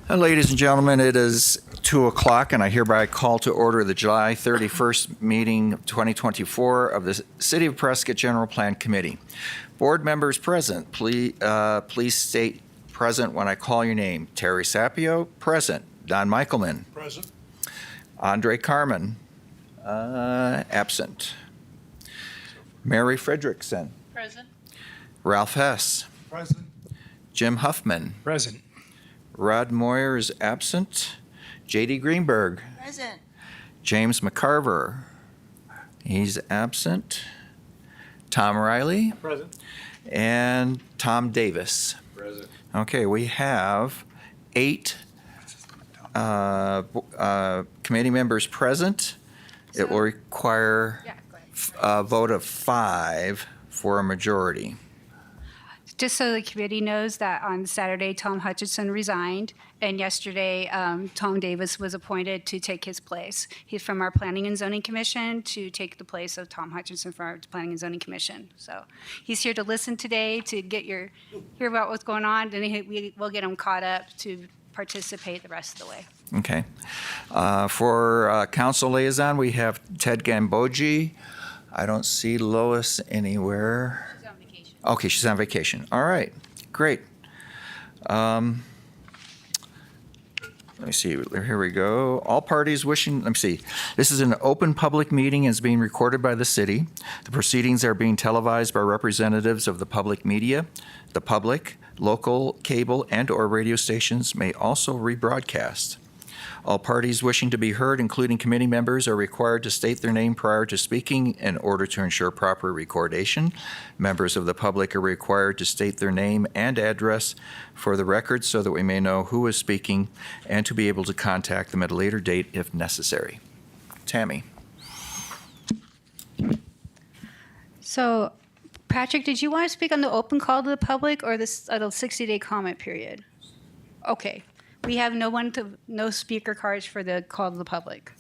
Ladies and gentlemen, it is 2 o'clock, and I hereby call to order the July 31st meeting 2024 of the City of Prescott General Plan Committee. Board members present, please state present when I call your name. Terry Sapio, present. Don Michaelman. Present. Andre Carmen, absent. Mary Frederickson. Present. Ralph Hess. Present. Jim Huffman. Present. Rod Moyer is absent. J.D. Greenberg. Present. James McCarver. He's absent. Tom Riley. Present. And Tom Davis. Present. Okay, we have 8 committee members present. It will require a vote of 5 for a majority. Just so the committee knows that on Saturday, Tom Hutchinson resigned, and yesterday, Tom Davis was appointed to take his place. He's from our Planning and Zoning Commission to take the place of Tom Hutchinson from our Planning and Zoning Commission. So he's here to listen today, to hear about what's going on, and we'll get him caught up to participate the rest of the way. Okay. For council liaison, we have Ted Gambogi. I don't see Lois anywhere. He's on vacation. Okay, she's on vacation. All right, great. Let me see, here we go. All parties wishing, let me see. This is an open public meeting and is being recorded by the city. The proceedings are being televised by representatives of the public media. The public, local, cable, and/or radio stations may also rebroadcast. All parties wishing to be heard, including committee members, are required to state their name prior to speaking in order to ensure proper recordation. Members of the public are required to state their name and address for the record so that we may know who is speaking and to be able to contact them at a later date if necessary. Tammy. So, Patrick, did you want to speak on the open call to the public or the 60-day comment period? Okay. We have no speaker cards for the call to the public.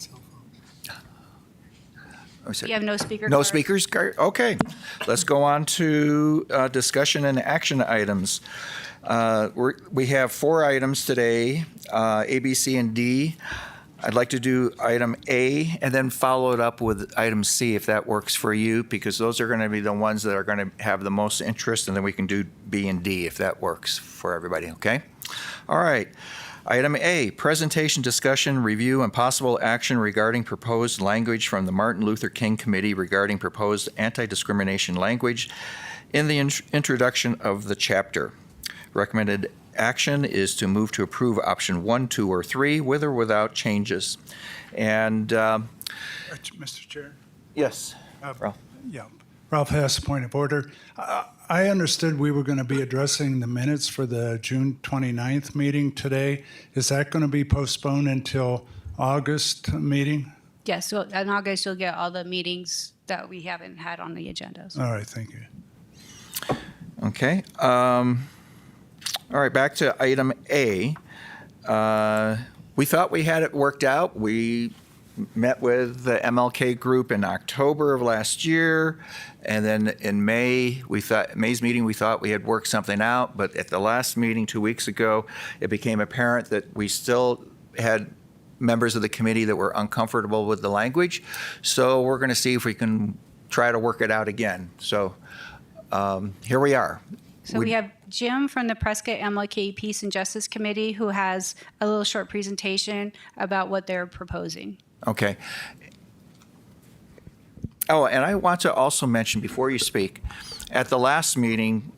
You have no speaker No cards? speakers? Okay. Let's go on to discussion and action items. We have 4 items today, A, B, C, and D. I'd like to do item A and then follow it up with item C if that works for you, because those are going to be the ones that are going to have the most interest, and then we can do B and D if that works for everybody, okay? All right. Item A, presentation, discussion, review, and possible action regarding proposed language from the Martin Luther King Committee regarding proposed anti-discrimination language in the introduction of the chapter. Recommended action is to move to approve option 1, 2, or 3 with or without changes. And Mr. Chair? yes, Ralph. Yeah. Ralph Hess, point of order. I understood we were going to be addressing the minutes for the June 29th meeting today. Is that going to be postponed until August meeting? Yes, so in August, you'll get all the meetings that we haven't had on the agendas. All right, thank you. Okay. All right, back to item A. We thought we had it worked out. We met with the MLK group in October of last year, and then in May's meeting, we thought we had worked something out, but at the last meeting 2 weeks ago, it became apparent that we still had members of the committee that were uncomfortable with the language, so we're going to see if we can try to work it out again. So here we are. So we have Jim from the Prescott MLK Peace and Justice Committee who has a little short presentation about what they're proposing. Okay. Oh, and I want to also mention before you speak, at the last meeting,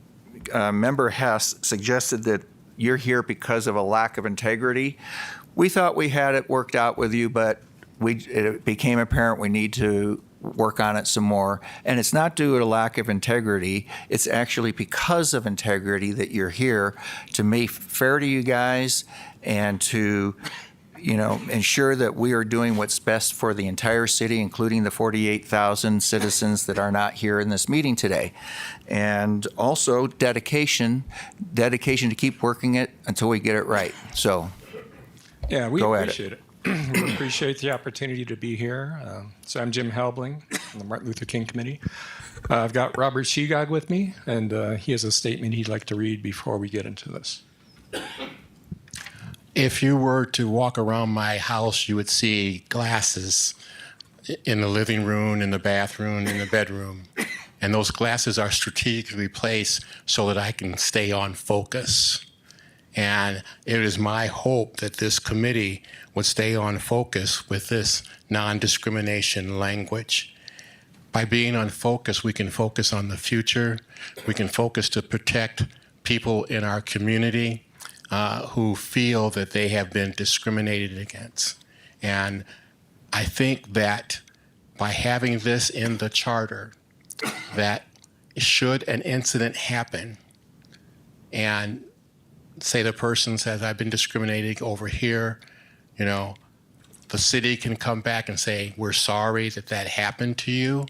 Member Hess suggested that you're here because of a lack of integrity. We thought we had it worked out with you, but it became apparent we need to work on it some more. And it's not due to lack of integrity. It's actually because of integrity that you're here, to be fair to you guys and to ensure that we are doing what's best for the entire city, including the 48,000 citizens that are not here in this meeting today. And also dedication to keep working it until we get it right. So yeah, we go at appreciate it. We appreciate the opportunity to be here. So I'm Jim Helbling from the Martin Luther King Committee. I've got Robert Shegog with me, and he has a statement he'd like to read before we get into this. If you were to walk around my house, you would see glasses in the living room, in the bathroom, in the bedroom. And those glasses are strategically placed so that I can stay on focus. And it is my hope that this committee would stay on focus with this non-discrimination language. By being on focus, we can focus on the future. We can focus to protect people in our community who feel that they have been discriminated against. And I think that by having this in the charter, that should an incident happen and say the person says, I've been discriminated over here, you know, the city can come back and say, we're sorry that that happened to you,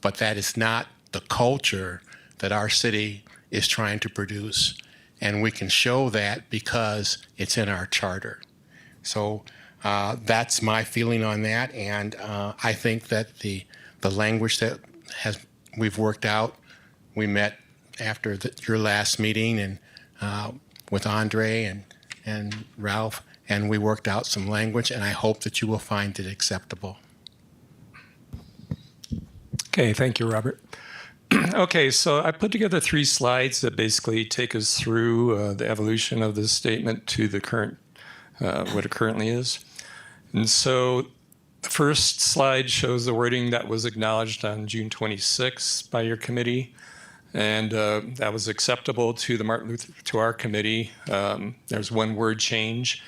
but that is not the culture that our city is trying to produce. And we can show that because it's in our charter. So that's my feeling on that. And I think that the language that we've worked out, we met after your last meeting and with Andre and Ralph, and we worked out some language, and I hope that you will find it acceptable. Okay, thank you, Robert. Okay, so I put together 3 slides that basically take us through the evolution of this statement to the current, what it currently is. And so the first slide shows the wording that was acknowledged on June 26th by your committee, and that was acceptable to to our committee. There's one word change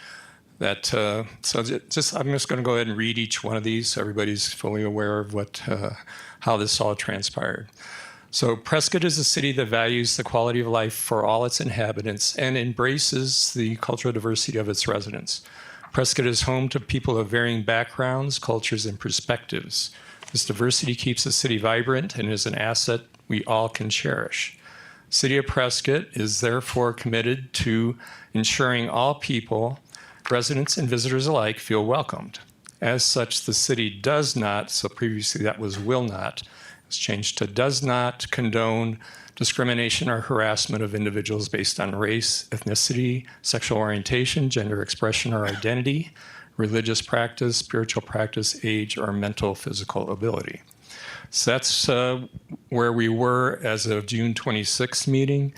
that, so I'm just going to go ahead and read each one of these so everybody's fully aware of how this all transpired. So Prescott is a city that values the quality of life for all its inhabitants and embraces the cultural diversity of its residents. Prescott is home to people of varying backgrounds, cultures, and perspectives. This diversity keeps the city vibrant and is an asset we all can cherish. City of Prescott is therefore committed to ensuring all people, residents and visitors alike, feel welcomed. As such, the city does not, so previously that was will not, it's changed to does not condone discrimination or harassment of individuals based on race, ethnicity, sexual orientation, gender expression or identity, religious practice, spiritual practice, age, or mental physical ability. So that's where we were as of June 26th meeting.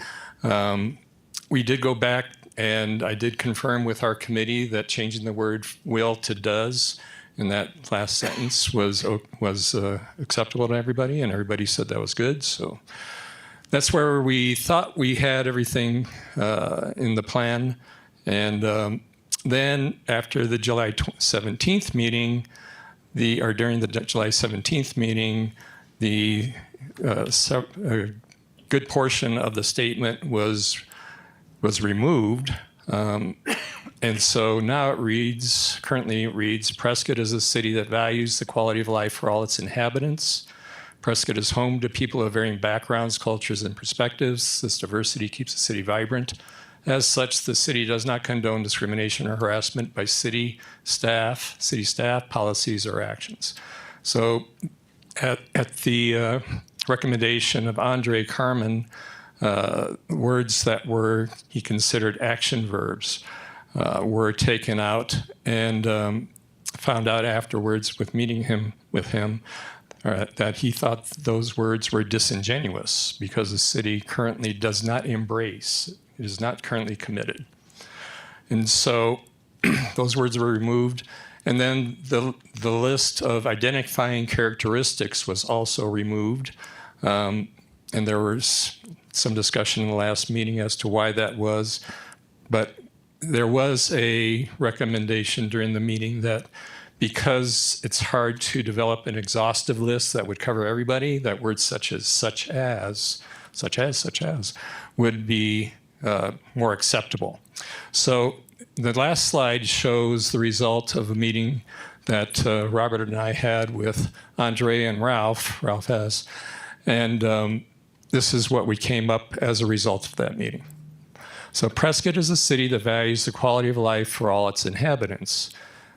We did go back and I did confirm with our committee that changing the word will to does in that last sentence was acceptable to everybody, and everybody said that was good. So that's where we thought we had everything in the plan. And then after the July 17th meeting, during the July 17th meeting, a good portion of the statement was removed. And so now currently it reads, Prescott is a city that values the quality of life for all its inhabitants. Prescott is home to people of varying backgrounds, cultures, and perspectives. This diversity keeps the city vibrant. As such, the city does not condone discrimination or harassment by city staff, policies, or actions. So at the recommendation of Andre Carmen, words that he considered action verbs were taken out, and found out afterwards with meeting with him that he thought those words were disingenuous because the city currently does not embrace, it is not currently committed. And so those words were removed. And then the list of identifying characteristics was also removed. And there was some discussion in the last meeting as to why that was. But there was a recommendation during the meeting that because it's hard to develop an exhaustive list that would cover everybody, that words such as would be more acceptable. So the last slide shows the result of a meeting that Robert and I had with Andre and Ralph Hess, and this is what we came up as a result of that meeting. So Prescott is a city that values the quality of life for all its inhabitants.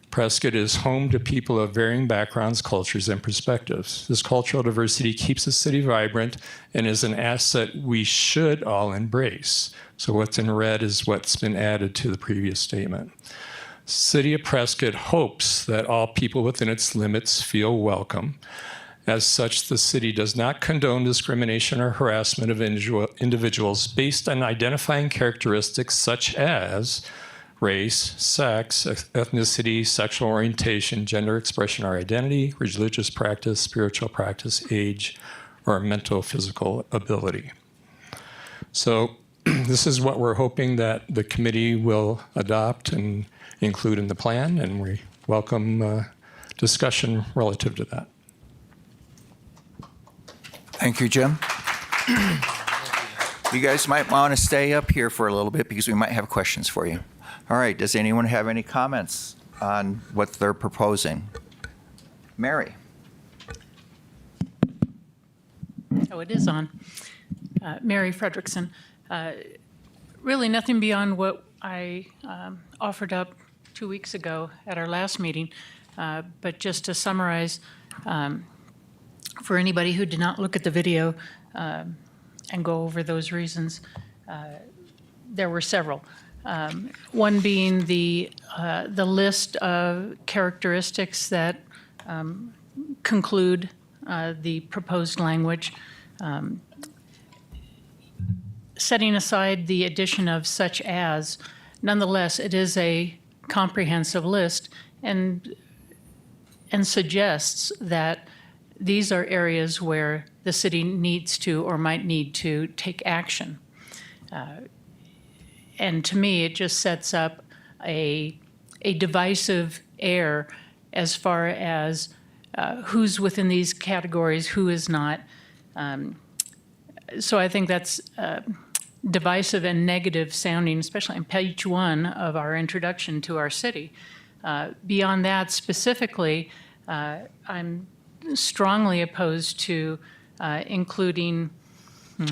Prescott is home to people of varying backgrounds, cultures, and perspectives. This cultural diversity keeps the city vibrant and is an asset we should all embrace. So what's in red is what's been added to the previous statement. City of Prescott hopes that all people within its limits feel welcome. As such, the city does not condone discrimination or harassment of individuals based on identifying characteristics such as race, sex, ethnicity, sexual orientation, gender expression or identity, religious practice, spiritual practice, age, or mental physical ability. So this is what we're hoping that the committee will adopt and include in the plan, and we welcome discussion relative to that. Thank you, Jim. You guys might want to stay up here for a little bit because we might have questions for you. All right, does anyone have any comments on what they're proposing? Mary? Oh, it is on. Mary Fredrickson. Really nothing beyond what I offered up 2 weeks ago at our last meeting. But just to summarize, for anybody who did not look at the video and go over those reasons, there were several. One being the list of characteristics that conclude the proposed language, setting aside the addition of such as, nonetheless, it is a comprehensive list and suggests that these are areas where the city needs to or might need to take action. And to me, it just sets up a divisive air as far as who's within these categories, who is not. So I think that's divisive and negative sounding, especially on page 1 of our introduction to our city. Beyond that, specifically, I'm strongly opposed to including, let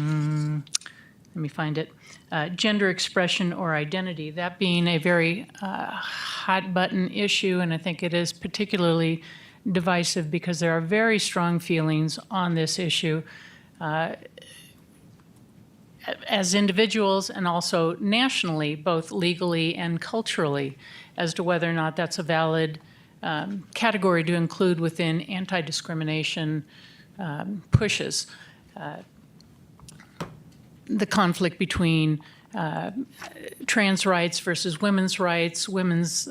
me find it, gender expression or identity, that being a very hot button issue, and I think it is particularly divisive because there are very strong feelings on this issue as individuals and also nationally, both legally and culturally, as to whether or not that's a valid category to include within anti-discrimination pushes. The conflict between trans rights versus women's rights, women's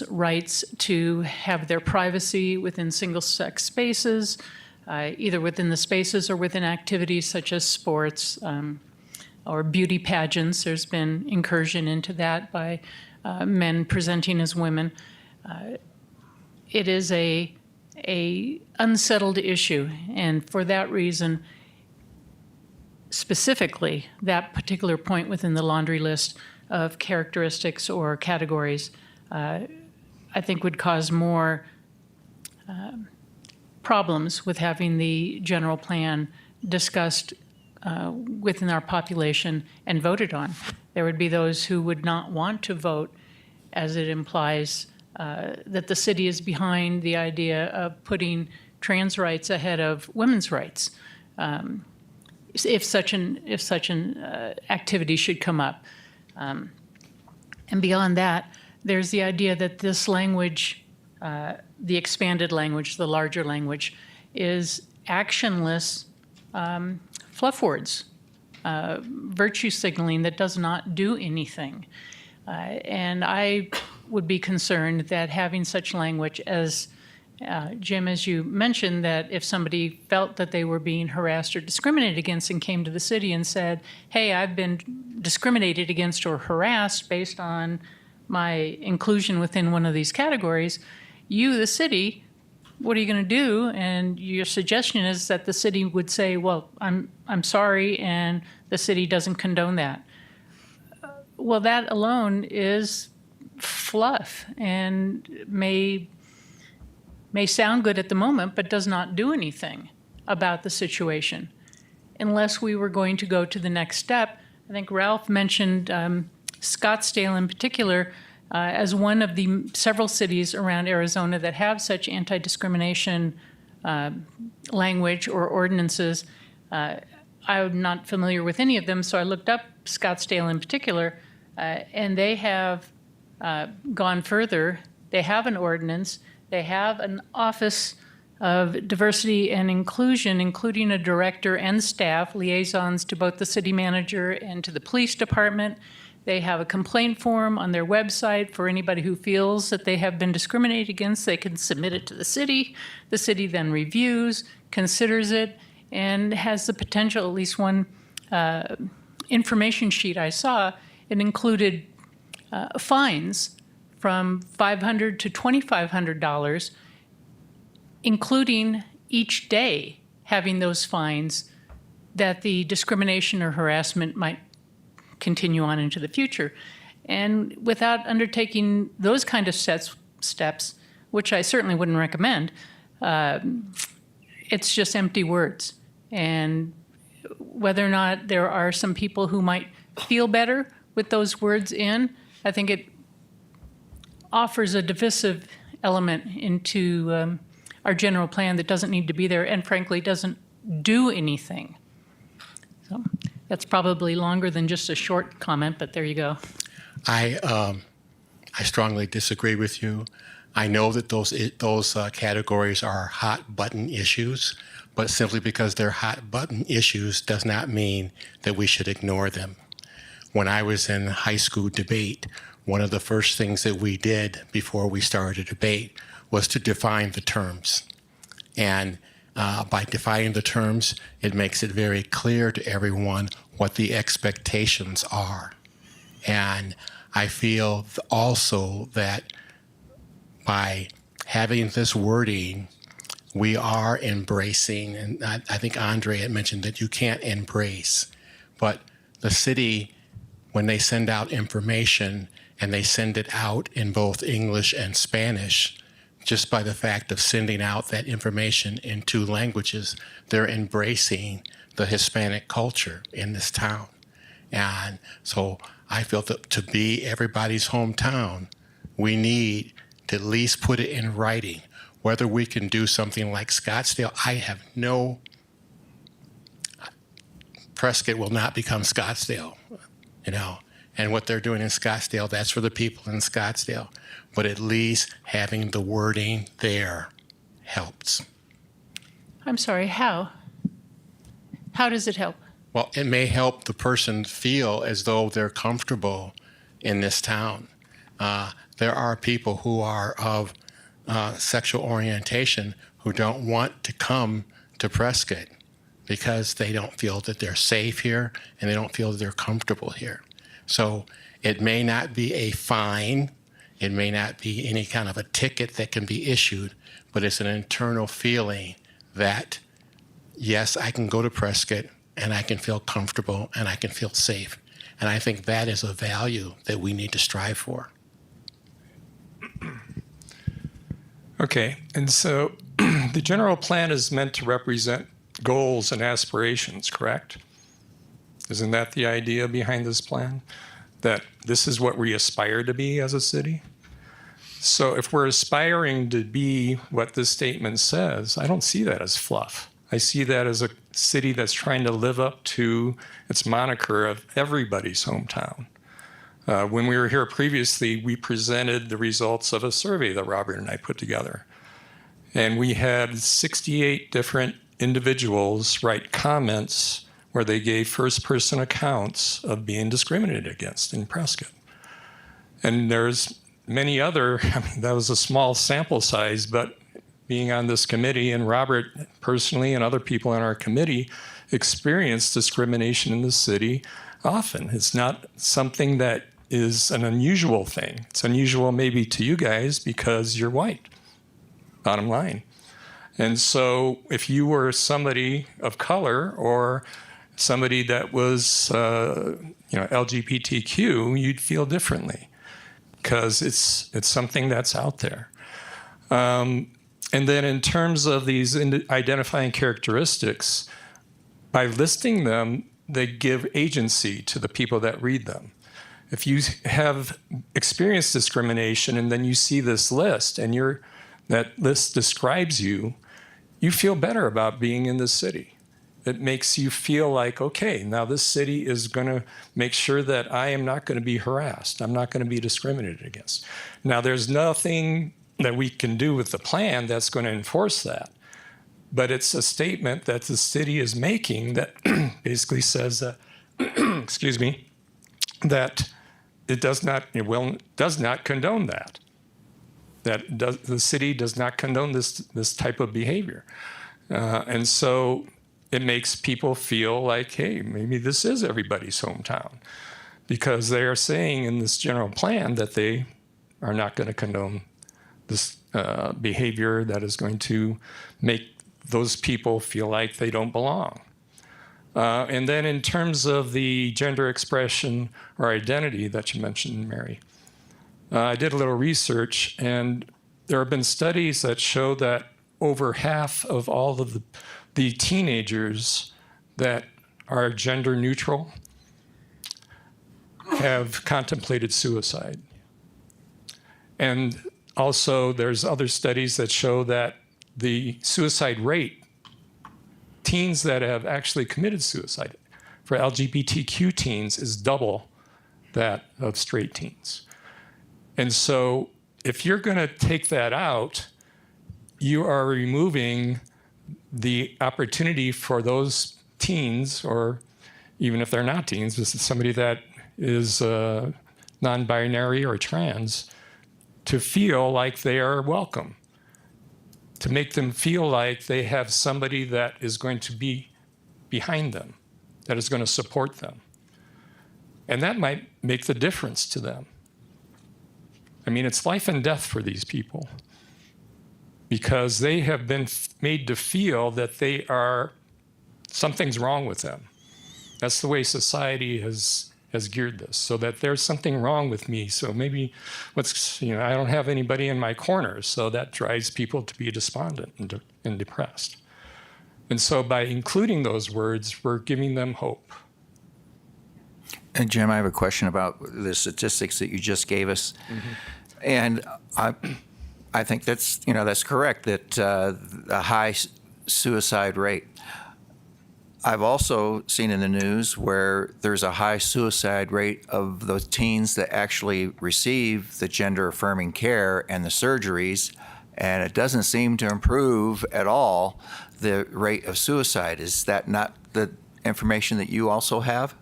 rights to have their privacy within single-sex spaces, either within the spaces or within activities such as sports or beauty pageants. There's been incursion into that by men presenting as women. It is a unsettled issue, and for that reason, specifically, that particular point within the laundry list of characteristics or categories, I think would cause more problems with having the general plan discussed within our population and voted on. There would be those who would not want to vote, as it implies that the city is behind the idea of putting trans rights ahead of women's rights. If such an activity should come up. And beyond that, there's the idea that this language, the expanded language, the larger language, is actionless fluff words, virtue signaling that does not do anything. And I would be concerned that having such language as Jim, as you mentioned, that if somebody felt that they were being harassed or discriminated against and came to the city and said, hey, I've been discriminated against or harassed based on my inclusion within one of these categories, you, the city, what are you going to do? And your suggestion is that the city would say, well, I'm sorry, and the city doesn't condone that. Well, that alone is fluff and may sound good at the moment, but does not do anything about the situation. Unless we were going to go to the next step, I think Ralph mentioned Scottsdale in particular. As one of the several cities around Arizona that have such anti-discrimination language or ordinances, I'm not familiar with any of them, so I looked up Scottsdale in particular, and they have gone further. They have an ordinance. They have an Office of Diversity and Inclusion, including a director and staff, liaisons to both the city manager and to the police department. They have a complaint form on their website for anybody who feels that they have been discriminated against. They can submit it to the city. The city then reviews, considers it, and has the potential, at least one information sheet I saw, it included fines from $500 to $2,500, including each day having those fines that the discrimination or harassment might continue on into the future. And without undertaking those kind of steps, which I certainly wouldn't recommend, it's just empty words. And whether or not there are some people who might feel better with those words in, I think it offers a divisive element into our general plan that doesn't need to be there and frankly doesn't do anything. So that's probably longer than just a short comment, but there you go. I strongly disagree with you. I know that those categories are hot button issues, but simply because they're hot button issues does not mean that we should ignore them. When I was in high school debate, one of the first things that we did before we started a debate was to define the terms. And by defining the terms, it makes it very clear to everyone what the expectations are. And I feel also that by having this wording, we are embracing, and I think Andre had mentioned that you can't embrace, but the city, when they send out information and they send it out in both English and Spanish, just by the fact of sending out that information in two languages, they're embracing the Hispanic culture in this town. And so I feel that to be everybody's hometown, we need to at least put it in writing. Whether we can do something like Scottsdale, I have no, Prescott will not become Scottsdale, you know. And what they're doing in Scottsdale, that's for the people in Scottsdale. But at least having the wording there helps. I'm sorry, how? How does it help? Well, it may help the person feel as though they're comfortable in this town. There are people who are of sexual orientation who don't want to come to Prescott because they don't feel that they're safe here and they don't feel that they're comfortable here. So it may not be a fine, it may not be any kind of a ticket that can be issued, but it's an internal feeling that, yes, I can go to Prescott and I can feel comfortable and I can feel safe. And I think that is a value that we need to strive for. Okay, and so the general plan is meant to represent goals and aspirations, correct? Isn't that the idea behind this plan? That this is what we aspire to be as a city? So if we're aspiring to be what this statement says, I don't see that as fluff. I see that as a city that's trying to live up to its moniker of everybody's hometown. When we were here previously, we presented the results of a survey that Robert and I put together. And we had 68 different individuals write comments where they gave first-person accounts of being discriminated against in Prescott. And there's many other, I mean, that was a small sample size, but being on this committee, and Robert personally and other people on our committee experienced discrimination in the city often. It's not something that is an unusual thing. It's unusual maybe to you guys because you're white, bottom line. And so if you were somebody of color or somebody that was LGBTQ, you'd feel differently because it's something that's out there. And then in terms of these identifying characteristics, by listing them, they give agency to the people that read them. If you have experienced discrimination and then you see this list and that list describes you, you feel better about being in this city. It makes you feel like, okay, now this city is going to make sure that I am not going to be harassed. I'm not going to be discriminated against. Now, there's nothing that we can do with the plan that's going to enforce that. But it's a statement that the city is making that basically says that, excuse me, that it does not condone that. The city does not condone this type of behavior. And so it makes people feel like, hey, maybe this is everybody's hometown, because they are saying in this general plan that they are not going to condone this behavior that is going to make those people feel like they don't belong. And then in terms of the gender expression or identity that you mentioned, Mary, I did a little research, and there have been studies that show that over half of all of the teenagers that are gender neutral have contemplated suicide. And also there's other studies that show that the suicide rate, teens that have actually committed suicide for LGBTQ teens, is double that of straight teens. And so if you're going to take that out, you are removing the opportunity for those teens, or even if they're not teens, this is somebody that is non-binary or trans, to feel like they are welcome, to make them feel like they have somebody that is going to be behind them, that is going to support them. And that might make the difference to them. I mean, it's life and death for these people, because they have been made to feel that something's wrong with them. That's the way society has geared this, so that there's something wrong with me. So maybe I don't have anybody in my corner, so that drives people to be despondent and depressed. And so by including those words, we're giving them hope. And Jim, I have a question about the statistics that you just gave us. Mm-hmm. And I think that's correct, that a high suicide rate. I've also seen in the news where there's a high suicide rate of those teens that actually receive the gender-affirming care and the surgeries, and it doesn't seem to improve at all the rate of suicide. Is that not the information that you also have?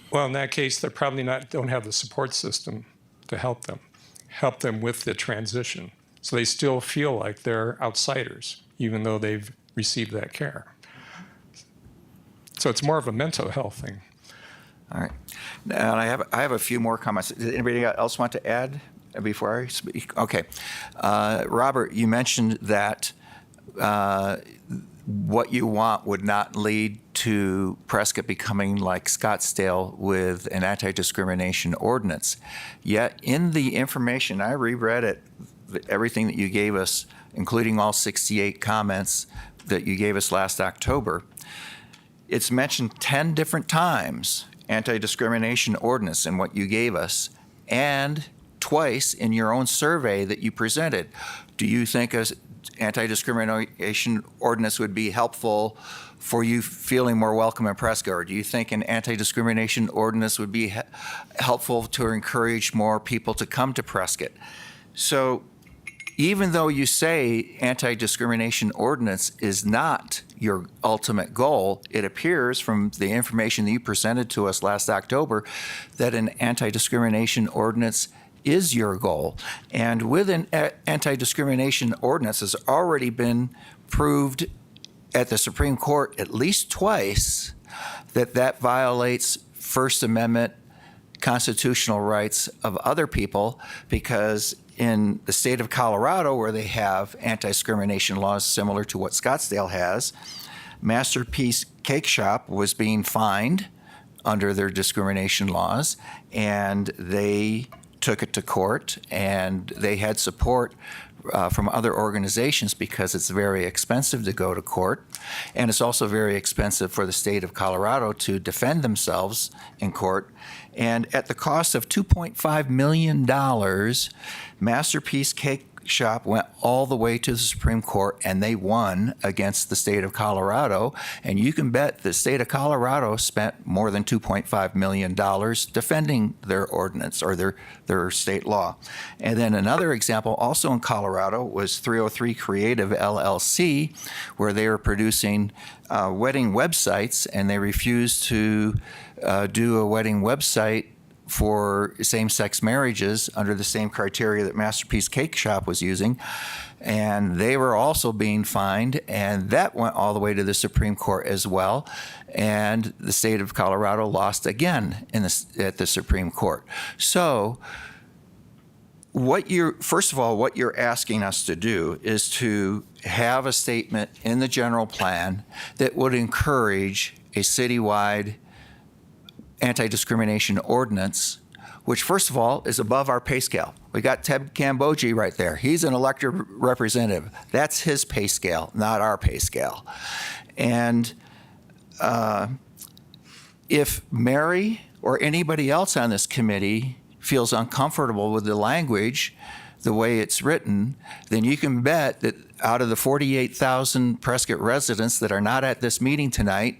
Well, in that case, they probably don't have the support system to help them with the transition. So they still feel like they're outsiders, even though they've received that care. So it's more of a mental health thing. All right. Now, and I have a few more comments. Does anybody else want to add before I speak? Okay. Robert, you mentioned that what you want would not lead to Prescott becoming like Scottsdale with an anti-discrimination ordinance. Yet in the information, I reread it, everything that you gave us, including all 68 comments that you gave us last October, it's mentioned 10 different times, anti-discrimination ordinance, in what you gave us, and twice in your own survey that you presented. Do you think an anti-discrimination ordinance would be helpful for you feeling more welcome in Prescott? Or do you think an anti-discrimination ordinance would be helpful to encourage more people to come to Prescott? So even though you say anti-discrimination ordinance is not your ultimate goal, it appears from the information that you presented to us last October that an anti-discrimination ordinance is your goal. And with an anti-discrimination ordinance has already been proved at the Supreme Court at least twice that violates First Amendment constitutional rights of other people, because in the state of Colorado, where they have anti-discrimination laws similar to what Scottsdale has, Masterpiece Cake Shop was being fined under their discrimination laws, and they took it to court, and they had support from other organizations because it's very expensive to go to court, and it's also very expensive for the state of Colorado to defend themselves in court. And at the cost of $2.5 million, Masterpiece Cake Shop went all the way to the Supreme Court, and they won against the state of Colorado. And you can bet the state of Colorado spent more than $2.5 million defending their ordinance or their state law. And then another example, also in Colorado, was 303 Creative LLC, where they were producing wedding websites, and they refused to do a wedding website for same-sex marriages under the same criteria that Masterpiece Cake Shop was using. And they were also being fined, and that went all the way to the Supreme Court as well. And the state of Colorado lost again at the Supreme Court. So first of all, what you're asking us to do is to have a statement in the general plan that would encourage a citywide anti-discrimination ordinance, which first of all is above our pay scale. We got Ted Camboji right there. He's an elected representative. That's his pay scale, not our pay scale. And if Mary or anybody else on this committee feels uncomfortable with the language, the way it's written, then you can bet that out of the 48,000 Prescott residents that are not at this meeting tonight,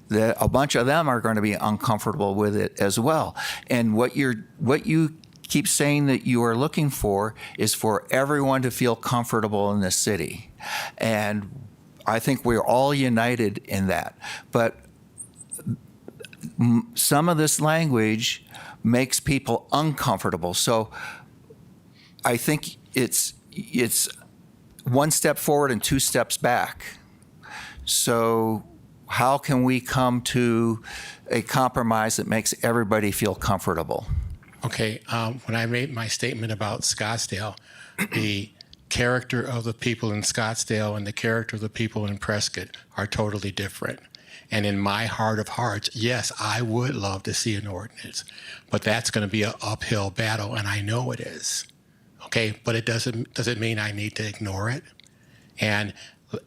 that a bunch of them are going to be uncomfortable with it as well. And what you keep saying that you are looking for is for everyone to feel comfortable in this city. And I think we're all united in that. But some of this language makes people uncomfortable. So I think it's one step forward and two steps back. So how can we come to a compromise that makes everybody feel comfortable? Okay, when I made my statement about Scottsdale, the character of the people in Scottsdale and the character of the people in Prescott are totally different. And in my heart of hearts, yes, I would love to see an ordinance, but that's going to be an uphill battle, and I know it is. Okay, but it doesn't mean I need to ignore it. And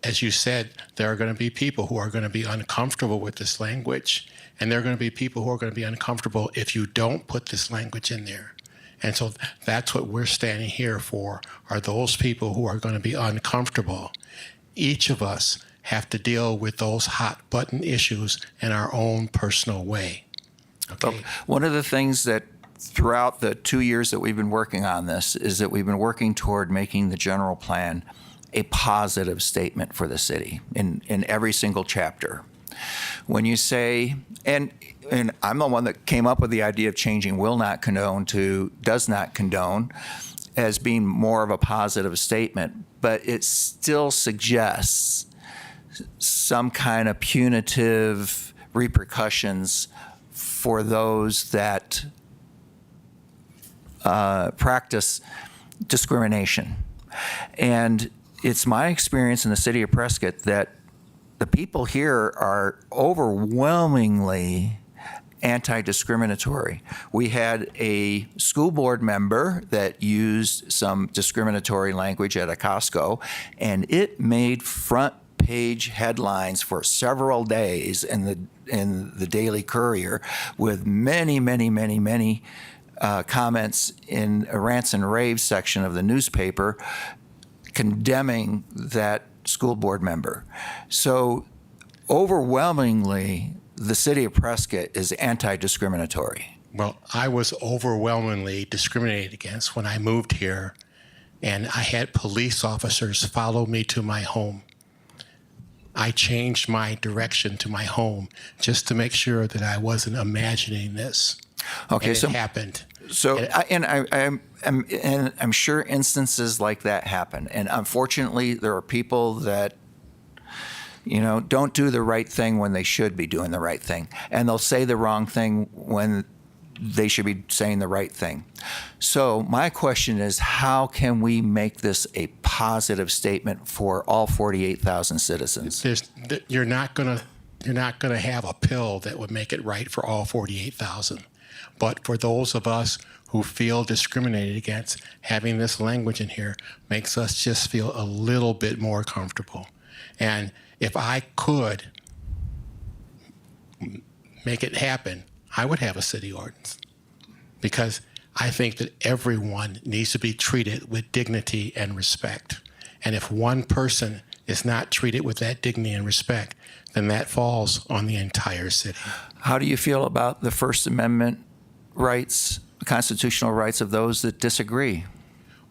as you said, there are going to be people who are going to be uncomfortable with this language, and there are going to be people who are going to be uncomfortable if you don't put this language in there. And so that's what we're standing here for, are those people who are going to be uncomfortable. Each of us have to deal with those hot button issues in our own personal way. Okay. One of the things that throughout the 2 years that we've been working on this is that we've been working toward making the general plan a positive statement for the city in every single chapter. When you say, and I'm the one that came up with the idea of changing will not condone to does not condone as being more of a positive statement, but it still suggests some kind of punitive repercussions for those that practice discrimination. And it's my experience in the city of Prescott that the people here are overwhelmingly anti-discriminatory. We had a school board member that used some discriminatory language at a Costco, and it made front page headlines for several days in the Daily Courier with many comments in a rants and raves section of the newspaper condemning that school board member. So overwhelmingly, the city of Prescott is anti-discriminatory. Well, I was overwhelmingly discriminated against when I moved here, and I had police officers follow me to my home. I changed my direction to my home just to make sure that I wasn't imagining this. Okay, and so it happened. So, I'm sure instances like that happen, and unfortunately, there are people that don't do the right thing when they should be doing the right thing, and they'll say the wrong thing when they should be saying the right thing. So, my question is, how can we make this a positive statement for all 48,000 citizens? You're not gonna have a pill that would make it right for all 48,000. But for those of us who feel discriminated against, having this language in here makes us just feel a little bit more comfortable. And if I could make it happen, I would have a city ordinance, because I think that everyone needs to be treated with dignity and respect. And if one person is not treated with that dignity and respect, then that falls on the entire city. How do you feel about the First Amendment rights, the constitutional rights of those that disagree?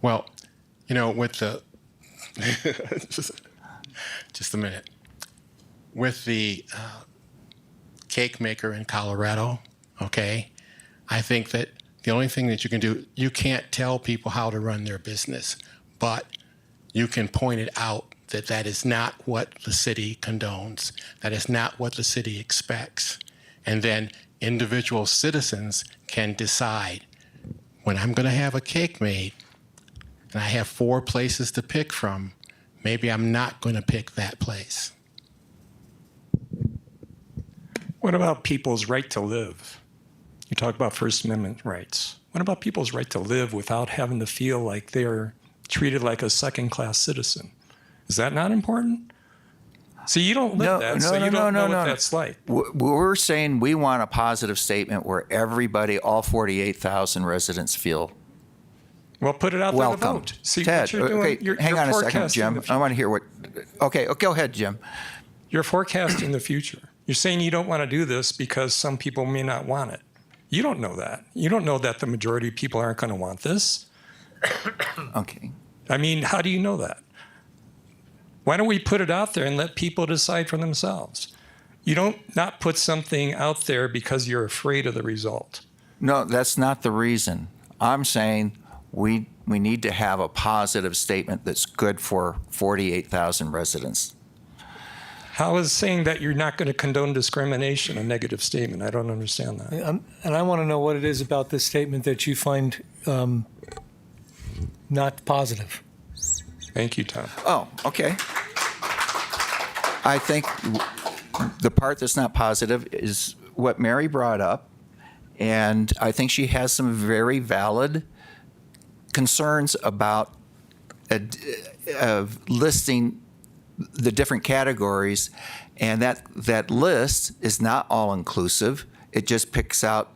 Well, you know, with the just a minute, with the cake maker in Colorado, okay, I think that the only thing that you can do, you can't tell people how to run their business, but you can point it out that that is not what the city condones, that is not what the city expects. And then individual citizens can decide, when I'm going to have a cake made and I have 4 places to pick from, maybe I'm not going to pick that place. What about people's right to live? You talk about First Amendment rights. What about people's right to live without having to feel like they're treated like a second-class citizen? Is that not important? See, you don't live that, so you don't know what that's like. We're saying we want a positive statement where everybody, all 48,000 residents feel Well, put it out there to welcome. vote. See Ted, what you're doing. okay, You're hang on a second, forecasting Jim. the I future. want to hear what. Okay, go ahead, Jim. You're forecasting the future. You're saying you don't want to do this because some people may not want it. You don't know that. You don't know that the majority of people aren't going to want this. Okay. I mean, how do you know that? Why don't we put it out there and let people decide for themselves? You don't not put something out there because you're afraid of the result. No, that's not the reason. I'm saying we need to have a positive statement that's good for 48,000 residents. How is saying that you're not going to condone discrimination a negative statement? I don't understand that. And I want to know what it is about this statement that you find not positive. Thank you, Tom. Oh, okay. I think the part that's not positive is what Mary brought up, and I think she has some very valid concerns about listing the different categories, and that list is not all inclusive. It just picks out,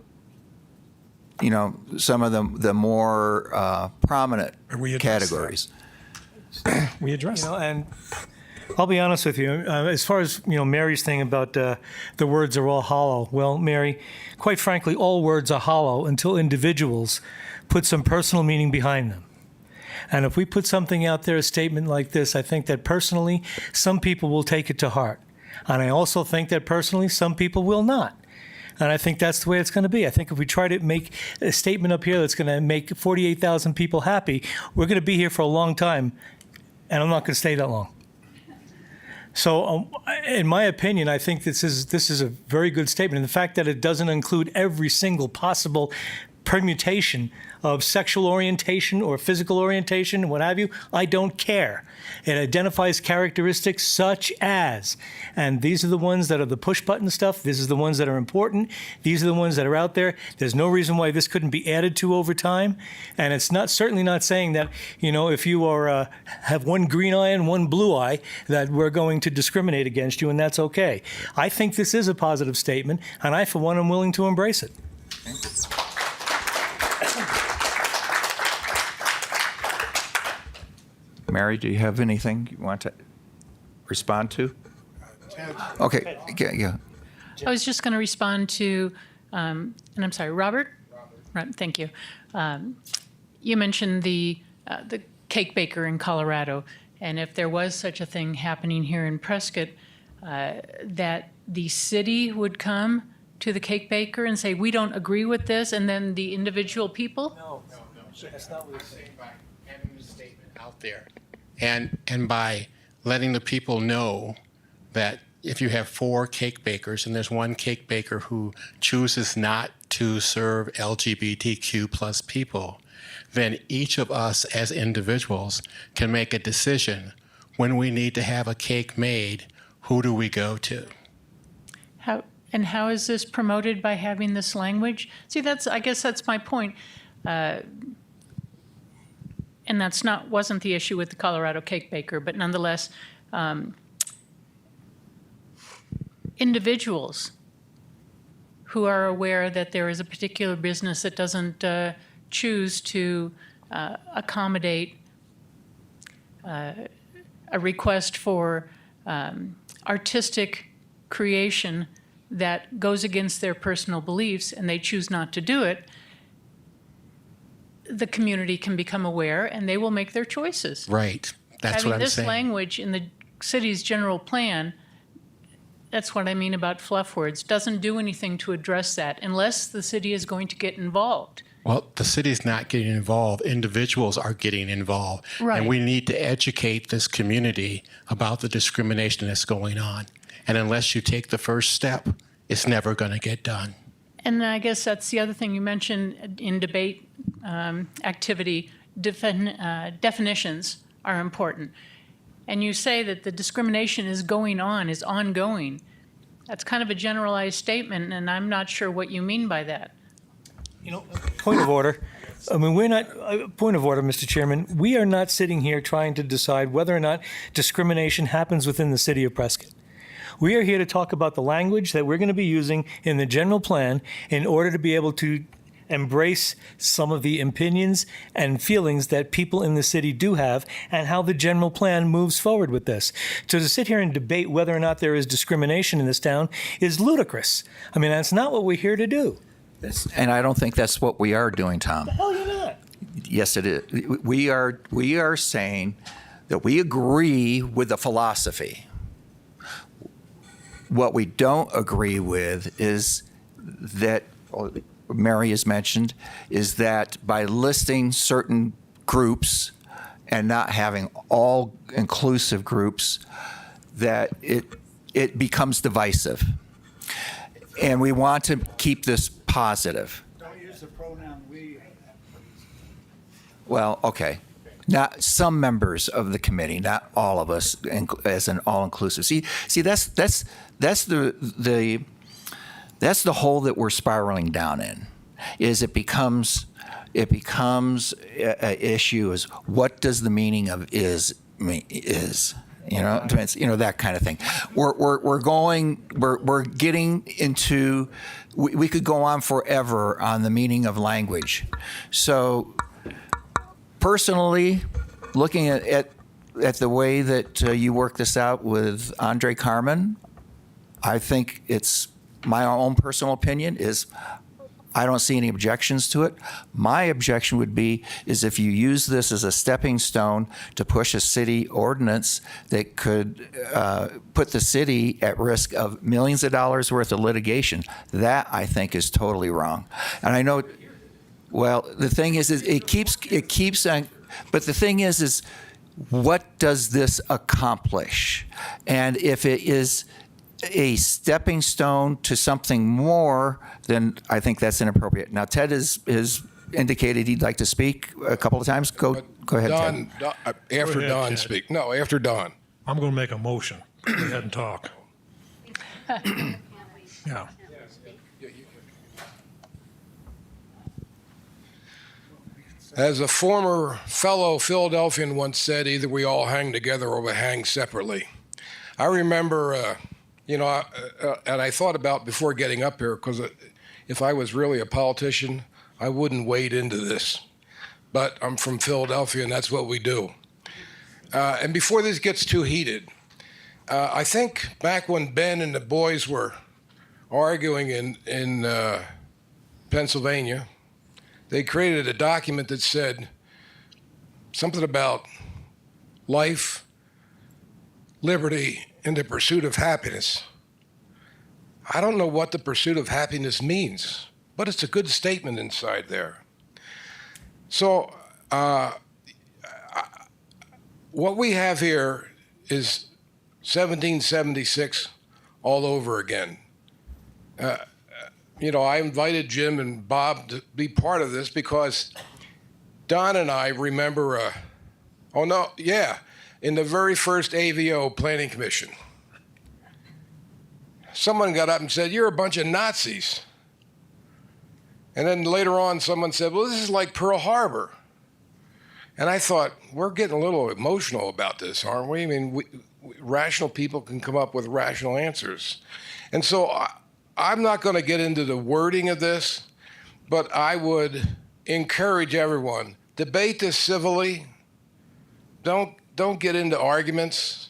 some of the more prominent We address categories. We address it. And I'll be honest with you, as far as, Mary's thing about the words are all hollow. Well, Mary, quite frankly, all words are hollow until individuals put some personal meaning behind them. And if we put something out there, a statement like this, I think that personally, some people will take it to heart. And I also think that personally, some people will not. And I think that's the way it's going to be. I think if we try to make a statement up here that's going to make 48,000 people happy, we're going to be here for a long time, and I'm not going to stay that long. So, in my opinion, I think this is a very good statement. And the fact that it doesn't include every single possible permutation of sexual orientation or physical orientation, what have you, I don't care. It identifies characteristics such as, and these are the ones that are the push button stuff, this is the ones that are important, these are the ones that are out there. There's no reason why this couldn't be added to over time. And it's certainly not saying that, if you are have one green eye and one blue eye, that we're going to discriminate against you, and that's okay. I think this is a positive statement, and I, for one, am willing to embrace it. Mary, do you have anything you want to respond to? Okay, yeah. I was just going to respond to, and I'm sorry, Robert? Right, thank you. You mentioned the cake baker in Colorado, and if there was such a thing happening here in Prescott, that the city would come to the cake baker and say, we don't agree with this, and then the individual people? No. That's not what it's saying. By having the statement out there and by letting the people know that if you have 4 cake bakers and there's one cake baker who chooses not to serve LGBTQ plus people, then each of us as individuals can make a decision when we need to have a cake made, who do we go to? How is this promoted by having this language? See, I guess that's my point. And wasn't the issue with the Colorado cake baker, but nonetheless, individuals who are aware that there is a particular business that doesn't choose to accommodate a request for artistic creation that goes against their personal beliefs, and they choose not to do it, the community can become aware and they will make their choices. Right. That's what I'm This saying. language in the city's general plan, that's what I mean about fluff words, doesn't do anything to address that unless the city is going to get involved. Well, the city's not getting involved. Individuals are getting involved. Right. And we need to educate this community about the discrimination that's going on. And unless you take the first step, it's never going to get done. And I guess that's the other thing you mentioned in debate activity, definitions are important. And you say that the discrimination is ongoing. That's kind of a generalized statement, and I'm not sure what you mean by that. Point of order. I mean, point of order, Mr. Chairman. We are not sitting here trying to decide whether or not discrimination happens within the city of Prescott. We are here to talk about the language that we're going to be using in the general plan in order to be able to embrace some of the opinions and feelings that people in the city do have and how the general plan moves forward with this. So to sit here and debate whether or not there is discrimination in this town is ludicrous. I mean, that's not what we're here to do. And I don't think that's what we are doing, Tom. Hell, you're not. Yes, it is. We are saying that we agree with the philosophy. What we don't agree with is that, Mary has mentioned, is that by listing certain groups and not having all inclusive groups, that it becomes divisive. And we want to keep this positive. Don't use the pronoun we. Well, okay. Not some members of the committee, not all of us, as an all-inclusive. See, that's the hole that we're spiraling down in. Is it becomes an issue is what does the meaning of is mean is. That kind of thing. We're getting into. We could go on forever on the meaning of language. So, personally, looking at the way that you work this out with Andre Carmen, I think it's my own personal opinion is. I don't see any objections to it. My objection would be is if you use this as a stepping stone to push a city ordinance that could put the city at risk of millions of dollars worth of litigation. That I think is totally wrong. And I know. Well, the thing is it keeps on. But the thing is what does this accomplish? And if it is a stepping stone to something more, then I think that's inappropriate. Now, Ted has indicated he'd like to speak a couple of times. Go ahead, Don, Ted. Don, after Go ahead, Don Ted. speak. No, after Don. I'm going to make a motion. Go ahead and talk. Yeah. As a former fellow Philadelphian once said, either we all hang together or we hang separately. I remember, and I thought about before getting up here, because if I was really a politician, I wouldn't wade into this. But I'm from Philadelphia, and that's what we do. And before this gets too heated, I think back when Ben and the boys were arguing in Pennsylvania, they created a document that said something about life, liberty, and the pursuit of happiness. I don't know what the pursuit of happiness means, but it's a good statement inside there. So what we have here is 1776 all over again. I invited Jim and Bob to be part of this because Don and I remember, in the very first AVO Planning Commission, someone got up and said, "You're a bunch of Nazis." And then later on, someone said, well, this is like Pearl Harbor. And I thought, we're getting a little emotional about this, aren't we? I mean, rational people can come up with rational answers. And so I'm not going to get into the wording of this, but I would encourage everyone, debate this civilly. Don't get into arguments,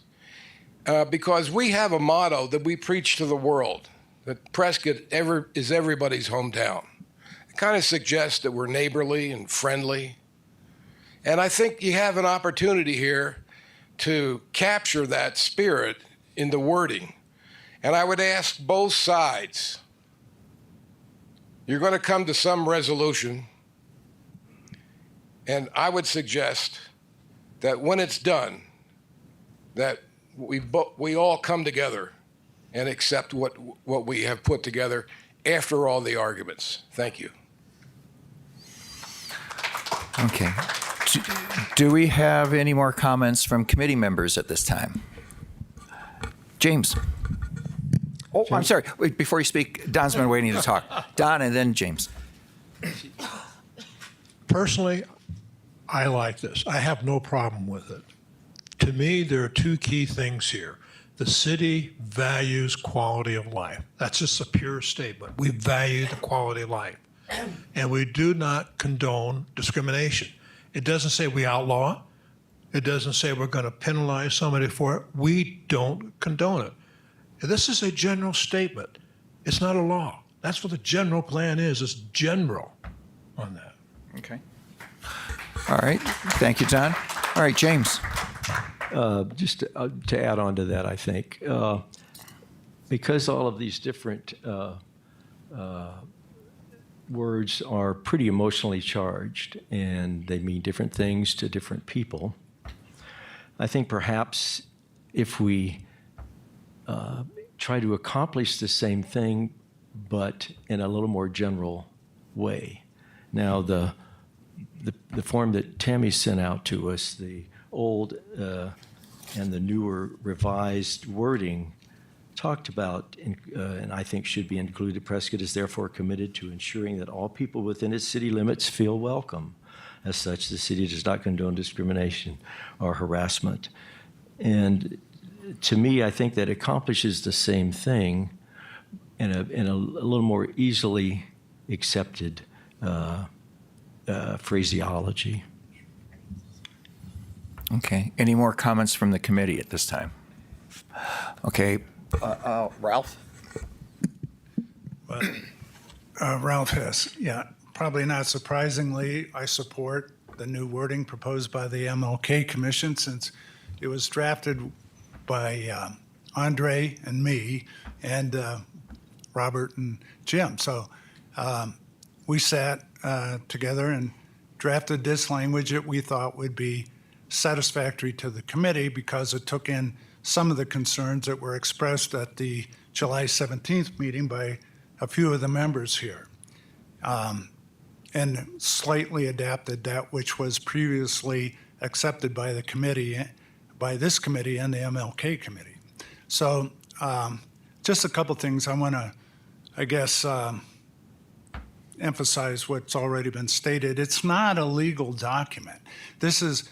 because we have a motto that we preach to the world, that Prescott is everybody's hometown. It kind of suggests that we're neighborly and friendly. And I think you have an opportunity here to capture that spirit in the wording. And I would ask both sides, you're going to come to some resolution, and I would suggest that when it's done, that we all come together and accept what we have put together after all the arguments. Thank you. Okay. Do we have any more comments from committee members at this time? James. Oh, I'm sorry. Wait, before you speak, Don's been waiting to talk. Don and then James. Personally, I like this. I have no problem with it. To me, there are two key things here. The city values quality of life. That's just a pure statement. We value the quality of life. And we do not condone discrimination. It doesn't say we outlaw it. It doesn't say we're going to penalize somebody for it. We don't condone it. This is a general statement. It's not a law. That's what the general plan is. It's general on that. Okay. All right. Thank you, Don. All right, James. Just to add on to that, I think, because all of these different words are pretty emotionally charged and they mean different things to different people, I think perhaps if we try to accomplish the same thing, but in a little more general way. Now, the form that Tammy sent out to us, the old and the newer revised wording talked about, and I think should be included, Prescott is therefore committed to ensuring that all people within its city limits feel welcome. As such, the city does not condone discrimination or harassment. And to me, I think that accomplishes the same thing in a little more easily accepted phraseology. Okay. Any more comments from the committee at this time? Okay. Ralph? Ralph Hess, yeah, probably not surprisingly, I support the new wording proposed by the MLK Commission since it was drafted by Andre and me and Robert and Jim. So we sat together and drafted this language that we thought would be satisfactory to the committee because it took in some of the concerns that were expressed at the July 17th meeting by a few of the members here, and slightly adapted that which was previously accepted by the committee, by this committee and the MLK committee. So just a couple things I want to, I guess, emphasize what's already been stated. It's not a legal document. This is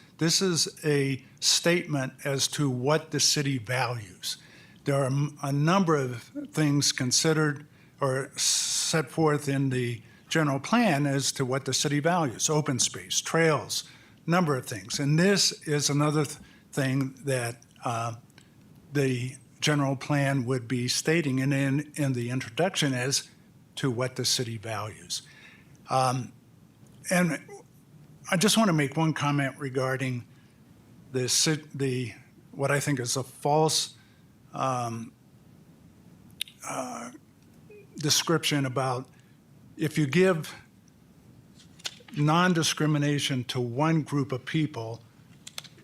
a statement as to what the city values. There are a number of things considered or set forth in the general plan as to what the city values: open space, trails, number of things. And this is another thing that the general plan would be stating in the introduction as to what the city values. And I just want to make one comment regarding the what I think is a false description about if you give non-discrimination to one group of people,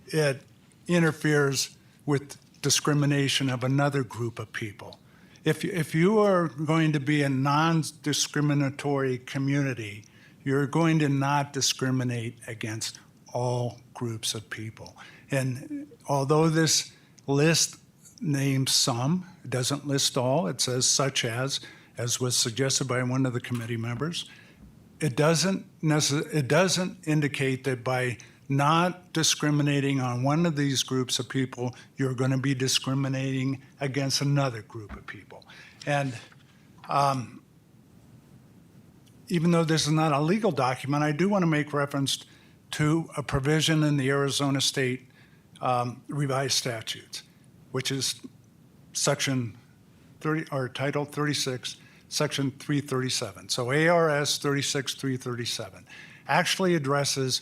it interferes with discrimination of another group of people. If you are going to be a non-discriminatory community, you're going to not discriminate against all groups of people. And although this list names some, it doesn't list all. It says such as was suggested by one of the committee members. it doesn't indicate that by not discriminating on one of these groups of people, you're going to be discriminating against another group of people. And even though this is not a legal document, I do want to make reference to a provision in the Arizona State revised statutes, which is Section 30 or Title 36, Section 337. So ARS 36337 actually addresses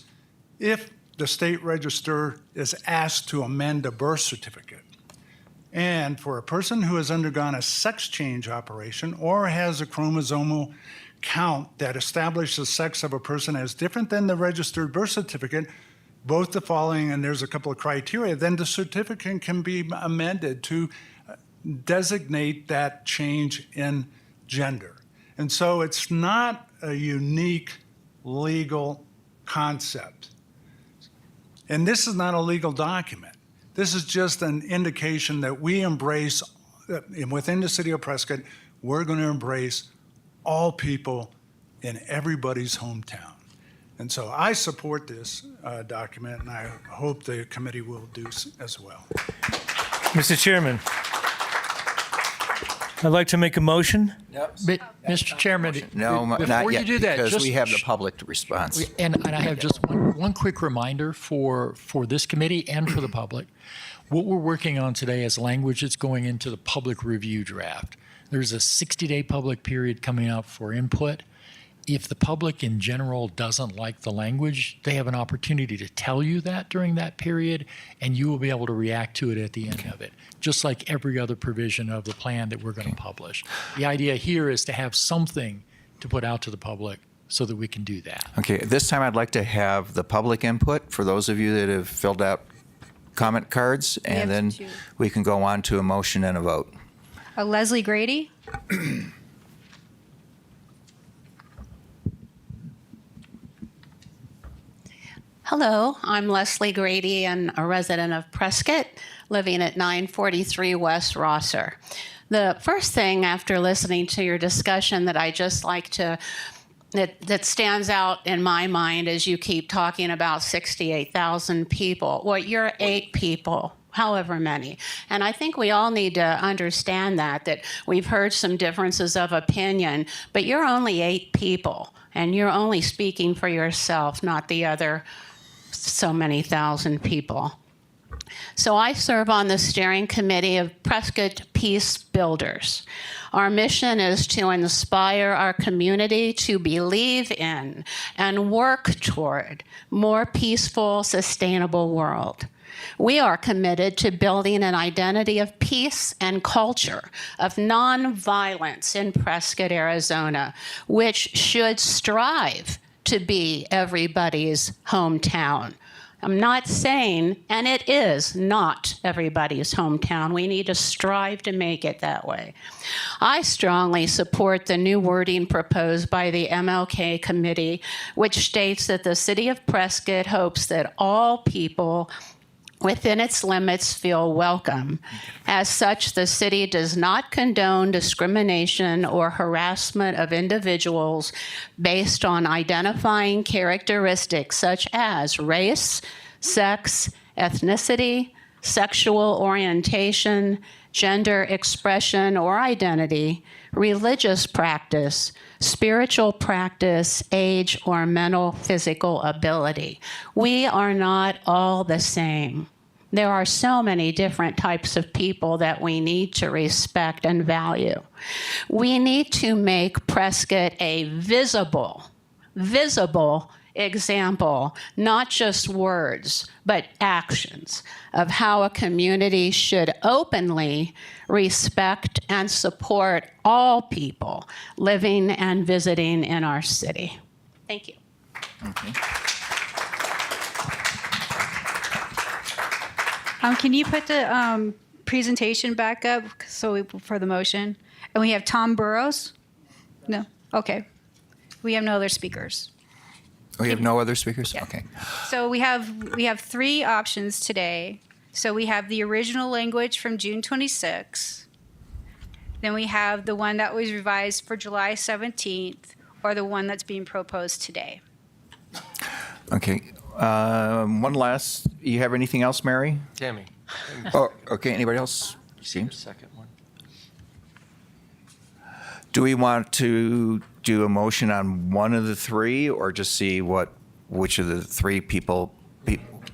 if the state register is asked to amend a birth certificate. And for a person who has undergone a sex change operation or has a chromosomal count that establishes the sex of a person as different than the registered birth certificate, both the following, and there's a couple of criteria, then the certificate can be amended to designate that change in gender. And so it's not a unique legal concept. And this is not a legal document. This is just an indication that we embrace, within the city of Prescott, we're going to embrace all people in everybody's hometown. And so I support this document, and I hope the committee will do as well. Mr. Chairman, I'd like to make a motion. But, Mr. Chairman, No, before not you yet, do that, because just we have the public response. and I have just one quick reminder for this committee and for the public. What we're working on today is language that's going into the public review draft. There's a 60-day public period coming up for input. If the public in general doesn't like the language, they have an opportunity to tell you that during that period, and you will be able to react to it at the end of it, just like every other provision of the plan that we're going to publish. The idea here is to have something to put out to the public so that we can do that. Okay, this time I'd like to have the public input for those of you that have filled out comment cards, and have then two. we can go on to a motion and a vote. Leslie Grady? Hello, I'm Leslie Grady and a resident of Prescott, living at 943 West Rosser. The first thing after listening to your discussion that I just like to, that stands out in my mind as you keep talking about 68,000 people. Well, you're 8 people, however many. And I think we all need to understand that we've heard some differences of opinion, but you're only 8 people, and you're only speaking for yourself, not the other so many thousand people. So I serve on the steering committee of Prescott Peace Builders. Our mission is to inspire our community to believe in and work toward more peaceful, sustainable world. We are committed to building an identity of peace and culture of nonviolence in Prescott, Arizona, which should strive to be everybody's hometown. I'm not saying, and it is not everybody's hometown. We need to strive to make it that way. I strongly support the new wording proposed by the MLK committee, which states that the city of Prescott hopes that all people within its limits feel welcome. As such, the city does not condone discrimination or harassment of individuals based on identifying characteristics such as race, sex, ethnicity, sexual orientation, gender expression or identity, religious practice, spiritual practice, age, or mental physical ability. We are not all the same. There are so many different types of people that we need to respect and value. We need to make Prescott a visible example, not just words, but actions of how a community should openly respect and support all people living and visiting in our city. Thank you. Can you put the presentation back up for the motion? And we have Tom Burrows? No? Okay. We have no other speakers. We have no other speakers? Yeah. Okay. So we have 3 options today. So we have the original language from June 26. Then we have the one that was revised for July 17th, or the one that's being proposed today. Okay. One last. You have anything else, Mary? Tammy, Oh, okay. Anybody else? seems second one. Do we want to do a motion on one of the three, or just see which of the three people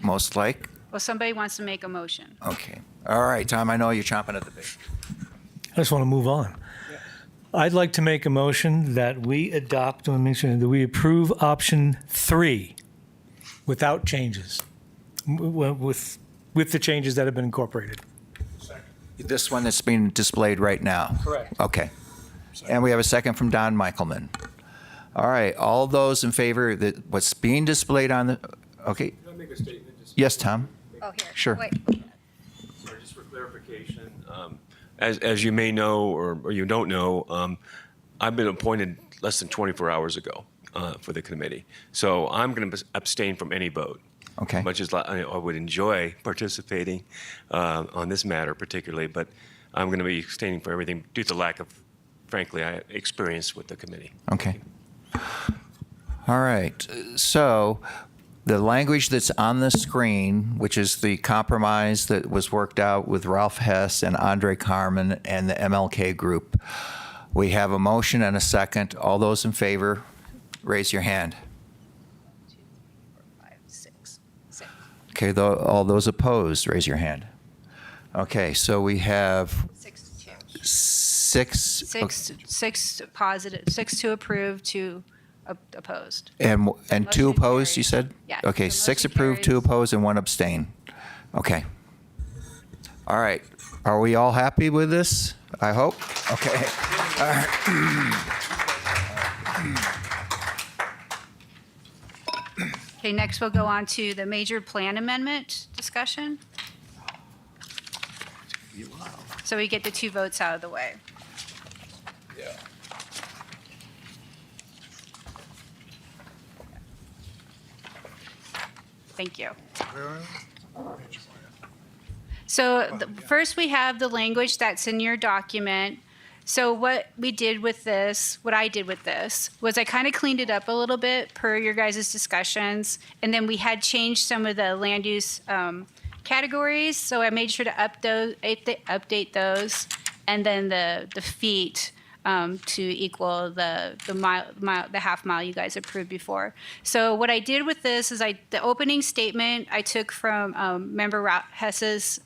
most like? Well, somebody wants to make a motion. Okay. All right, Tom. I know you're chomping at the bit. I just want to move on. I'd like to make a motion that we adopt, that we approve option 3 without changes, with the changes that have been incorporated. This one that's being displayed right now. Correct. Okay. And we have a second from Don Michaelman. All right. All those in favor that what's being displayed on the. Okay. Can I make a statement? Yes, Tom. Oh, here. Sure. Wait. Sorry, just for clarification, as you may know or you don't know, I've been appointed less than 24 hours ago for the committee. So I'm going to abstain from any vote. Okay. Much as I would enjoy participating on this matter particularly, but I'm going to be abstaining for everything due to lack of, frankly, experience with the committee. Okay. All right. So the language that's on the screen, which is the compromise that was worked out with Ralph Hess and Andre Carmen and the MLK group, we have a motion and a second. All those in favor, raise your hand. 5, 6, 6. Okay, all those opposed, raise your hand. Okay, so we have 6 to 2. six. 6 positive, 6 to approve, 2 opposed. And two Motion opposed, carries. you said? Yeah, Okay, so 6 motion approved, 2 carries. opposed, and 1 abstain. Okay. All right. Are we all happy with this? I hope. Okay. All right. Okay, next we'll go on to the major plan amendment discussion. So we get the 2 votes out of the way. Yeah. Thank you. So first we have the language that's in your document. So what we did with this, what I did with this, was I kind of cleaned it up a little bit per your guys' discussions. And then we had changed some of the land use categories. So I made sure to update those. And then the feet to equal the half mile you guys approved before. So what I did with this is the opening statement I took from Member Hess's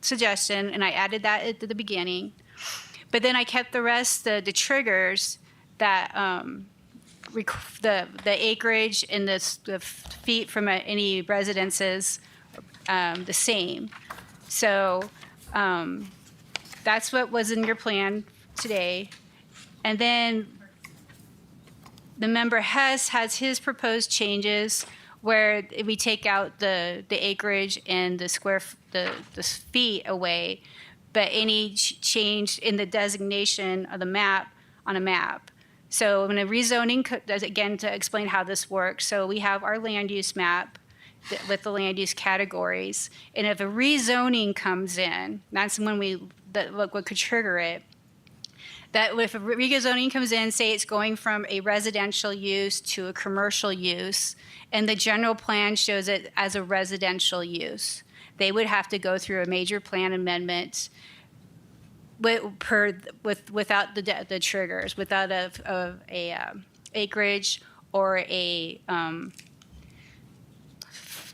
suggestion, and I added that at the beginning. But then I kept the rest, the triggers that the acreage and the feet from any residences the same. So that's what was in your plan today. And then the member Hess has his proposed changes where we take out the acreage and the feet away, but any change in the designation of the map on a map. So in a rezoning, again, to explain how this works, so we have our land use map with the land use categories, and if a rezoning comes in, that's when what could trigger it. That if a rezoning comes in, say it's going from a residential use to a commercial use, and the general plan shows it as a residential use, they would have to go through a major plan amendment without the triggers, without a acreage or a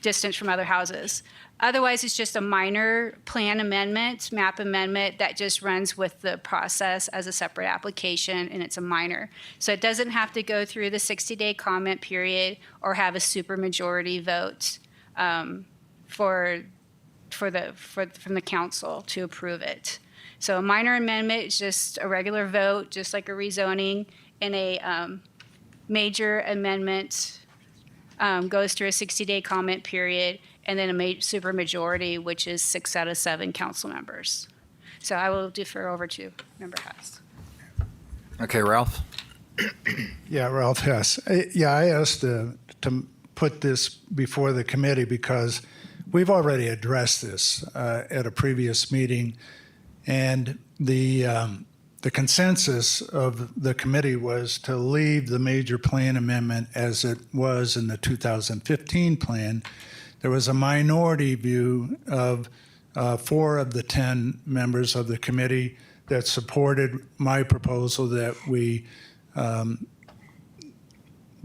distance from other houses. Otherwise, it's just a minor plan amendment, map amendment that just runs with the process as a separate application, and it's a minor. So it doesn't have to go through the 60-day comment period or have a supermajority vote from the council to approve it. So a minor amendment is just a regular vote, just like a rezoning, and a major amendment goes through a 60-day comment period, and then a supermajority, which is 6 out of 7 council members. So I will defer over to Member Hess. Okay, Ralph? Yeah, Ralph Hess. I asked to put this before the committee because we've already addressed this at a previous meeting, and the the consensus of the committee was to leave the major plan amendment as it was in the 2015 plan. There was a minority view of 4 of the 10 members of the committee that supported my proposal that we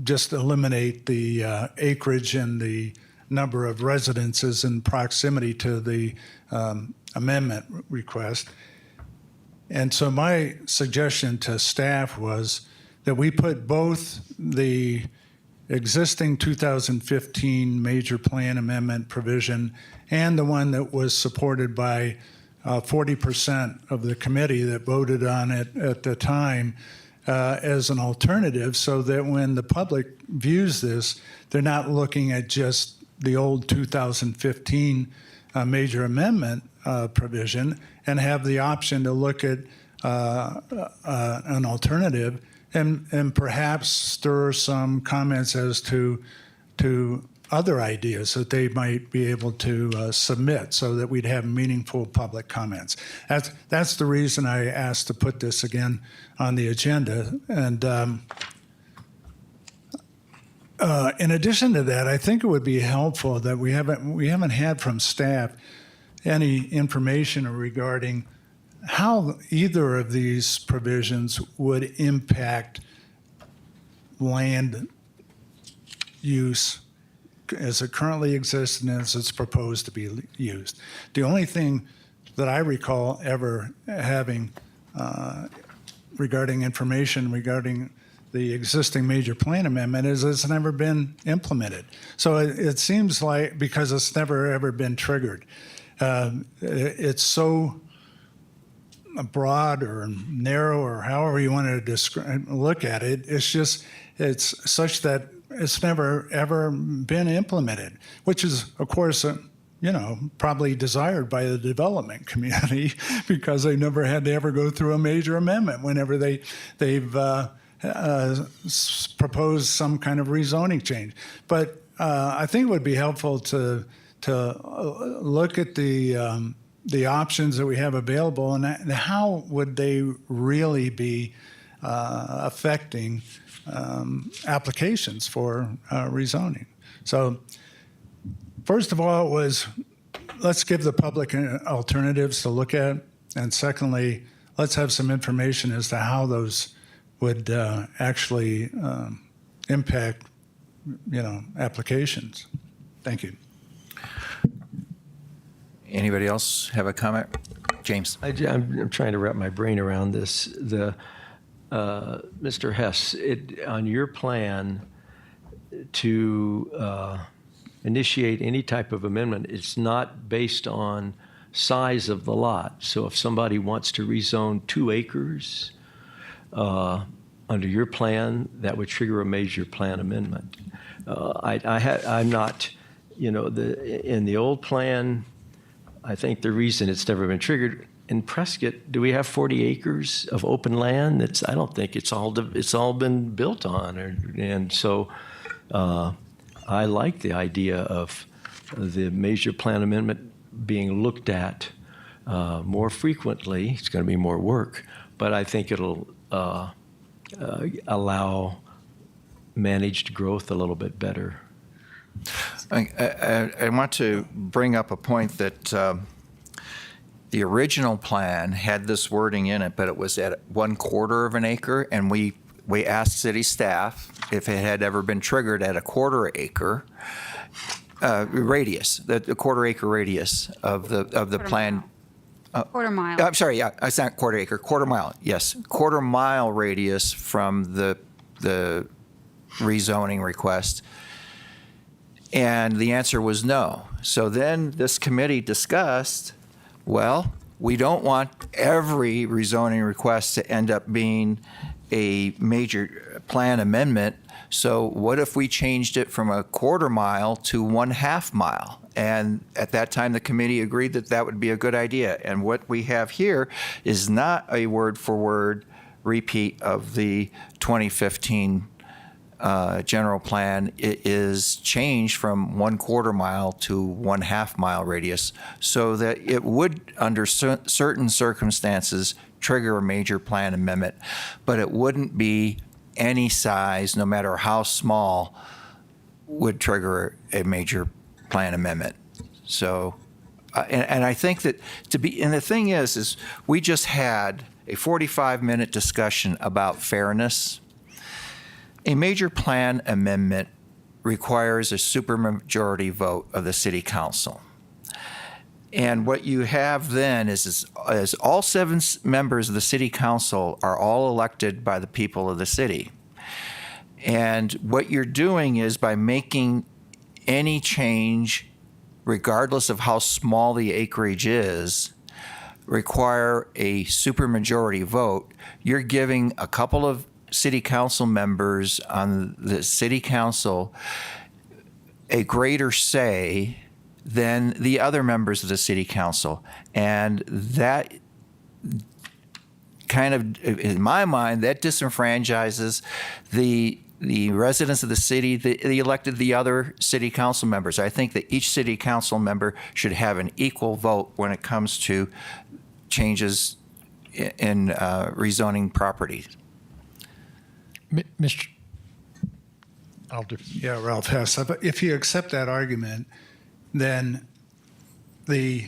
just eliminate the acreage and the number of residences in proximity to the amendment request. And so my suggestion to staff was that we put both the existing 2015 major plan amendment provision and the one that was supported by 40% of the committee that voted on it at the time as an alternative, so that when the public views this, they're not looking at just the old 2015 major amendment provision and have the option to look at an alternative and perhaps stir some comments as to other ideas that they might be able to submit so that we'd have meaningful public comments. That's the reason I asked to put this again on the agenda. And in addition to that, I think it would be helpful that we haven't had from staff any information regarding how either of these provisions would impact land use as it currently exists and as it's proposed to be used. The only thing that I recall ever having regarding information regarding the existing major plan amendment is it's never been implemented. So it seems like, because it's never ever been triggered, it's so broad or narrow or however you want to look at it, it's such that it's never ever been implemented, which is, of course, probably desired by the development community because they never had to ever go through a major amendment whenever they've proposed some kind of rezoning change. But I think it would be helpful to look at the options that we have available and how would they really be affecting applications for rezoning. So first of all, it was let's give the public alternatives to look at, and secondly, let's have some information as to how those would actually impact applications. Thank you. Anybody else have a comment? James. I'm trying to wrap my brain around this. Mr. Hess, on your plan to initiate any type of amendment, it's not based on size of the lot. So if somebody wants to rezone 2 acres under your plan, that would trigger a major plan amendment. I'm not, in the old plan, I think the reason it's never been triggered, in Prescott, do we have 40 acres of open land? I don't think it's all been built on. And so I like the idea of the major plan amendment being looked at more frequently. It's going to be more work, but I think it'll allow managed growth a little bit better. I want to bring up a point that the original plan had this wording in it, but it was at 1/4 of an acre, and we asked city staff if it had ever been triggered at a 1/4 acre radius, the 1/4 acre radius of the plan. Quarter mile. I'm sorry, yeah, it's not 1/4 acre, 1/4 mile. Yes, 1/4 mile radius from the rezoning request. And the answer was no. So then this committee discussed, well, we don't want every rezoning request to end up being a major plan amendment. So what if we changed it from a 1/4 mile to 1/2 mile? And at that time, the committee agreed that that would be a good idea. And what we have here is not a word-for-word repeat of the 2015 general plan is changed from 1/4 mile to 1/2 mile radius, so that it would, under certain circumstances, trigger a major plan amendment, but it wouldn't be any size, no matter how small, would trigger a major plan amendment. So, and I think that and the thing is we just had a 45-minute discussion about fairness. A major plan amendment requires a supermajority vote of the city council. And what you have then is all 7 members of the city council are all elected by the people of the city. And what you're doing is, by making any change, regardless of how small the acreage is, require a supermajority vote, you're giving a couple of city council members on the city council a greater say than the other members of the city council. And that kind of, in my mind, that disenfranchises the residents of the city, the elected, the other city council members. I think that each city council member should have an equal vote when it comes to changes in rezoning properties. Mr. Yeah, Ralph Hess. If you accept that argument, then the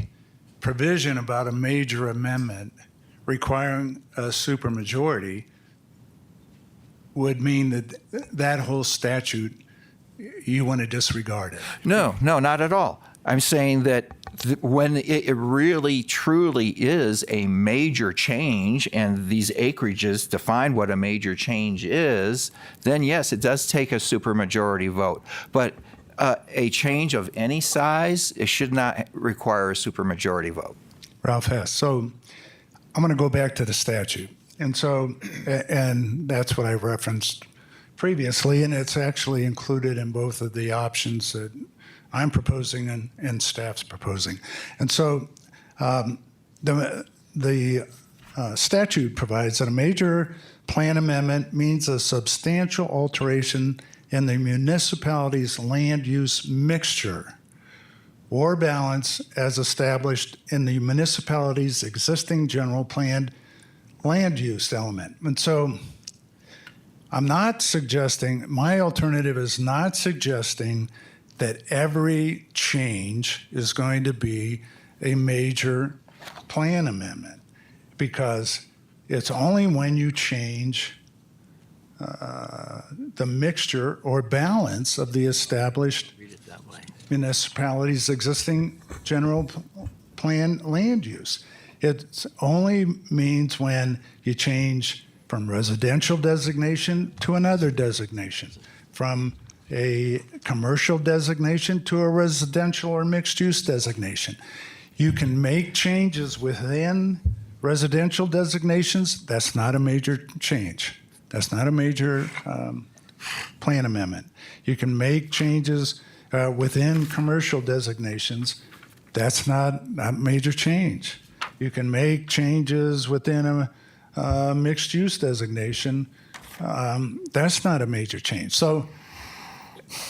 provision about a major amendment requiring a supermajority would mean that that whole statute, you want to disregard it. No, not at all. I'm saying that when it really, truly is a major change, and these acreages define what a major change is, then yes, it does take a supermajority vote. But a change of any size, it should not require a supermajority vote. Ralph Hess. So I'm going to go back to the statute. And so, and that's what I referenced previously, and it's actually included in both of the options that I'm proposing and staff's proposing. And so the statute provides that a major plan amendment means a substantial alteration in the municipality's land use mixture or balance as established in the municipality's existing general planned land use element. And so I'm not suggesting, my alternative is not suggesting that every change is going to be a major plan amendment, because it's only when you change the mixture or balance of the established municipality's existing general plan land use. It only means when you change from residential designation to another designation, from a commercial designation to a residential or mixed-use designation. You can make changes within residential designations. That's not a major change. That's not a major plan amendment. You can make changes within commercial designations. That's not a major change. You can make changes within a mixed-use designation. That's not a major change. So,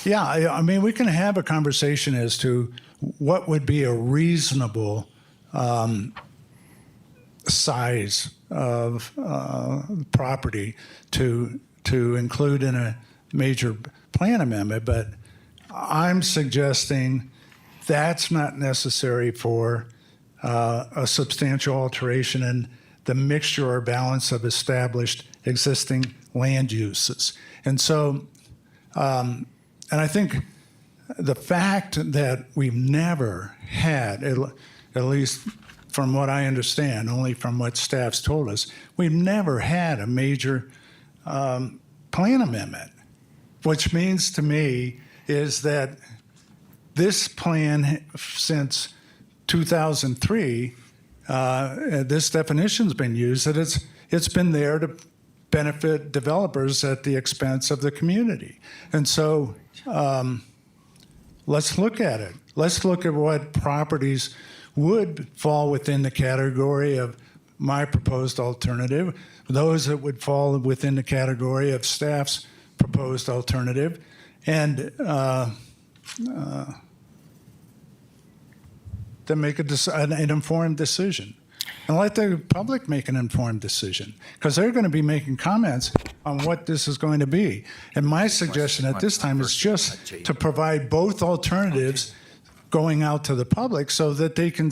yeah, I mean, we can have a conversation as to what would be a reasonable size of property to include in a major plan amendment, but I'm suggesting that's not necessary for a substantial alteration in the mixture or balance of established existing land uses. And so, and I think the fact that we've never had, at least from what I understand, only from what staff's told us, we've never had a major plan amendment, which means to me is that this plan since 2003, this definition's been used, that it's been there to benefit developers at the expense of the community. And so let's look at it. Let's look at what properties would fall within the category of my proposed alternative, those that would fall within the category of staff's proposed alternative and to make an informed decision. And let the public make an informed decision, because they're going to be making comments on what this is going to be. And my suggestion at this time is just to provide both alternatives going out to the public so that they can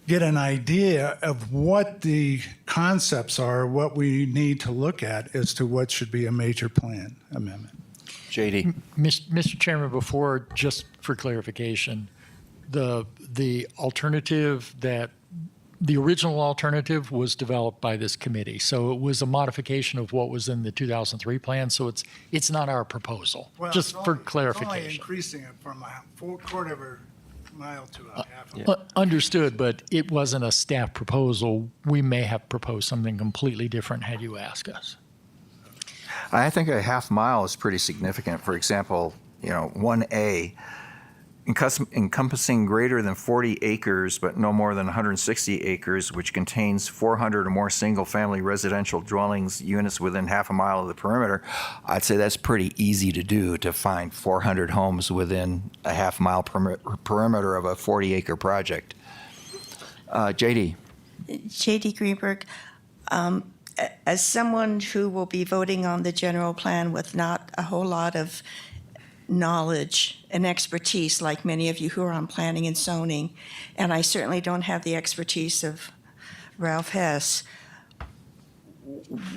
get an idea of what the concepts are, what we need to look at as to what should be a major plan amendment. JD. Mr. Chairman, before, just for clarification, the original alternative was developed by this committee. So it was a modification of what was in the 2003 plan. So it's not our proposal, just for clarification. It's only increasing it from a quarter of a mile to a half a mile. Understood, but it wasn't a staff proposal. We may have proposed something completely different had you asked us. I think a half mile is pretty significant. For example, 1A, encompassing greater than 40 acres but no more than 160 acres, which contains 400 or more single-family residential dwellings units within half a mile of the perimeter. I'd say that's pretty easy to do, to find 400 homes within a half mile perimeter of a 40-acre project. JD. JD Greenberg, as someone who will be voting on the general plan with not a whole lot of knowledge and expertise like many of you who are on planning and zoning, and I certainly don't have the expertise of Ralph Hess.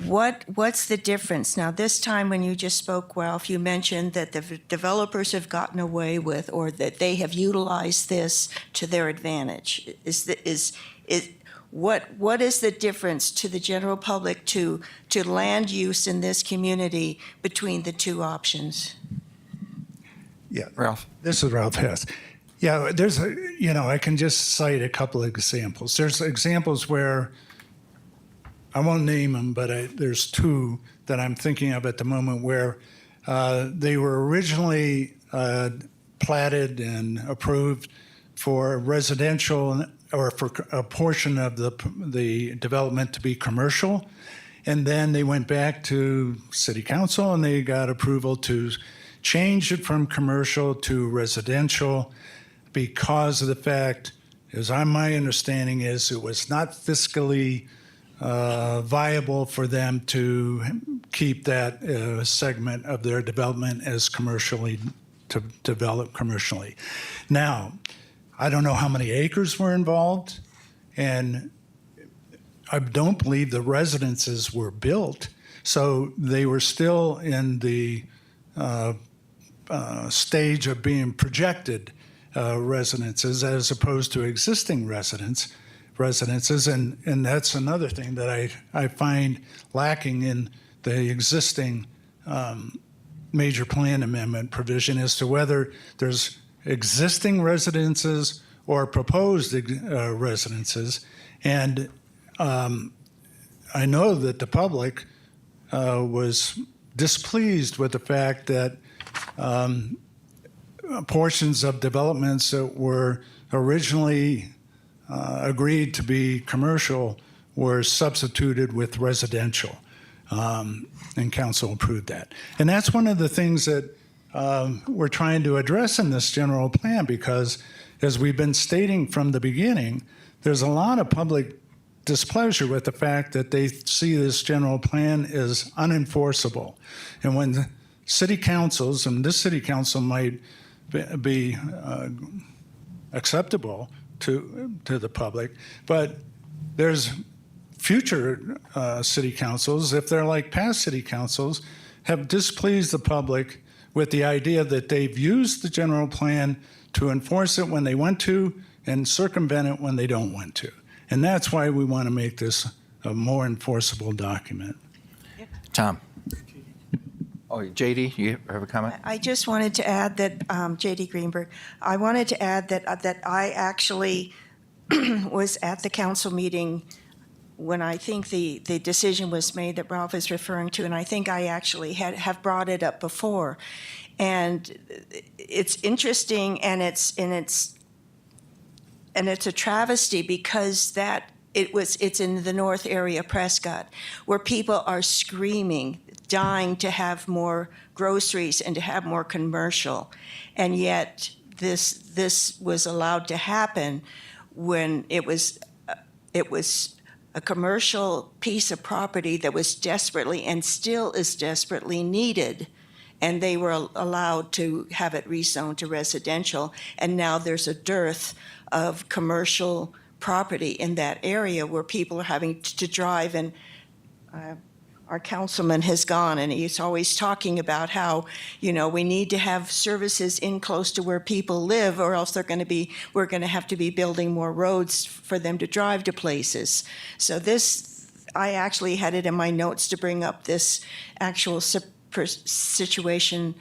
What's the difference? Now, this time when you just spoke, Ralph, you mentioned that the developers have gotten away with, or that they have utilized this to their advantage. What is the difference to the general public to land use in this community between the two options? Yeah, Ralph. This is Ralph Hess. Yeah, I can just cite a couple of examples. There's examples where, I won't name them, but there's two that I'm thinking of at the moment where they were originally platted and approved for residential or for a portion of the development to be commercial. And then they went back to city council and they got approval to change it from commercial to residential because of the fact, as my understanding is, it was not fiscally viable for them to keep that segment of their development as commercially, to develop commercially. Now, I don't know how many acres were involved, and I don't believe the residences were built, so they were still in the stage of being projected residences as opposed to existing residences, and that's another thing that I find lacking in the existing major plan amendment provision as to whether there's existing residences or proposed residences. And I know that the public was displeased with the fact that portions of developments that were originally agreed to be commercial were substituted with residential, and council approved that. And that's one of the things that we're trying to address in this general plan, because as we've been stating from the beginning, there's a lot of public displeasure with the fact that they see this general plan as unenforceable. And when city councils, and this city council might be acceptable to the public, but there's future city councils, if they're like past city councils, have displeased the public with the idea that they've used the general plan to enforce it when they want to and circumvent it when they don't want to. And that's why we want to make this a more enforceable document. Tom. Oh, JD, you have a comment? I just wanted to add that, JD Greenberg, I wanted to add that I actually was at the council meeting when I think the decision was made that Ralph is referring to, and I think I actually have brought it up before. And it's interesting, and it's a travesty, because that it's in the north area of Prescott, where people are screaming, dying to have more groceries and to have more commercial. And yet this was allowed to happen when it was a commercial piece of property that was desperately and still is desperately needed. And they were allowed to have it rezoned to residential. And now there's a dearth of commercial property in that area where people are having to drive. And our councilman has gone, and he's always talking about how, we need to have services in close to where people live, or else we're going to have to be building more roads for them to drive to places. So I actually had it in my notes to bring up this actual situation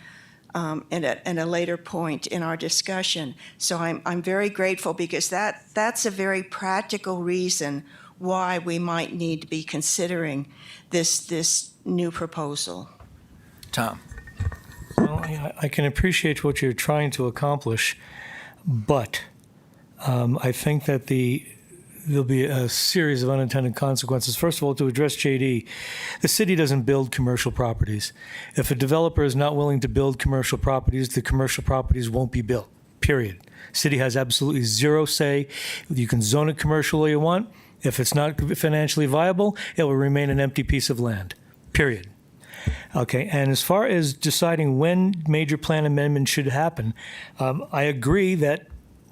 in a later point in our discussion. So I'm very grateful, because that's a very practical reason why we might need to be considering this new proposal. Tom? Well, I can appreciate what you're trying to accomplish, but I think that there'll be a series of unintended consequences. First of all, to address JD, the city doesn't build commercial properties. If a developer is not willing to build commercial properties, the commercial properties won't be built, period. City has absolutely zero say. You can zone it commercial all you want. If it's not financially viable, it will remain an empty piece of land, period. Okay, and as far as deciding when major plan amendment should happen, I agree that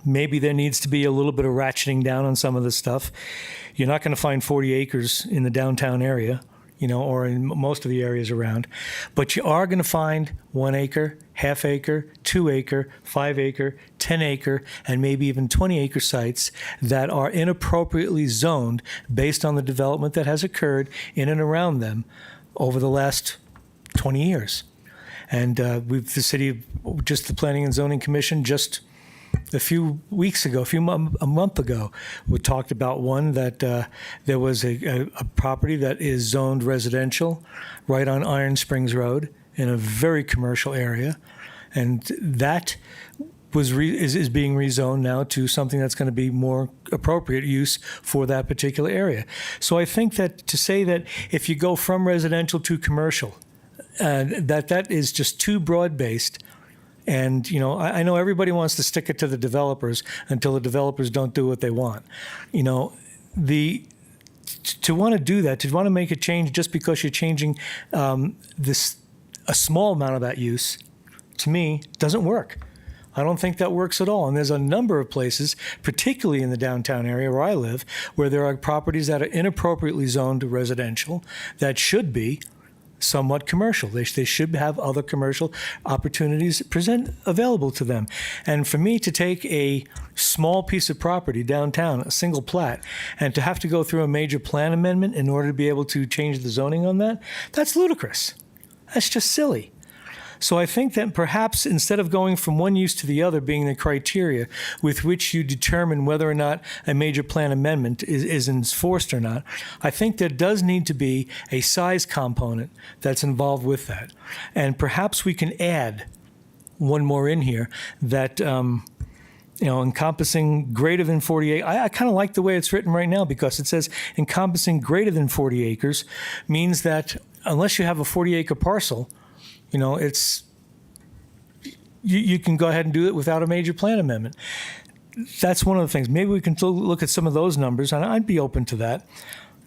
maybe there needs to be a little bit of ratcheting down on some of this stuff. You're not going to find 40 acres in the downtown area, or in most of the areas around, but you are going to find 1 acre, half acre, 2 acre, 5 acre, 10 acre, and maybe even 20 acre sites that are inappropriately zoned based on the development that has occurred in and around them over the last 20 years. And the Planning and Zoning Commission, just a few weeks ago, a month ago, we talked about one that there was a property that is zoned residential right on Iron Springs Road in a very commercial area, and that is being rezoned now to something that's going to be more appropriate use for that particular area. So I think that to say that if you go from residential to commercial, that is just too broad-based. And, I know everybody wants to stick it to the developers until the developers don't do what they want. To want to do that, to want to make a change just because you're changing a small amount of that use, to me, doesn't work. I don't think that works at all. And there's a number of places, particularly in the downtown area where I live, where there are properties that are inappropriately zoned residential that should be somewhat commercial. They should have other commercial opportunities available to them. And for me to take a small piece of property downtown, a single plat, and to have to go through a major plan amendment in order to be able to change the zoning on that, that's ludicrous. That's just silly. So I think that perhaps instead of going from one use to the other being the criteria with which you determine whether or not a major plan amendment is enforced or not, I think there does need to be a size component that's involved with that. And perhaps we can add one more in here that, encompassing greater than 48. I kind of like the way it's written right now, because it says encompassing greater than 40 acres means that unless you have a 40-acre parcel, you can go ahead and do it without a major plan amendment. That's one of the things. Maybe we can look at some of those numbers, and I'd be open to that.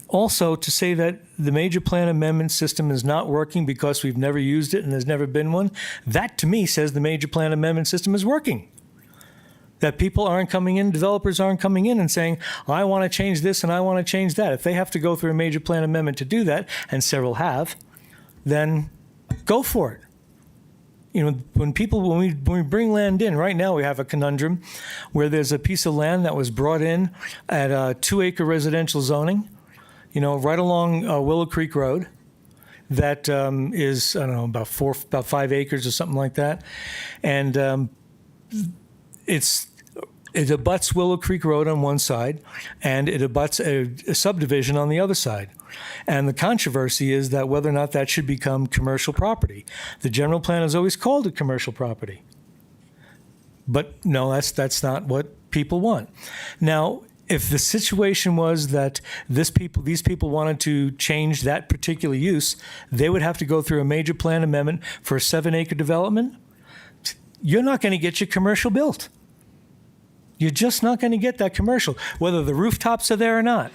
Also, to say that the major plan amendment system is not working because we've never used it and there's never been one, that to me says the major plan amendment system is working. That people aren't coming in, developers aren't coming in and saying, I want to change this and I want to change that. If they have to go through a major plan amendment to do that, and several have, then go for it. When we bring land in, right now we have a conundrum where there's a piece of land that was brought in at a 2-acre residential zoning, right along Willow Creek Road, that is, I don't know, about 5 acres or something like that. And it abuts Willow Creek Road on one side, and it abuts a subdivision on the other side. And the controversy is that whether or not that should become commercial property. The general plan has always called it commercial property. But no, that's not what people want. Now, if the situation was that these people wanted to change that particular use, they would have to go through a major plan amendment for a 7-acre development. You're not going to get your commercial built. You're just not going to get that commercial, whether the rooftops are there or not.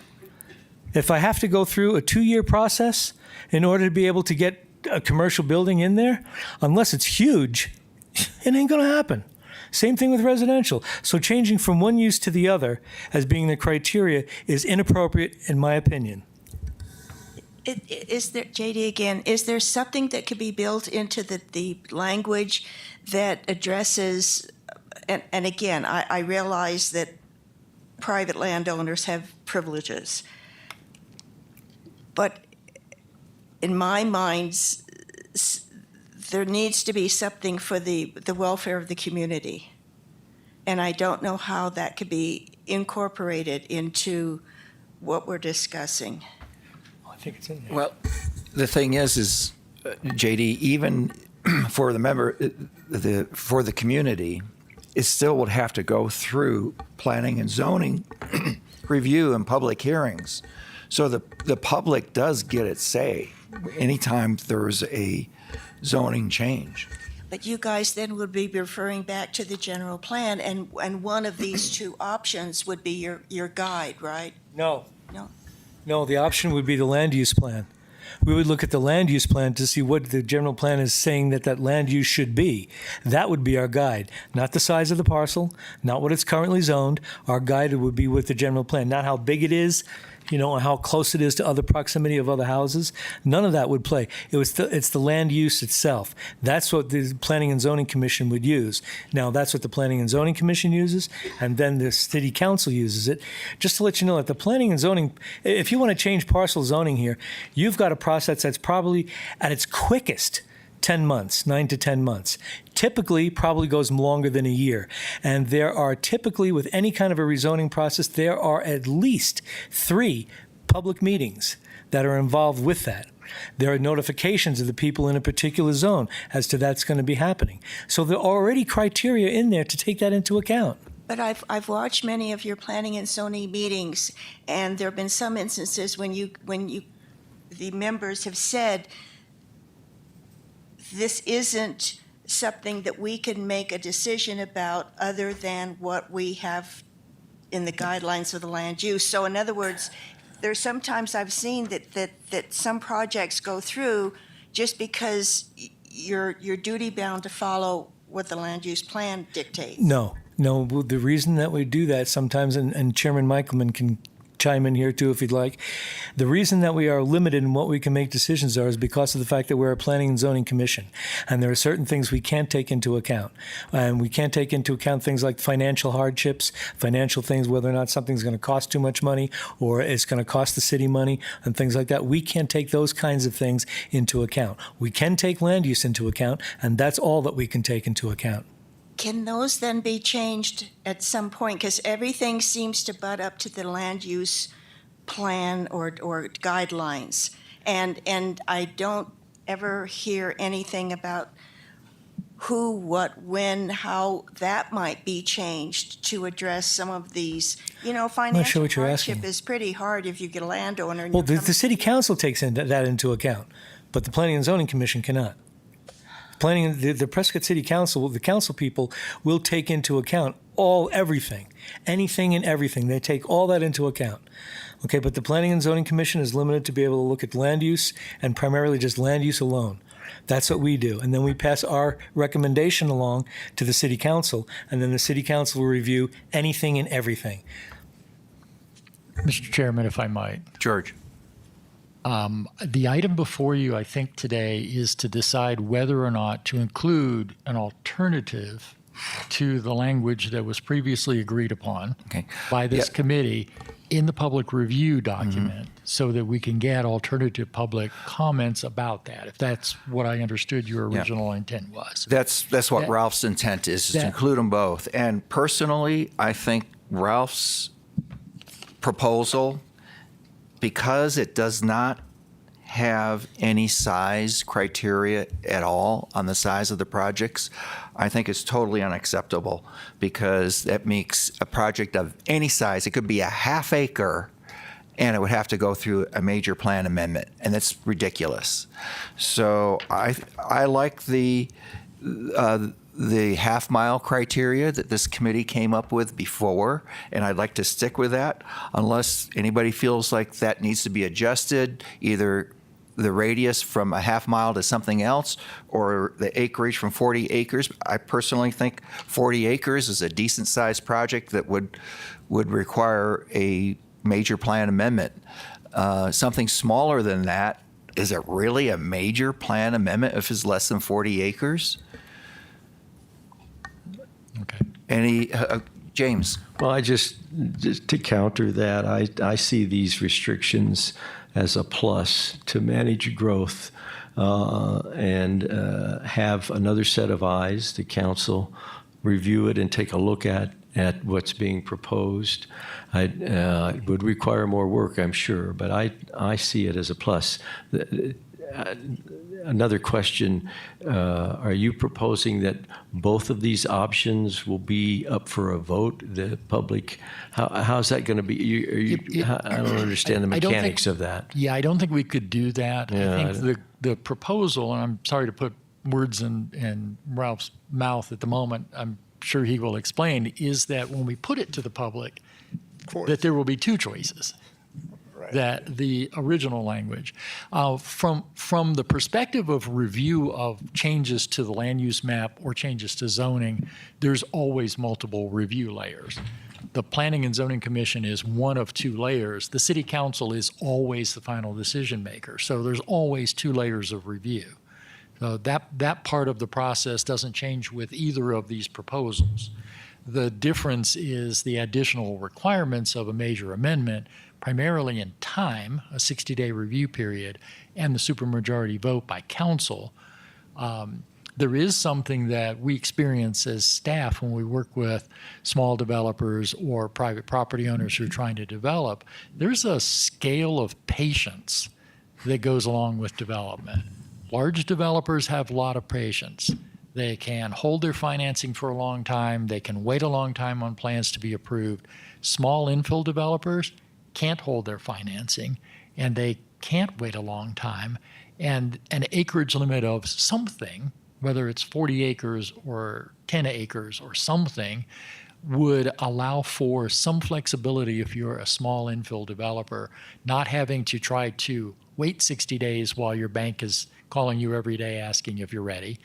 If I have to go through a 2-year process in order to be able to get a commercial building in there, unless it's huge, it ain't going to happen. Same thing with residential. So changing from one use to the other as being the criteria is inappropriate, in my opinion. Is there, JD again, is there something that could be built into the language that addresses, and again, I realize that private landowners have privileges, but in my mind, there needs to be something for the welfare of the community. And I don't know how that could be incorporated into what we're discussing. I think it's in there. Well, the thing is JD, even for the member, for the community, it still would have to go through planning and zoning review and public hearings. So the public does get its say anytime there's a zoning change. But you guys then would be referring back to the general plan, and one of these two options would be your guide, right? No. No. No, the option would be the land use plan. We would look at the land use plan to see what the general plan is saying that land use should be. That would be our guide, not the size of the parcel, not what it's currently zoned. Our guide would be with the general plan, not how big it is, and how close it is to other proximity of other houses. None of that would play. It's the land use itself. That's what the Planning and Zoning Commission would use. Now, that's what the Planning and Zoning Commission uses, and then the City Council uses it. Just to let you know that the Planning and Zoning, if you want to change parcel zoning here, you've got a process that's probably at its quickest 10 months, 9 to 10 months. Typically, probably goes longer than a year. And there are typically, with any kind of a rezoning process, there are at least 3 public meetings that are involved with that. There are notifications of the people in a particular zone as to that's going to be happening. So there are already criteria in there to take that into account. But I've watched many of your planning and zoning meetings, and there have been some instances when the members have said, this isn't something that we can make a decision about other than what we have in the guidelines of the land use. So in other words, there's sometimes I've seen that some projects go through just because you're duty bound to follow what the land use plan dictates. No, the reason that we do that sometimes, and Chairman Michaelman can chime in here too if you'd like. The reason that we are limited in what we can make decisions are is because of the fact that we're a planning and zoning commission, and there are certain things we can't take into account. And we can't take into account things like financial hardships, financial things, whether or not something's going to cost too much money or it's going to cost the city money and things like that. We can't take those kinds of things into account. We can take land use into account, and that's all that we can take into account. Can those then be changed at some point? Because everything seems to butt up to the land use plan or guidelines. And I don't ever hear anything about who, what, when, how that might be changed to address some of these. Financial what you're hardship asking. is pretty hard if you get a landowner. And Well, you're the city council takes that into account, but the planning and zoning commission cannot. The Prescott City Council, the council people will take into account everything, anything and everything. They take all that into account. Okay, but the Planning and Zoning Commission is limited to be able to look at land use and primarily just land use alone. That's what we do. And then we pass our recommendation along to the City Council, and then the City Council will review anything and everything. Mr. Chairman, if I might. George. The item before you, I think, today is to decide whether or not to include an alternative to the language that was previously agreed upon by this committee in the public review document so that we can get alternative public comments about that, if that's what I understood your original intent was. That's what Ralph's intent is to include them both. And personally, I think Ralph's proposal, because it does not have any size criteria at all on the size of the projects, I think is totally unacceptable because that makes a project of any size, it could be a half acre, and it would have to go through a major plan amendment, and that's ridiculous. So I like the half-mile criteria that this committee came up with before, and I'd like to stick with that unless anybody feels like that needs to be adjusted, either the radius from a half mile to something else or the acreage from 40 acres. I personally think 40 acres is a decent-sized project that would require a major plan amendment. Something smaller than that, is it really a major plan amendment if it's less than 40 acres? Okay. Any, James? Well, just to counter that, I see these restrictions as a plus to manage growth and have another set of eyes, the council, review it and take a look at what's being proposed. It would require more work, I'm sure, but I see it as a plus. Another question, are you proposing that both of these options will be up for a vote? The public, how's that going to be? I don't understand the mechanics of that. Yeah, I don't think we could do that. Yeah, I think the proposal, and I'm sorry to put words in Ralph's mouth at the moment, I'm sure he will explain, is that when we put it to the public, that there will be two choices. That the original language, from the perspective of review of changes to the land use map or changes to zoning, there's always multiple review layers. The Planning and Zoning Commission is one of two layers. The City Council is always the final decision maker. So there's always two layers of review. So that part of the process doesn't change with either of these proposals. The difference is the additional requirements of a major amendment, primarily in time, a 60-day review period, and the supermajority vote by council. There is something that we experience as staff when we work with small developers or private property owners who are trying to develop. There's a scale of patience that goes along with development. Large developers have a lot of patience. They can hold their financing for a long time. They can wait a long time on plans to be approved. Small infill developers can't hold their financing, and they can't wait a long time. And an acreage limit of something, whether it's 40 acres or 10 acres or something, would allow for some flexibility if you're a small infill developer, not having to try to wait 60 days while your bank is calling you every day asking if you're ready,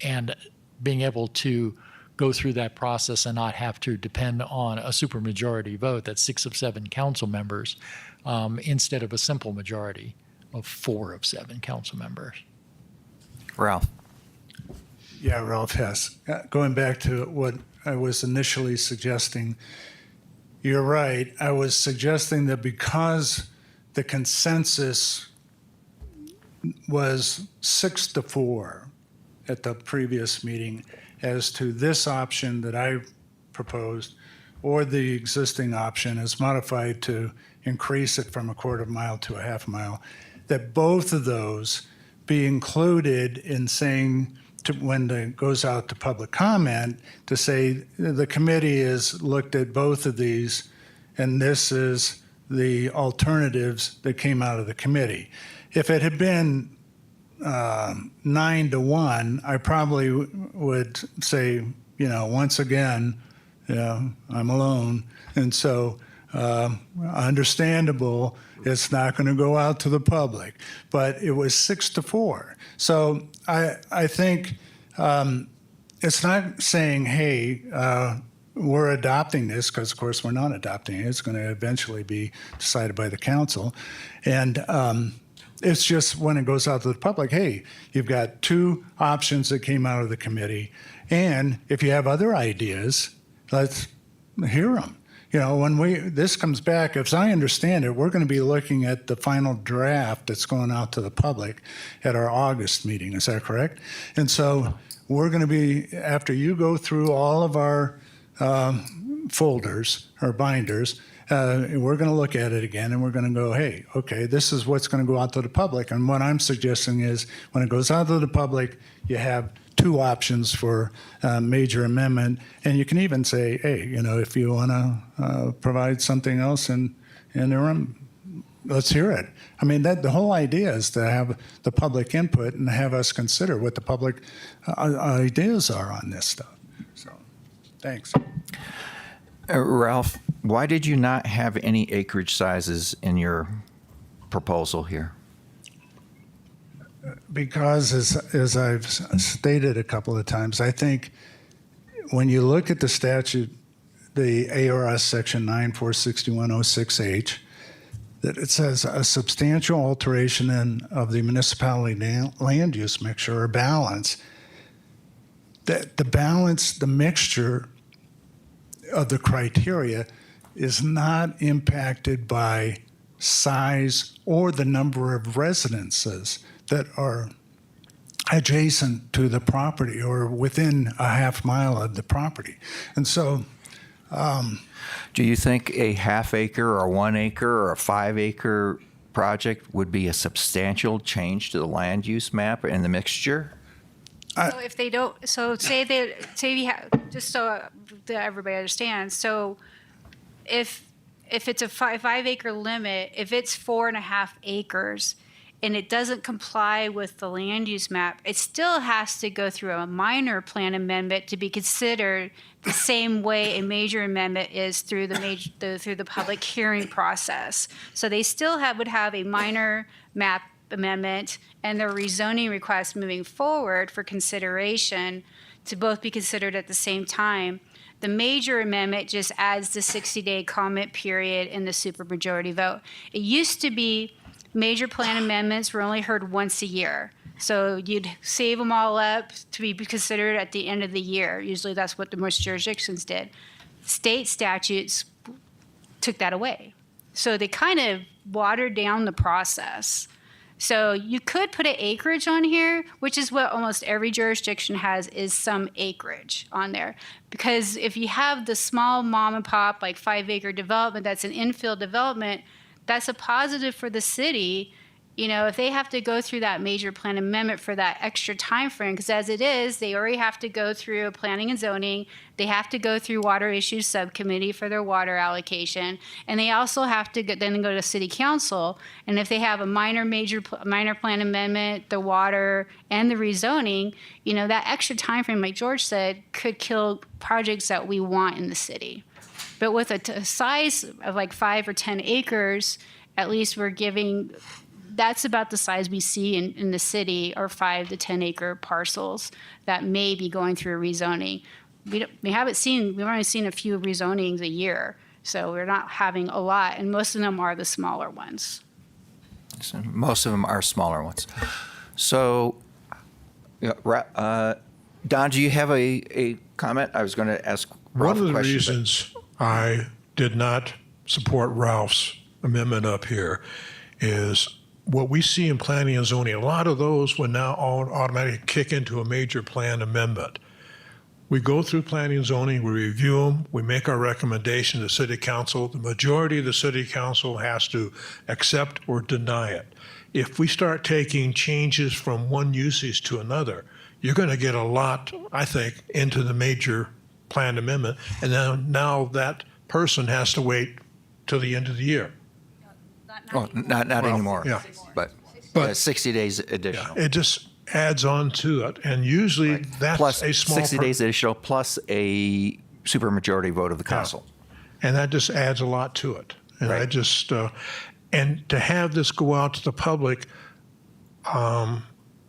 and being able to go through that process and not have to depend on a supermajority vote, that's 6 of 7 council members, instead of a simple majority of 4 of 7 council members. Ralph? Yeah, Ralph Hess. Going back to what I was initially suggesting, you're right. I was suggesting that because the consensus was 6-4 at the previous meeting as to this option that I proposed, or the existing option as modified to increase it from a quarter mile to a half mile, that both of those be included in saying, when it goes out to public comment, to say the committee has looked at both of these, and this is the alternatives that came out of the committee. If it had been 9-1, I probably would say, once again, I'm alone. And so understandable, it's not going to go out to the public. But it was 6-4. So I think it's not saying, hey, we're adopting this, because of course we're not adopting it. It's going to eventually be decided by the council. And it's just when it goes out to the public, hey, you've got two options that came out of the committee. And if you have other ideas, let's hear them. When this comes back, as I understand it, we're going to be looking at the final draft that's going out to the public at our August meeting. Is that correct? And so we're going to be, after you go through all of our folders or binders, we're going to look at it again, and we're going to go, hey, okay, this is what's going to go out to the public. And what I'm suggesting is when it goes out to the public, you have two options for major amendment. And you can even say, hey, if you want to provide something else in interim, let's hear it. I mean, the whole idea is to have the public input and have us consider what the public ideas are on this stuff. So, thanks. Ralph, why did you not have any acreage sizes in your proposal here? Because as I've stated a couple of times, I think when you look at the statute, the ARS section 946106H, that it says a substantial alteration of the municipality land use mixture or balance, that the mixture of the criteria is not impacted by size or the number of residences that are adjacent to the property or within a half mile of the property. And so, Do you think a half acre or 1 acre or a 5 acre project would be a substantial change to the land use map and the mixture? So if they don't, so say you have, just so that everybody understands, so if it's a 5 acre limit, if it's 4.5 acres and it doesn't comply with the land use map, it still has to go through a minor plan amendment to be considered the same way a major amendment is through the public hearing process. So they still would have a minor map amendment and their rezoning request moving forward for consideration to both be considered at the same time. The major amendment just adds the 60-day comment period and the supermajority vote. It used to be major plan amendments were only heard once a year. So you'd save them all up to be considered at the end of the year. Usually that's what the most jurisdictions did. State statutes took that away. So they kind of watered down the process. So you could put an acreage on here, which is what almost every jurisdiction has, is some acreage on there. Because if you have the small mom and pop, like 5 acre development, that's an infill development, that's a positive for the city. If they have to go through that major plan amendment for that extra time frame, because as it is, they already have to go through planning and zoning, they have to go through water issues subcommittee for their water allocation, and they also have to then go to city council. And if they have a minor plan amendment, the water and the rezoning, that extra time frame, like George said, could kill projects that we want in the city. But with a size of like 5 or 10 acres, at least we're giving. That's about the size we see in the city, or 5 to 10 acre parcels that may be going through a rezoning. We've only seen a few rezonings a year, so we're not having a lot, and most of them are the smaller ones. So most of them are smaller ones. So, Don, do you have a comment? I was going to ask Ralph One of a the question, reasons I did not support Ralph's amendment up here is what we see in planning and zoning. A lot of those would now automatically kick into a major plan amendment. We go through planning and zoning, we review them, we make our recommendation to city council. The majority of the city council has to accept or deny it. If we start taking changes from one usage to another, you're going to get a lot, I think, into the major plan amendment. And then now that person has to wait till the end of the year. Not anymore. Yeah. But 60 days additional. It just adds on to it. And usually that's Plus a small 60 days additional plus a supermajority vote of the council. And that just adds a lot to it. And Right. I just, and to have this go out to the public,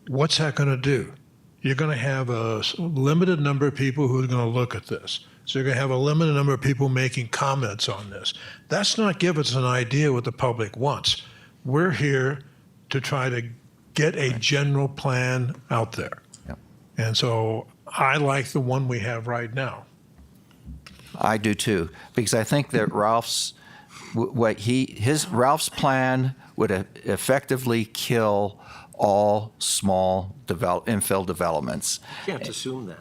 what's that going to do? You're going to have a limited number of people who are going to look at this. So you're going to have a limited number of people making comments on this. That's not give us an idea what the public wants. We're here to try to get a general plan out there. Yep. And so I like the one we have right now. I do too, because I think that Ralph's plan would effectively kill all small infill developments. Can't assume that.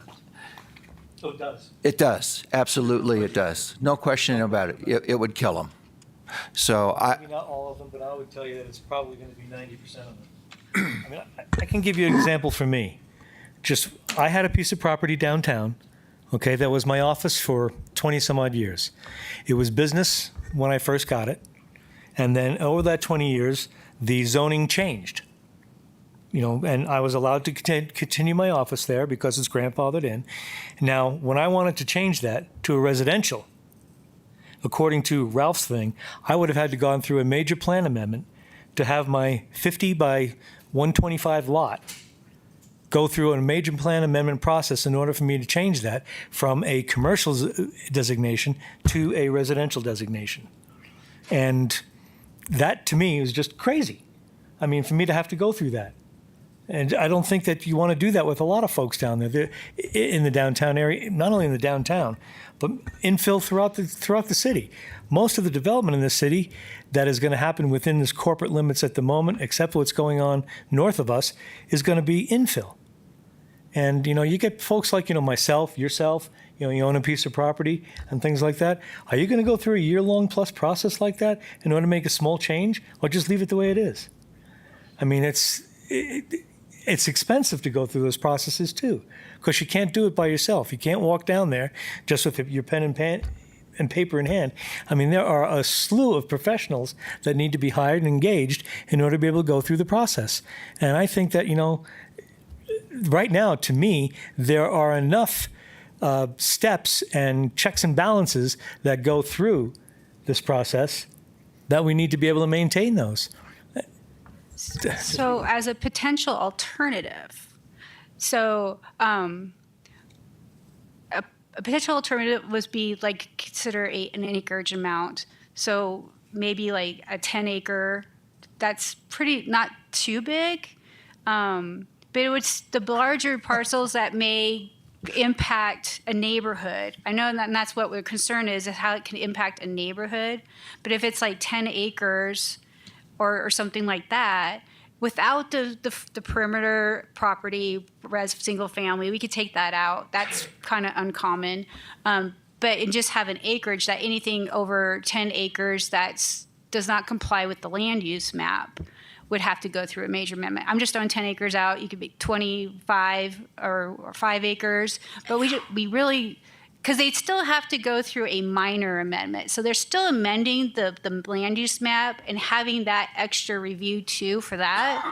So it does. It does. Absolutely, it does. No question about it. It would kill them. So Maybe not all of them, but I would tell you that it's probably going to be 90% of them. I mean, I can give you an example for me. I had a piece of property downtown, okay, that was my office for 20 some odd years. It was business when I first got it. And then over that 20 years, the zoning changed. And I was allowed to continue my office there because it's grandfathered in. Now, when I wanted to change that to a residential, according to Ralph's thing, I would have had to gone through a major plan amendment to have my 50 by 125 lot go through a major plan amendment process in order for me to change that from a commercial designation to a residential designation. And that, to me, is just crazy. I mean, for me to have to go through that. And I don't think that you want to do that with a lot of folks down there in the downtown area, not only in the downtown, but infill throughout the city. Most of the development in the city that is going to happen within this corporate limits at the moment, except what's going on north of us, is going to be infill. And, you get folks like, myself, yourself, you own a piece of property and things like that. Are you going to go through a year-long plus process like that in order to make a small change, or just leave it the way it is? I mean, it's expensive to go through those processes too, because you can't do it by yourself. You can't walk down there just with your pen and paper in hand. I mean, there are a slew of professionals that need to be hired and engaged in order to be able to go through the process. And I think that, right now, to me, there are enough steps and checks and balances that go through this process that we need to be able to maintain those. So as a potential alternative, a potential alternative would be like consider an acreage amount. So maybe like a 10 acre, that's pretty, not too big. But the larger parcels that may impact a neighborhood. I know that, and that's what we're concerned is how it can impact a neighborhood. But if it's like 10 acres, or something like that, without the perimeter property, single family, we could take that out. That's kind of uncommon. But just have an acreage that anything over 10 acres that does not comply with the land use map would have to go through a major amendment. I'm just throwing 10 acres out. You could be 25 or 5 acres. But we really, because they'd still have to go through a minor amendment. So they're still amending the land use map and having that extra review too for that.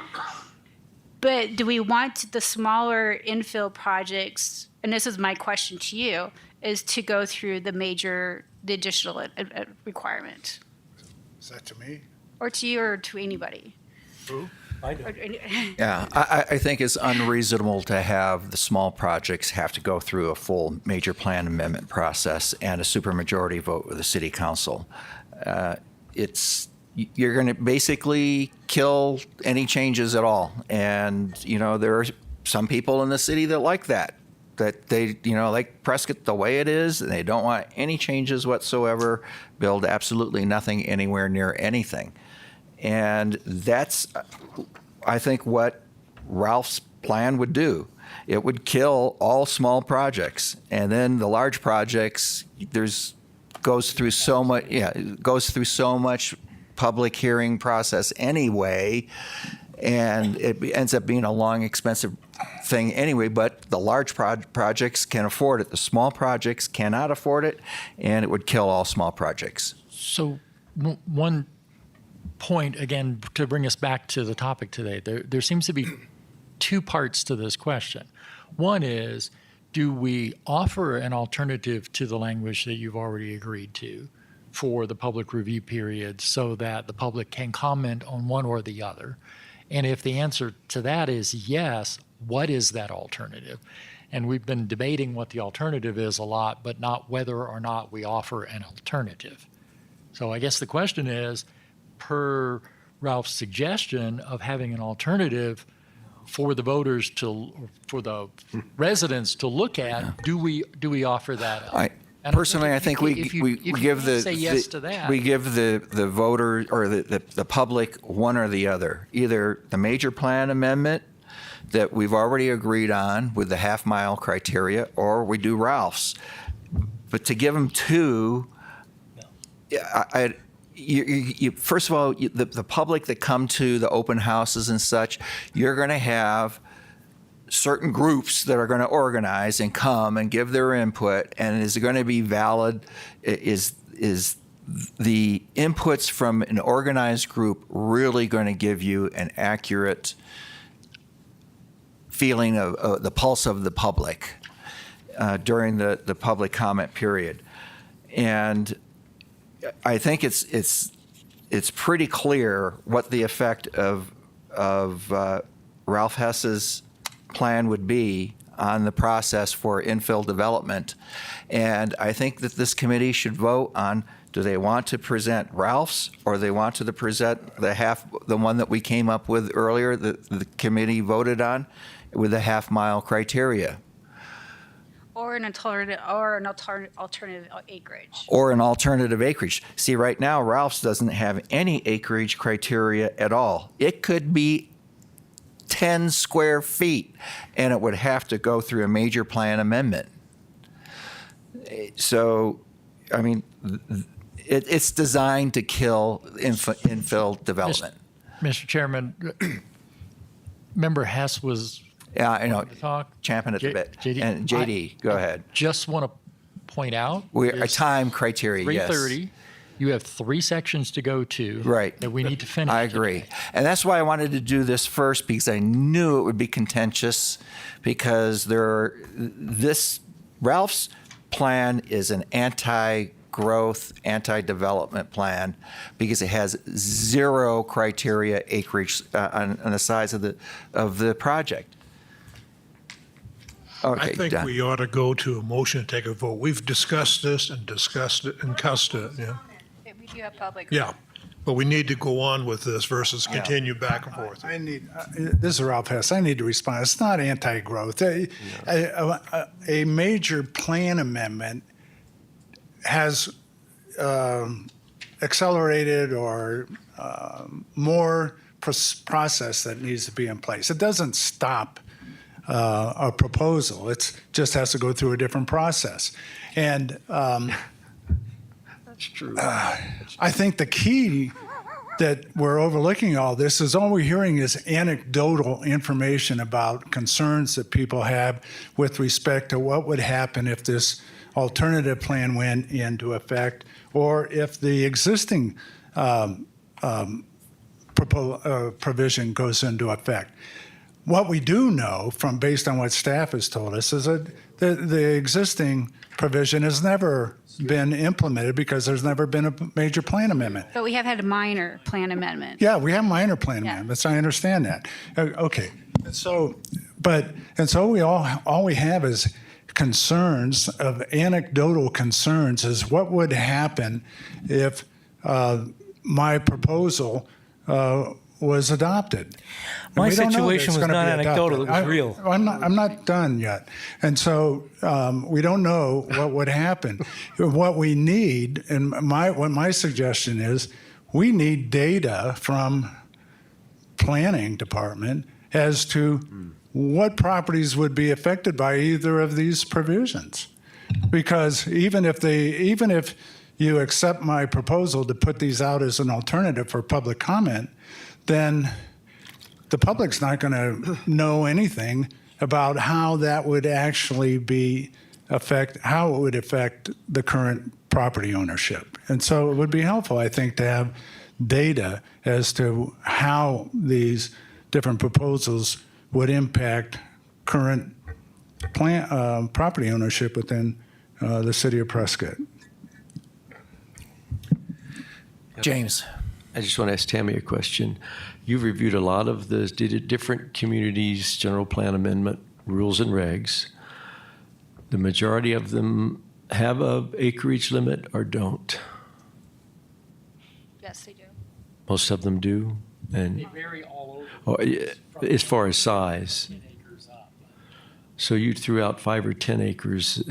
But do we want the smaller infill projects, and this is my question to you, is to go through the additional requirement? Is that to me? Or to you or to anybody? Who? Yeah, I think it's unreasonable to have the small projects have to go through a full major plan amendment process and a supermajority vote with the city council. You're going to basically kill any changes at all. And, there are some people in the city that like that they, like Prescott the way it is, and they don't want any changes whatsoever, build absolutely nothing anywhere near anything. And that's, I think, what Ralph's plan would do. It would kill all small projects, and then the large projects goes through so much public hearing process anyway, and it ends up being a long, expensive thing anyway. But the large projects can afford it. The small projects cannot afford it, and it would kill all small projects. So one point, again, to bring us back to the topic today, there seems to be two parts to this question. One is, do we offer an alternative to the language that you've already agreed to for the public review period so that the public can comment on one or the other? And if the answer to that is yes, what is that alternative? And we've been debating what the alternative is a lot, but not whether or not we offer an alternative. So I guess the question is, per Ralph's suggestion of having an alternative for the voters for the residents to look at, do we offer that up? Personally, I think we give the say yes to that, we give the voter or the public one or the other, either the major plan amendment that we've already agreed on with the half-mile criteria, or we do Ralph's. But to give them two, first of all, the public that come to the open houses and such, you're going to have certain groups that are going to organize and come and give their input, and is going to be valid? Is the inputs from an organized group really going to give you an accurate feeling of the pulse of the public during the public comment period? And I think it's pretty clear what the effect of Ralph Hess's plan would be on the process for infill development. And I think that this committee should vote on, do they want to present Ralph's, or they want to present the one that we came up with earlier, that the committee voted on, with the half-mile criteria? Or an alternative acreage. Or an alternative acreage. See, right now, Ralph's doesn't have any acreage criteria at all. It could be 10 square feet, and it would have to go through a major plan amendment. So, I mean, it's designed to kill infill development. Mr. Chairman, Member Hess was Yeah, I know, talk. champing at the bit. JD, And JD, go ahead. Just want to point out A time criteria, yes. 3:30. You have 3 sections to go to. Right. That we need to finish. I agree. And that's why I wanted to do this first, because I knew it would be contentious, because Ralph's plan is an anti-growth, anti-development plan, because it has 0 criteria acreage on the size of the project. Okay, I think done. we ought to go to a motion and take a vote. We've discussed this and discussed it and cussed it, yeah. We do have public. Yeah, but we need to go on with this versus continue back and forth. I need, this is Ralph Hess, I need to respond. It's not anti-growth. A major plan amendment has accelerated or more process that needs to be in place. It doesn't stop a proposal. It just has to go through a different process. And That's true. I think the key that we're overlooking all this is all we're hearing is anecdotal information about concerns that people have with respect to what would happen if this alternative plan went into effect, or if the existing provision goes into effect. What we do know, from based on what staff has told us, is that the existing provision has never been implemented because there's never been a major plan amendment. But we have had a minor plan amendment. Yeah, we have minor plan Yeah. amendments. I understand that. Okay, and so we all we have is concerns of anecdotal concerns. Is what would happen if my proposal was adopted. My We don't know that situation it's was gonna not be anecdotal, adopted. it was real. I'm not done yet. And so we don't know what would happen. What we need, and what my suggestion is, we need data from planning department as to what properties would be affected by either of these provisions. Because even if you accept my proposal to put these out as an alternative for public comment, then the public's not going to know anything about how that would actually how it would affect the current property ownership. And so it would be helpful, I think, to have data as to how these different proposals would impact current property ownership within the city of Prescott. James. I just want to ask Tammy a question. You've reviewed a lot of the different communities' general plan amendment rules and regs. The majority of them have a acreage limit or don't? Yes, they do. Most of them do? And They vary all over. as far as size? 10 acres up. So you threw out 5 or 10 acres,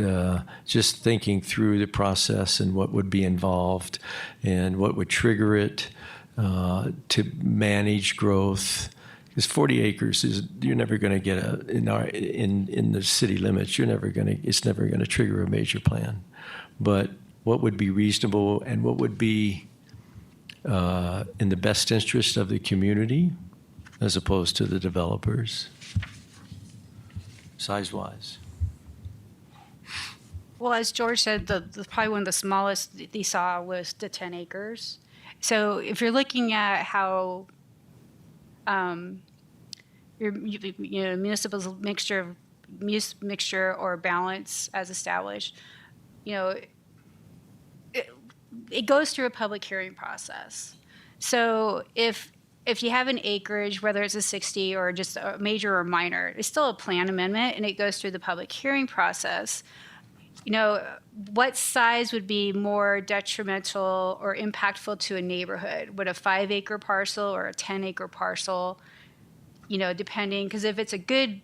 just thinking through the process and what would be involved and what would trigger it to manage growth. Because 40 acres you're never going to get in the city limits. It's never going to trigger a major plan. But what would be reasonable and what would be in the best interest of the community as opposed to the developers? size-wise? Well, as George said, probably one of the smallest they saw was the 10 acres. So if you're looking at how municipal mixture or balance as established, it goes through a public hearing process. So if you have an acreage, whether it's a 60 or just a major or minor, it's still a plan amendment, and it goes through the public hearing process. What size would be more detrimental or impactful to a neighborhood? Would a 5-acre parcel or a 10-acre parcel, depending, because if it's a good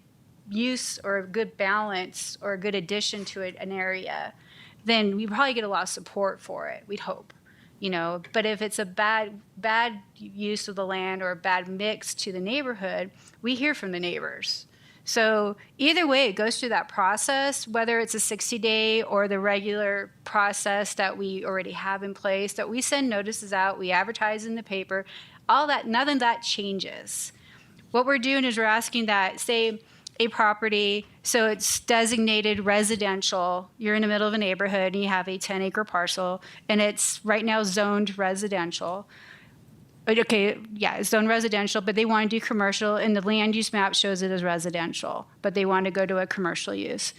use or a good balance or a good addition to an area, then we probably get a lot of support for it, we'd hope. But if it's a bad use of the land or a bad mix to the neighborhood, we hear from the neighbors. So either way, it goes through that process, whether it's a 60-day or the regular process that we already have in place, that we send notices out, we advertise in the paper, all that, none of that changes. What we're doing is we're asking that, say, a property, so it's designated residential, you're in the middle of a neighborhood and you have a 10-acre parcel, and it's right now zoned residential. Okay, yeah, it's zoned residential, but they want to do commercial, and the land use map shows it as residential, but they want to go to a commercial use.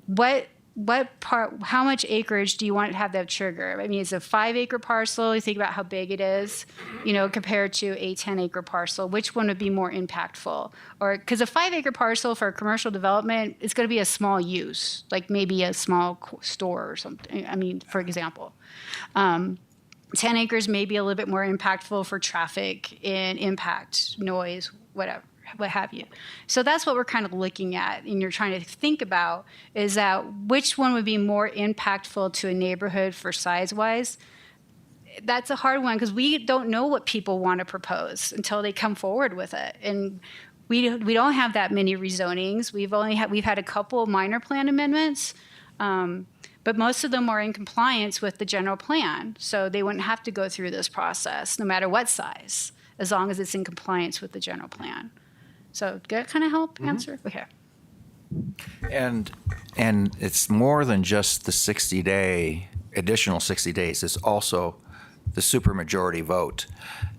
How much acreage do you want to have that trigger? I mean, it's a 5-acre parcel. You think about how big it is, compared to a 10-acre parcel. Which one would be more impactful? Or because a 5-acre parcel for a commercial development is going to be a small use, like maybe a small store or something. I mean, for example. 10 acres may be a little bit more impactful for traffic and impact, noise, whatever, what have you. So that's what we're kind of looking at, and you're trying to think about is that which one would be more impactful to a neighborhood for size-wise. That's a hard one because we don't know what people want to propose until they come forward with it. And we don't have that many rezonings. We've had a couple of minor plan amendments. But most of them are in compliance with the general plan, so they wouldn't have to go through this process, no matter what size, as long as it's in compliance with the general plan. So, did that kind of help answer? Okay. And it's more than just the additional 60 days. It's also the supermajority vote.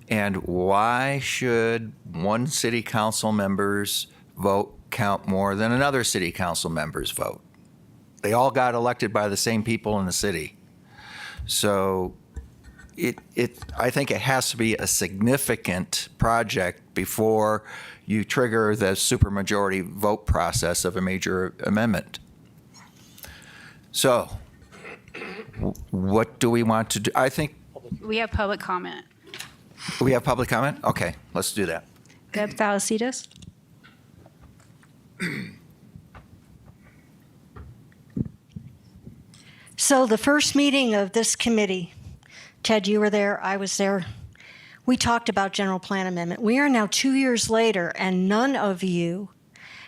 And why should one city council member's vote count more than another city council member's vote? They all got elected by the same people in the city. So I think it has to be a significant project before you trigger the supermajority vote process of a major amendment. So what do we want to do? I think We have public comment. we have public comment? Okay, let's do that. Deb Thalassides? So the first meeting of this committee, Ted, you were there, I was there. We talked about general plan amendment. We are now 2 years later, and none of you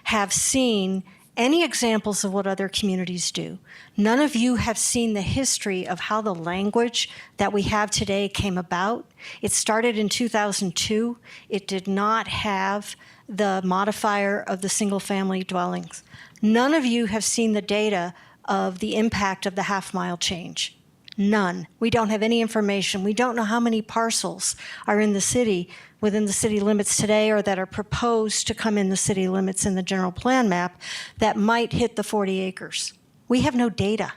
have seen any examples of what other communities do. None of you have seen the history of how the language that we have today came about. It started in 2002. It did not have the modifier of the single-family dwellings. None of you have seen the data of the impact of the half-mile change. None. We don't have any information. We don't know how many parcels are in the city, within the city limits today, or that are proposed to come in the city limits in the general plan map that might hit the 40 acres. We have no data.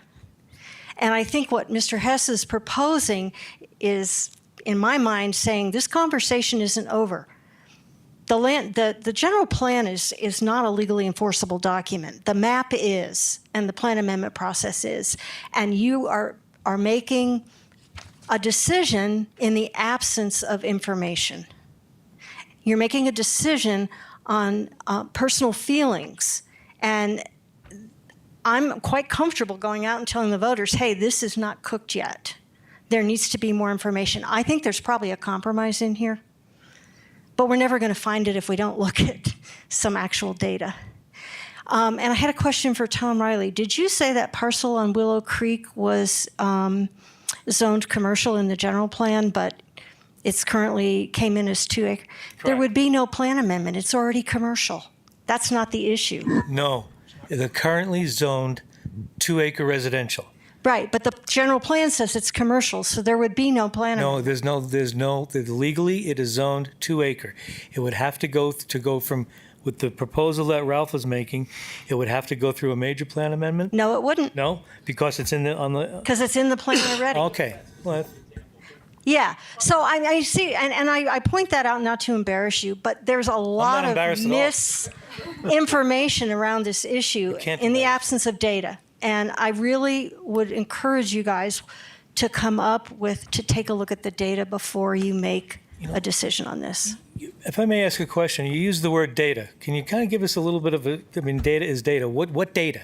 And I think what Mr. Hess is proposing is, in my mind, saying this conversation isn't over. The general plan is not a legally enforceable document. The map is, and the plan amendment process is. And you are making a decision in the absence of information. You're making a decision on personal feelings. And I'm quite comfortable going out and telling the voters, hey, this is not cooked yet. There needs to be more information. I think there's probably a compromise in here, but we're never going to find it if we don't look at some actual data. And I had a question for Tom Riley. Did you say that parcel on Willow Creek was zoned commercial in the general plan, but it's currently came in as 2 acres? There would be no plan amendment. It's already commercial. That's not the issue. No, the currently zoned 2-acre residential. Right, but the general plan says it's commercial, so there would be no plan. No, amendment. there's no, legally, it is zoned 2-acre. It would have to go from, with the proposal that Ralph was making, it would have to go through a major plan amendment? No, it wouldn't, No, because it's in the, on the, because it's in the plan already. okay. Well, Yeah, so I see, and I point that out not to embarrass you, but there's a lot of embarrassed at all. misinformation around this issue can't in the embarrass. absence of data. And I really would encourage you guys to come up with, to take a look at the data before you make a decision on this. if I may ask a question, you use the word data. Can you kind of give us a little bit of a, I mean, data is data. What data?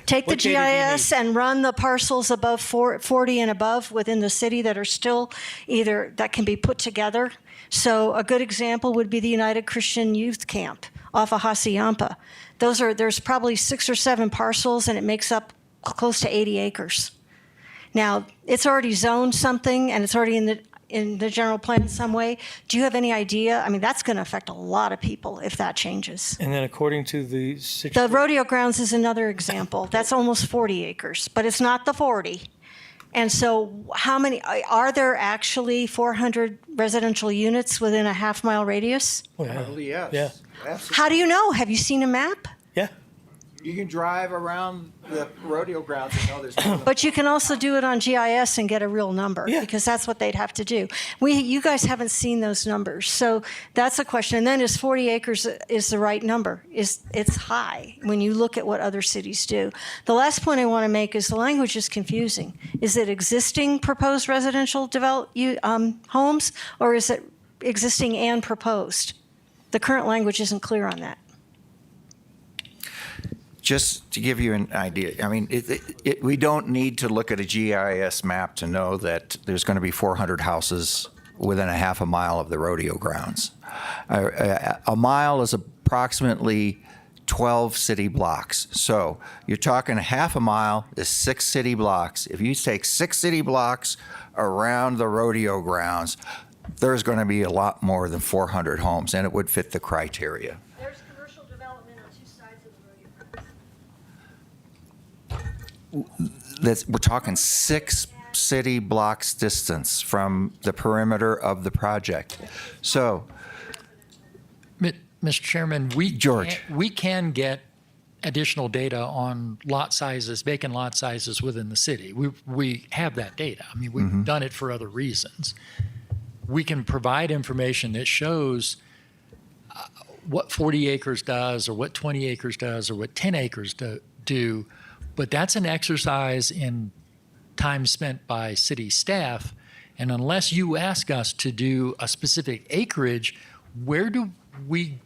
Take the What data do you GIS and run the parcels above 40 and above within the city that are still either, that can be put together. So a good example would be the United Christian Youth Camp off of Hassayampa. There's probably 6 or 7 parcels, and it makes up close to 80 acres. Now, it's already zoned something, and it's already in the general plan in some way. Do you have any idea? I mean, that's going to affect a lot of people if that changes. And then according to the The rodeo grounds is another example. That's almost 40 acres, but it's not the 40. And so how many, are there actually 400 residential units within a half-mile radius? Probably yes. Yeah. Absolutely. How do you know? Have you seen a map? Yeah. You can drive around the rodeo grounds and know there's more than But you can also do it on GIS and get a real number, Yeah. because that's what they'd have to do. You guys haven't seen those numbers, so that's a question. And then is 40 acres is the right number? It's high when you look at what other cities do. The last point I want to make is the language is confusing. Is it existing proposed residential homes, or is it existing and proposed? The current language isn't clear on that. Just to give you an idea, I mean, we don't need to look at a GIS map to know that there's going to be 400 houses within a half a mile of the rodeo grounds. A mile is approximately 12 city blocks. So you're talking half a mile is 6 city blocks. If you take 6 city blocks around the rodeo grounds, there's going to be a lot more than 400 homes, and it would fit the criteria. There's commercial development on 2 sides of the rodeo grounds. We're talking 6 city blocks distance from the perimeter of the project. So, Mr. Chairman, George. we can get additional data on lot sizes, vacant lot sizes within the city. We have that data. I mean, we've done it for other reasons. We can provide information that shows what 40 acres does, or what 20 acres does, or what 10 acres do. But that's an exercise in time spent by city staff. And unless you ask us to do a specific acreage, where do we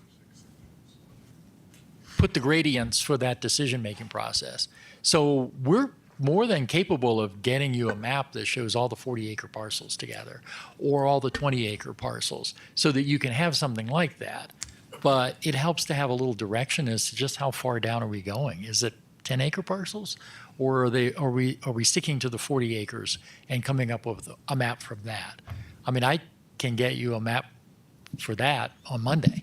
put the gradients for that decision-making process? So we're more than capable of getting you a map that shows all the 40-acre parcels together, or all the 20-acre parcels, so that you can have something like that. But it helps to have a little direction as to just how far down are we going. Is it 10-acre parcels, or are we sticking to the 40 acres and coming up with a map from that? I mean, I can get you a map for that on Monday.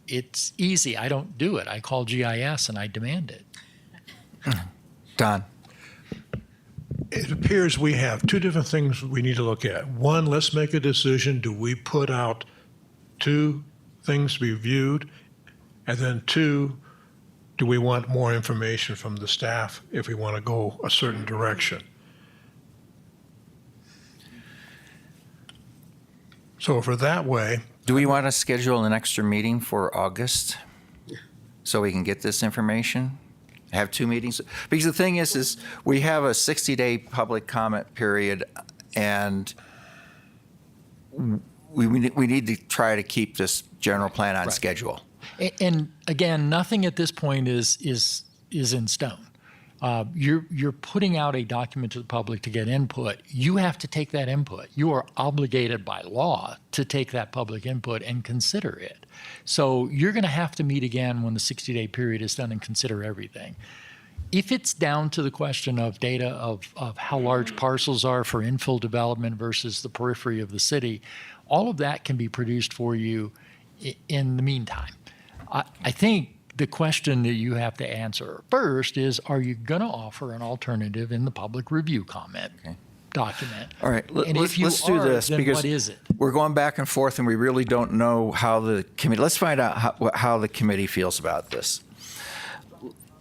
It's easy. I don't do it. I call GIS and I demand it. Don. It appears we have 2 different things we need to look at. One, let's make a decision. Do we put out 2 things to be viewed? And then 2, do we want more information from the staff if we want to go a certain direction? So for that way, Do we want to schedule an extra meeting for August so we can get this information? Have 2 meetings? Because the thing is we have a 60-day public comment period, and we need to try to keep this general plan on schedule. And again, nothing at this point is in stone. You're putting out a document to the public to get input. You have to take that input. You are obligated by law to take that public input and consider it. So you're going to have to meet again when the 60-day period is done and consider everything. If it's down to the question of data of how large parcels are for infill development versus the periphery of the city, all of that can be produced for you in the meantime. I think the question that you have to answer first is, are you going to offer an alternative in the public review comment document? All right, And if you let's do are, this then because what is it? we're going back and forth and we really don't know how the committee, let's find out how the committee feels about this.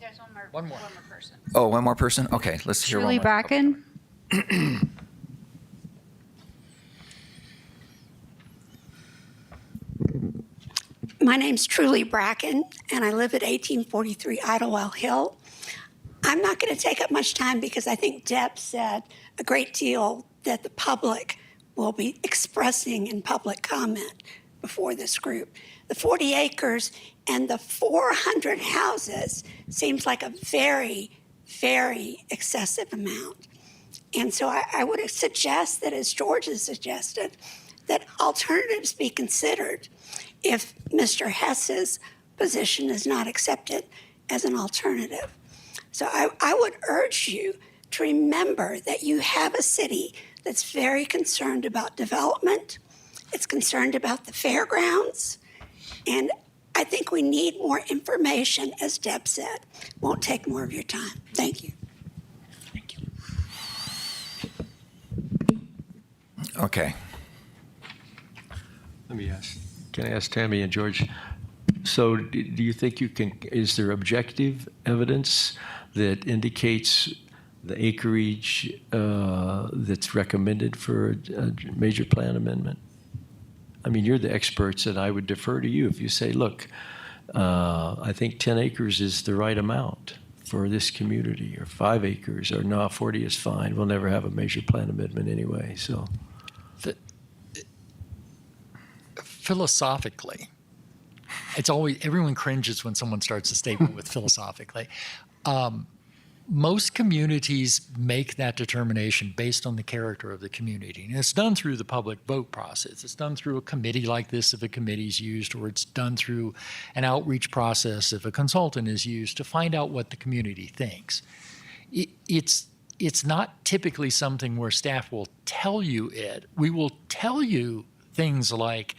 There's One more. person. Oh, one more person? Okay, let's hear one Julie more. Bracken. My name's Truly Bracken, and I live at 1843 Idlewell Hill. I'm not going to take up much time because I think Deb said a great deal that the public will be expressing in public comment before this group. The 40 acres and the 400 houses seems like a very, very excessive amount. And so I would suggest that, as George has suggested, that alternatives be considered if Mr. Hess's position is not accepted as an alternative. So I would urge you to remember that you have a city that's very concerned about development. It's concerned about the fairgrounds. And I think we need more information, as Deb said. Won't take more of your time. Thank you. Okay. Let me ask, can I ask Tammy and George, so do you think you can, is there objective evidence that indicates the acreage that's recommended for a major plan amendment? I mean, you're the experts, and I would defer to you if you say, look, I think 10 acres is the right amount for this community, or 5 acres, or no, 40 is fine. We'll never have a major plan amendment anyway, so. Philosophically, it's always, everyone cringes when someone starts a statement with philosophically. Most communities make that determination based on the character of the community. And it's done through the public vote process. It's done through a committee like this if a committee is used, or it's done through an outreach process if a consultant is used to find out what the community thinks. It's not typically something where staff will tell you it. We will tell you things like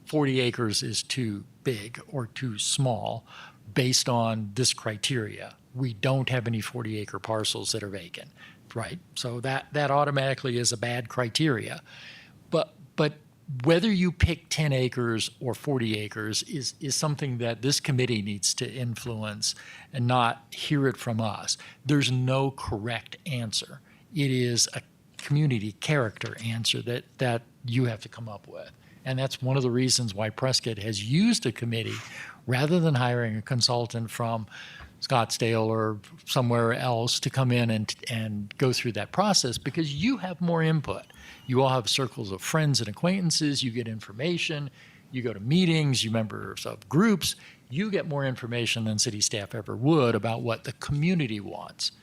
40 acres is too big or too small based on this criteria. We don't have any 40-acre parcels that are vacant, right? So that automatically is a bad criteria. But whether you pick 10 acres or 40 acres is something that this committee needs to influence and not hear it from us. There's no correct answer. It is a community character answer that you have to come up with. And that's one of the reasons why Prescott has used a committee rather than hiring a consultant from Scottsdale or somewhere else to come in and go through that process, because you have more input. You all have circles of friends and acquaintances. You get information. You go to meetings. You members of groups. You get more information than city staff ever would about what the community wants.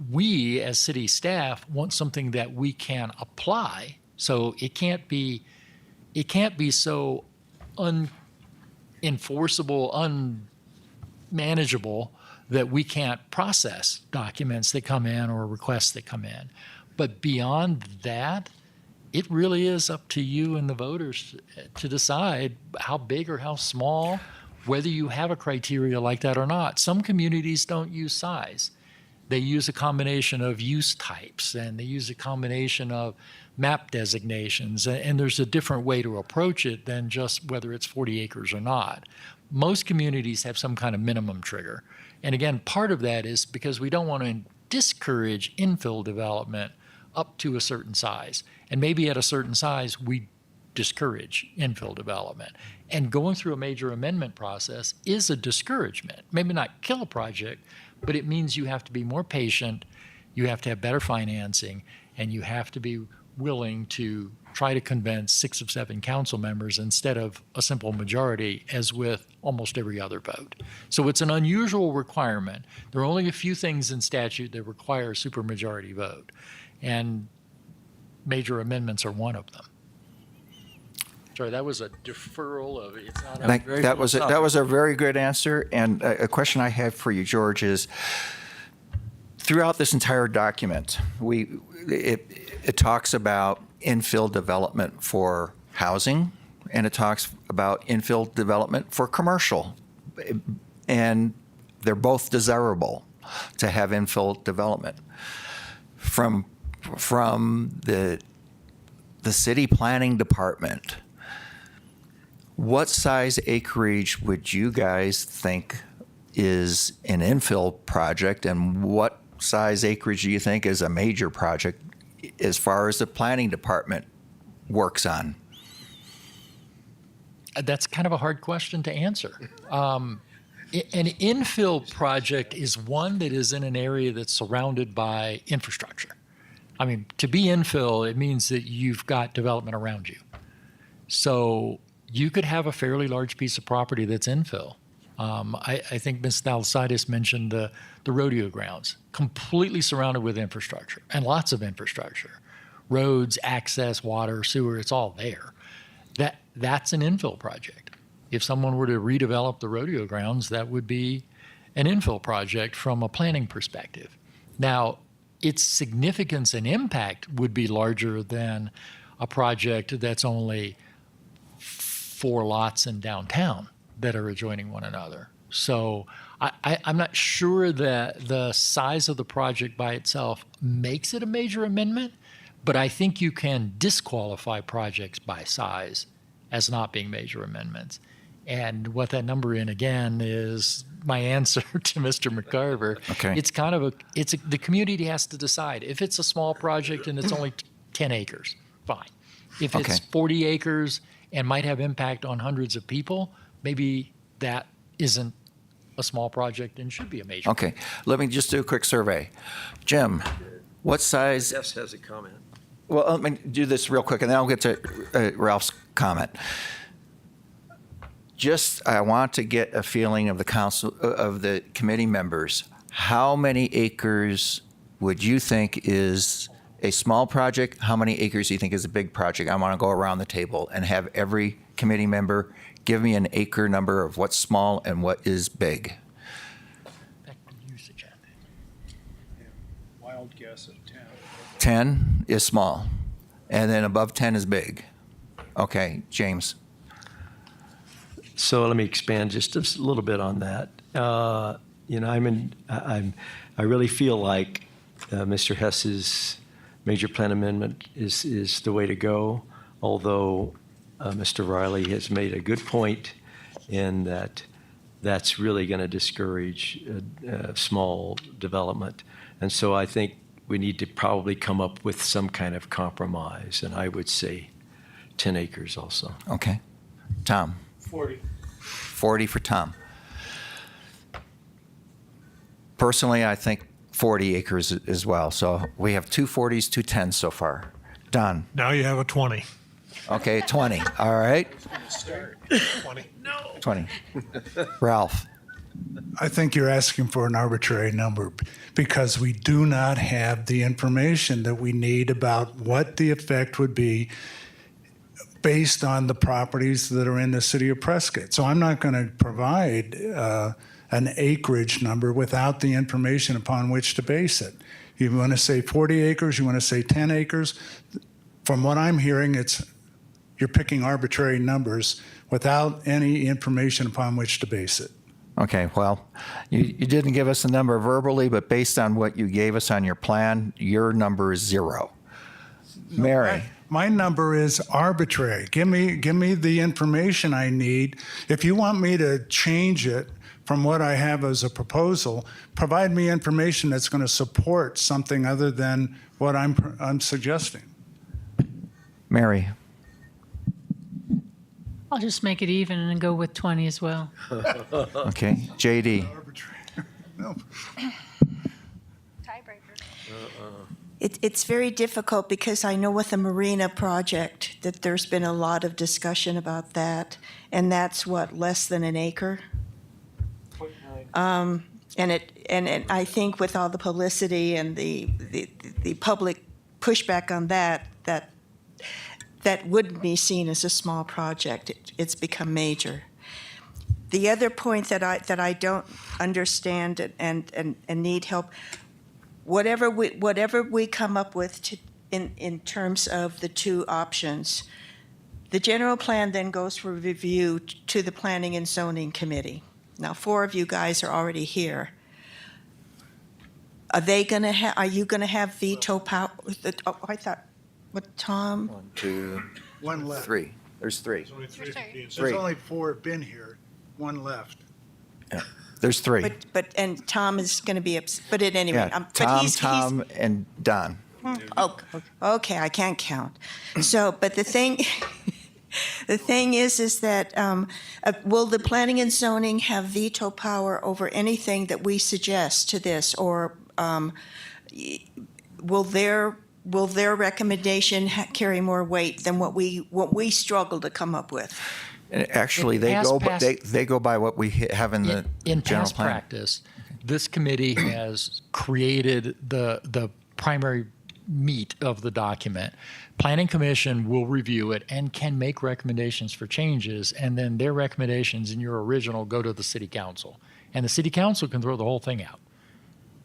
We, as city staff, want something that we can apply. So it can't be so unenforceable, unmanageable that we can't process documents that come in or requests that come in. But beyond that, it really is up to you and the voters to decide how big or how small, whether you have a criteria like that or not. Some communities don't use size. They use a combination of use types, and they use a combination of map designations, and there's a different way to approach it than just whether it's 40 acres or not. Most communities have some kind of minimum trigger. And again, part of that is because we don't want to discourage infill development up to a certain size. And maybe at a certain size, we discourage infill development. And going through a major amendment process is a discouragement. Maybe not kill a project, but it means you have to be more patient, you have to have better financing, and you have to be willing to try to convince 6 of 7 council members instead of a simple majority, as with almost every other vote. So it's an unusual requirement. There are only a few things in statute that require a supermajority vote, and major amendments are one of them. Sorry, that was a deferral of, it's not a That was a very good answer. And a question I have for you, George, is throughout this entire document, it talks about infill development for housing and it talks about infill development for commercial. And they're both desirable to have infill development. From the city planning department, what size acreage would you guys think is an infill project, and what size acreage do you think is a major project as far as the planning department works on? That's kind of a hard question to answer. An infill project is one that is in an area that's surrounded by infrastructure. I mean, to be infill, it means that you've got development around you. So you could have a fairly large piece of property that's infill. I think Ms. Thalassides mentioned the rodeo grounds, completely surrounded with infrastructure and lots of infrastructure. Roads, access, water, sewer, it's all there. That's an infill project. If someone were to redevelop the rodeo grounds, that would be an infill project from a planning perspective. Now, its significance and impact would be larger than a project that's only 4 lots in downtown that are adjoining one another. So I'm not sure that the size of the project by itself makes it a major amendment, but I think you can disqualify projects by size as not being major amendments. And what that number in, again, is my answer to Mr. McCarver. Okay. It's kind of the community has to decide. If it's a small project and it's only 10 acres, fine. If it's 40 acres and might have impact on hundreds of people, maybe that isn't a small project and should be a major. Okay, let me just do a quick survey. Jim, what size? Yes, has a comment. Well, let me do this real quick, and then I'll get to Ralph's comment. I want to get a feeling of the council, of the committee members. How many acres would you think is a small project? How many acres do you think is a big project? I want to go around the table and have every committee member give me an acre number of what's small and what is big. Wild guess of 10. 10 is small, and then above 10 is big. Okay, James. So let me expand just a little bit on that. I really feel like Mr. Hess's major plan amendment is the way to go, although Mr. Riley has made a good point in that that's really going to discourage small development. And so I think we need to probably come up with some kind of compromise, and I would say 10 acres also. Okay. Tom. 40. 40 for Tom. Personally, I think 40 acres as well. So we have 2 40s, 2 10s so far. Don. Now you have a 20. Okay, 20. All right. 20. 20. Ralph. I think you're asking for an arbitrary number because we do not have the information that we need about what the effect would be based on the properties that are in the city of Prescott. So I'm not going to provide an acreage number without the information upon which to base it. You want to say 40 acres, you want to say 10 acres. From what I'm hearing, you're picking arbitrary numbers without any information upon which to base it. Okay, well, you didn't give us a number verbally, but based on what you gave us on your plan, your number is 0. Mary. My number is arbitrary. Give me the information I need. If you want me to change it from what I have as a proposal, provide me information that's going to support something other than what I'm suggesting. Mary. I'll just make it even and go with 20 as well. Okay, JD. No. It's very difficult because I know with the Marina project that there's been a lot of discussion about that, and that's what, less than an acre? And I think with all the publicity and the public pushback on that wouldn't be seen as a small project. It's become major. The other point that I don't understand and need help, whatever we come up with in terms of the 2 options, The general plan then goes for review to the Planning and Zoning Committee. Now, 4 of you guys are already here. Are you gonna have veto power? Oh, I thought, what, Tom? 1, 2, One left. 3. There's 3. There's Three. only 4 been here, 1 left. There's 3. And Tom is gonna be, but at any rate. Yeah, but Tom, and Don. Oh, okay, I can't count. So, but the thing, the thing is that will the planning and zoning have veto power over anything that we suggest to this, or will their recommendation carry more weight than what we struggle to come up with? And actually, they go by what we have in the In general past plan. practice, this committee has created the primary meat of the document. Planning Commission will review it and can make recommendations for changes, and then their recommendations in your original go to the City Council. And the City Council can throw the whole thing out.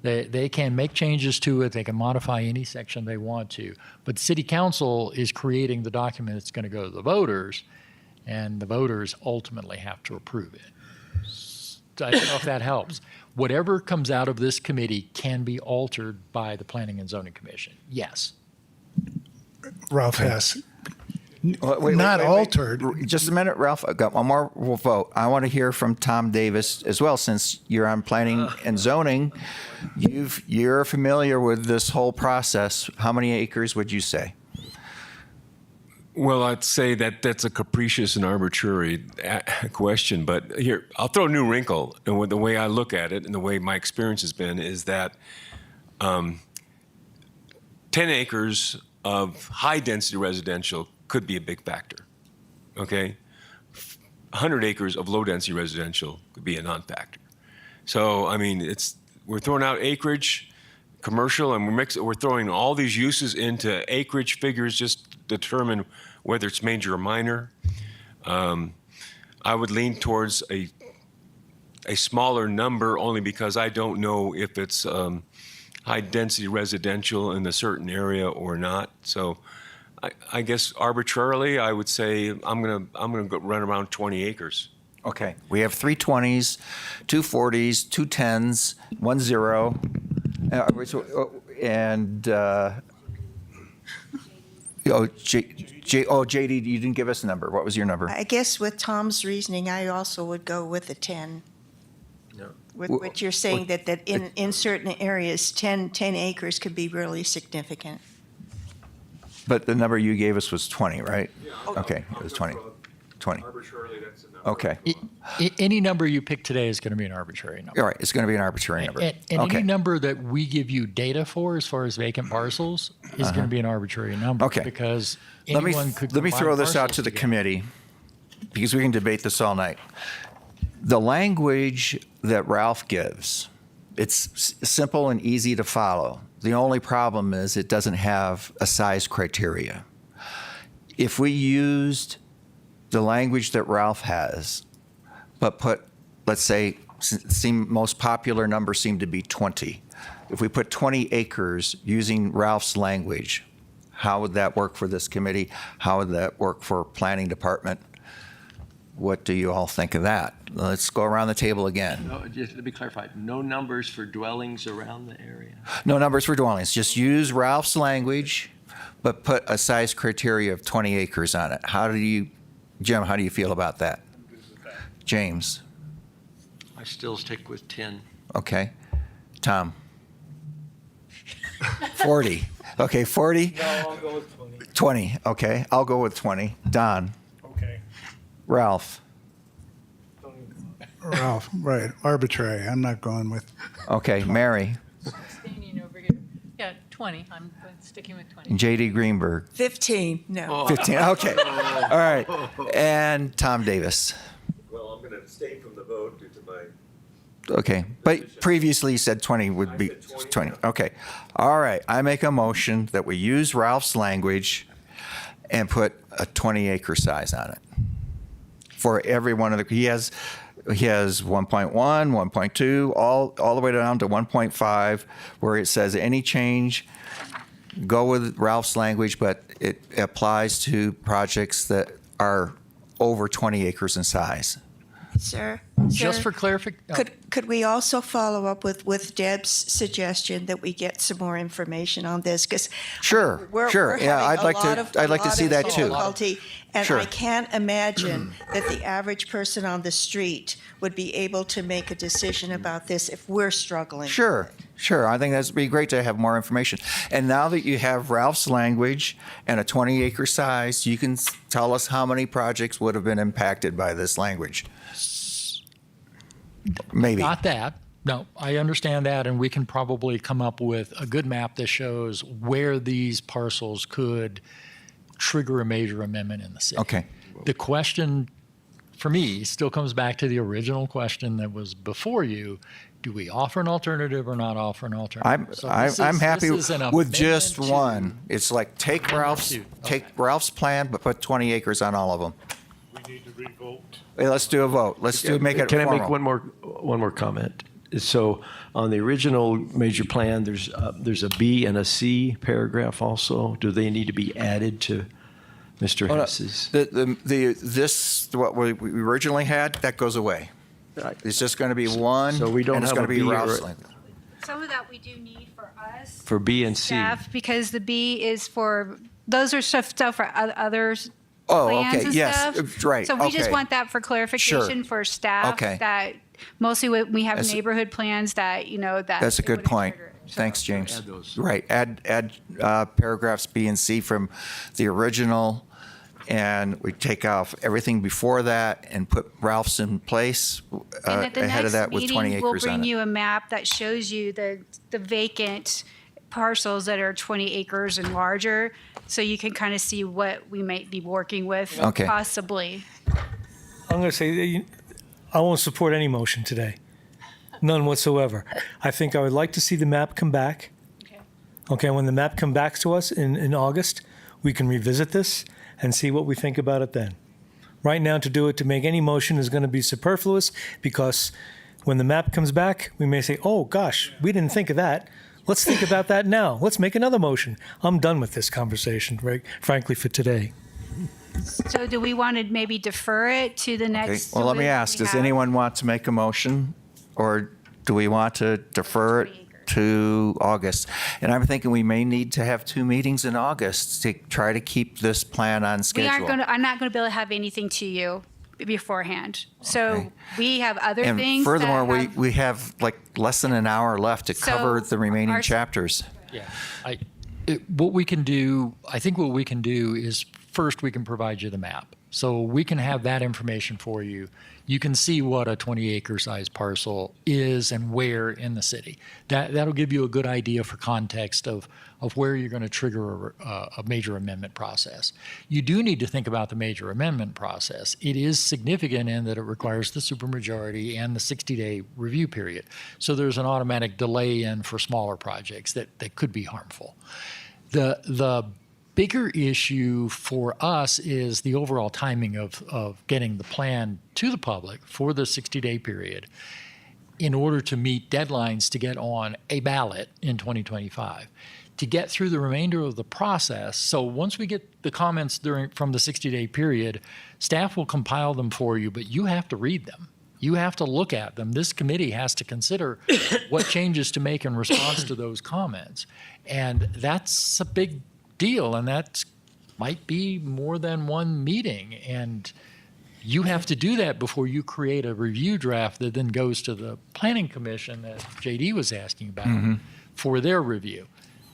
They can make changes to it. They can modify any section they want to. But City Council is creating the document that's going to go to the voters, and the voters ultimately have to approve it. I don't know if that helps. Whatever comes out of this committee can be altered by the Planning and Zoning Commission. Yes. Ralph Hess. Wait, Not altered. Just a minute, Ralph. I got one more vote. I want to hear from Tom Davis as well, since you're on planning and zoning. You're familiar with this whole process. How many acres would you say? Well, I'd say that that's a capricious and arbitrary question, but here, I'll throw a new wrinkle. And the way I look at it and the way my experience has been is that 10 acres of high-density residential could be a big factor, okay? 100 acres of low-density residential could be a non-factor. So, I mean, we're throwing out acreage, commercial, and we're throwing all these uses into acreage figures just to determine whether it's major or minor. I would lean towards a smaller number only because I don't know if it's high-density residential in a certain area or not. So I guess arbitrarily, I would say I'm gonna go run around 20 acres. Okay. We have 3 20s, 2 40s, 2 10s, 1 0. JD, you didn't give us a number. What was your number? I guess with Tom's reasoning, I also would go with the 10. No. With what you're saying, that in certain areas, 10 acres could be really significant. But the number you gave us was 20, right? Okay, it was 20. 20. Arbitrarily, that's a number. Okay. Any number you pick today is going to be an arbitrary number. All right, it's going to be an arbitrary number. And Okay. any number that we give you data for as far as vacant parcels is going to be an arbitrary number. Okay. Because Let me anyone could let me combine throw this out parcels to the together. committee, because we can debate this all night. The language that Ralph gives, it's simple and easy to follow. The only problem is it doesn't have a size criteria. If we used the language that Ralph has, but put, let's say, most popular number seemed to be 20. If we put 20 acres using Ralph's language, how would that work for this committee? How would that work for planning department? What do you all think of that? Let's go around the table again. No, just to be clarified, no numbers for dwellings around the area? No numbers for dwellings. Just use Ralph's language, but put a size criteria of 20 acres on it. Jim, how do you feel about that? James? I still stick with 10. Okay. Tom? 40. Okay, 40? No, I'll go with 20. 20. Okay, I'll go with 20. Don? Okay. Ralph? Ralph, right, arbitrary. I'm not going with, Okay, Mary? Abstaining over here. Yeah, 20. I'm sticking with 20. And J.D. Greenberg? 15, no. 15. Okay. All right. And Tom Davis? Well, I'm going to abstain from the vote due to my. Okay, but previously you said 20 would be 20. Okay. All right. I make a motion that we use Ralph's language and put a 20-acre size on it for every one of the. He has 1.1, 1.2, all the way down to 1.5, where it says any change, go with Ralph's language, but it applies to projects that are over 20 acres in size. Sir? Just Sir, for clarification, Could we also follow up with Deb's suggestion that we get some more information on this? Because Sure, we're yeah, having I'd like to see that too. difficulty, and Sure. I can't imagine that the average person on the street would be able to make a decision about this if we're struggling. Sure. I think that'd be great to have more information. And now that you have Ralph's language and a 20-acre size, you can tell us how many projects would have been impacted by this language. Maybe. not that. No, I understand that, and we can probably come up with a good map that shows where these parcels could trigger a major amendment in the city. Okay. The question for me still comes back to the original question that was before you. Do we offer an alternative or not offer an alternative? I'm happy this is an with just amendment to- one. It's like take Ralph's plan, but put 20 acres on all of them. We need to revote. Hey, let's do a vote. Let's make it Can I formal. make one more comment? So on the original major plan, there's a B and a C paragraph also. Do they need to be added to Mr. Hess's? What we originally had, that goes away. It's just going to be one, So we don't and it's have going to a be B or Ralph's a- language. Some of that we do need for us. For B and C. Staff, because the B is for, those are stuff for others. Oh, plans okay, and yes, stuff. right, So we just okay. want that for clarification for staff. Okay. That mostly we have That's- neighborhood plans that, that. That's a it good wouldn't point. trigger it. Thanks, James. Add those. Right, add paragraphs B and C from the original, and we take off everything before that and put Ralph's in place And at the ahead of next that with 20 meeting, we'll acres on bring it. you a map that shows you the vacant parcels that are 20 acres and larger, so you can kind of see what we might be working with Okay. possibly. I'm going to say I won't support any motion today. None whatsoever. I think I would like to see the map come back. Okay, when the map comes back to us in August, we can revisit this and see what we think about it then. Right now, to make any motion is going to be superfluous because when the map comes back, we may say, oh gosh, we didn't think of that. Let's think about that now. Let's make another motion. I'm done with this conversation, frankly, for today. So do we want to maybe defer it to the Okay, next? well, let me we ask, does have? anyone want to make a motion, or do we want to defer it to August? And I'm thinking we may need to have 2 meetings in August to try to keep this plan on We schedule. aren't going to, I'm not going to be able to have anything to you beforehand. So Okay. we have other And things. furthermore, that we have like less than an hour left to cover the remaining our- chapters. Yeah, what we can do, I think what we can do is first we can provide you the map. So we can have that information for you. You can see what a 20-acre size parcel is and where in the city. That'll give you a good idea for context of where you're going to trigger a major amendment process. You do need to think about the major amendment process. It is significant in that it requires the supermajority and the 60-day review period. So there's an automatic delay in for smaller projects that could be harmful. The bigger issue for us is the overall timing of getting the plan to the public for the 60-day period in order to meet deadlines to get on a ballot in 2025. To get through the remainder of the process, so once we get the comments from the 60-day period, staff will compile them for you, but you have to read them. You have to look at them. This committee has to consider what changes to make in response to those comments. And that's a big deal, and that might be more than one meeting. And you have to do that before you create a review draft that then goes to the Planning Commission that JD was asking about for their review.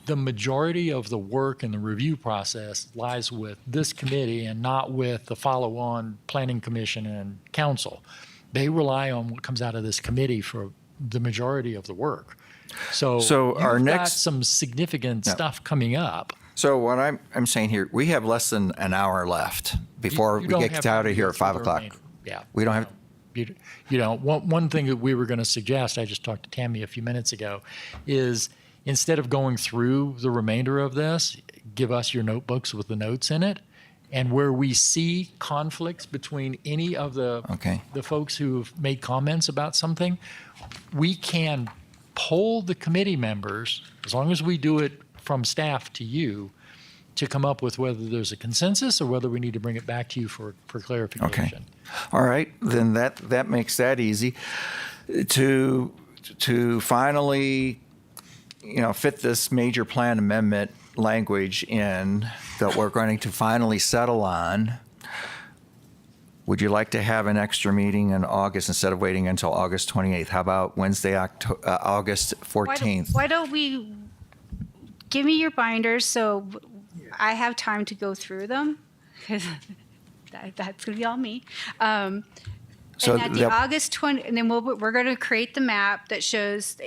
The majority of the work and the review process lies with this committee and not with the follow-on Planning Commission and Council. They rely on what comes out of this committee for the majority of the work. So our you've got next- some significant stuff coming up. So what I'm saying here, we have less than an hour left before You we don't get have out to of here go at through 5 the o'clock. remainder. Yeah. We don't have, You know, one thing that we were going to suggest, I just talked to Tammy a few minutes ago, is instead of going through the remainder of this, give us your notebooks with the notes in it. And where we see conflicts between any of the folks who've made comments about something, we can poll the committee members, as long as we do it from staff to you, to come up with whether there's a consensus or whether we need to bring it back to you for clarification. All right, then that makes that easy. To finally, fit this major plan amendment language in that we're going to finally settle on, would you like to have an extra meeting in August instead of waiting until August 28th? How about Wednesday, August 14th? Why don't we give me your binders so I have time to go through them? Because that's going to be all me. And at the August 20, and then we're going to create the map that shows,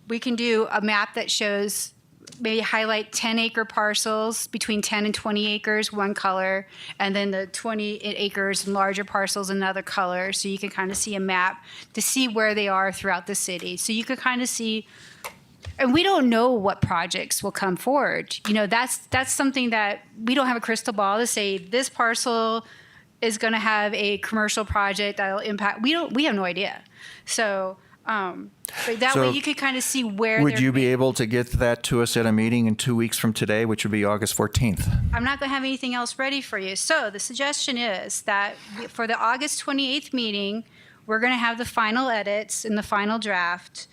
we can do a map that shows, maybe highlight 10-acre parcels between 10 and 20 acres, one color, and then the 20 acres and larger parcels, another color. So you can kind of see a map to see where they are throughout the city. So you could kind of see, and we don't know what projects will come forward. That's something that we don't have a crystal ball to say this parcel is going to have a commercial project that'll impact. We have no idea. So, but that way you could kind of see where. Would you be able to get that to us at a meeting in 2 weeks from today, which would be August 14th? I'm not going to have anything else ready for you. So the suggestion is that for the August 28th meeting, we're going to have the final edits in the final draft,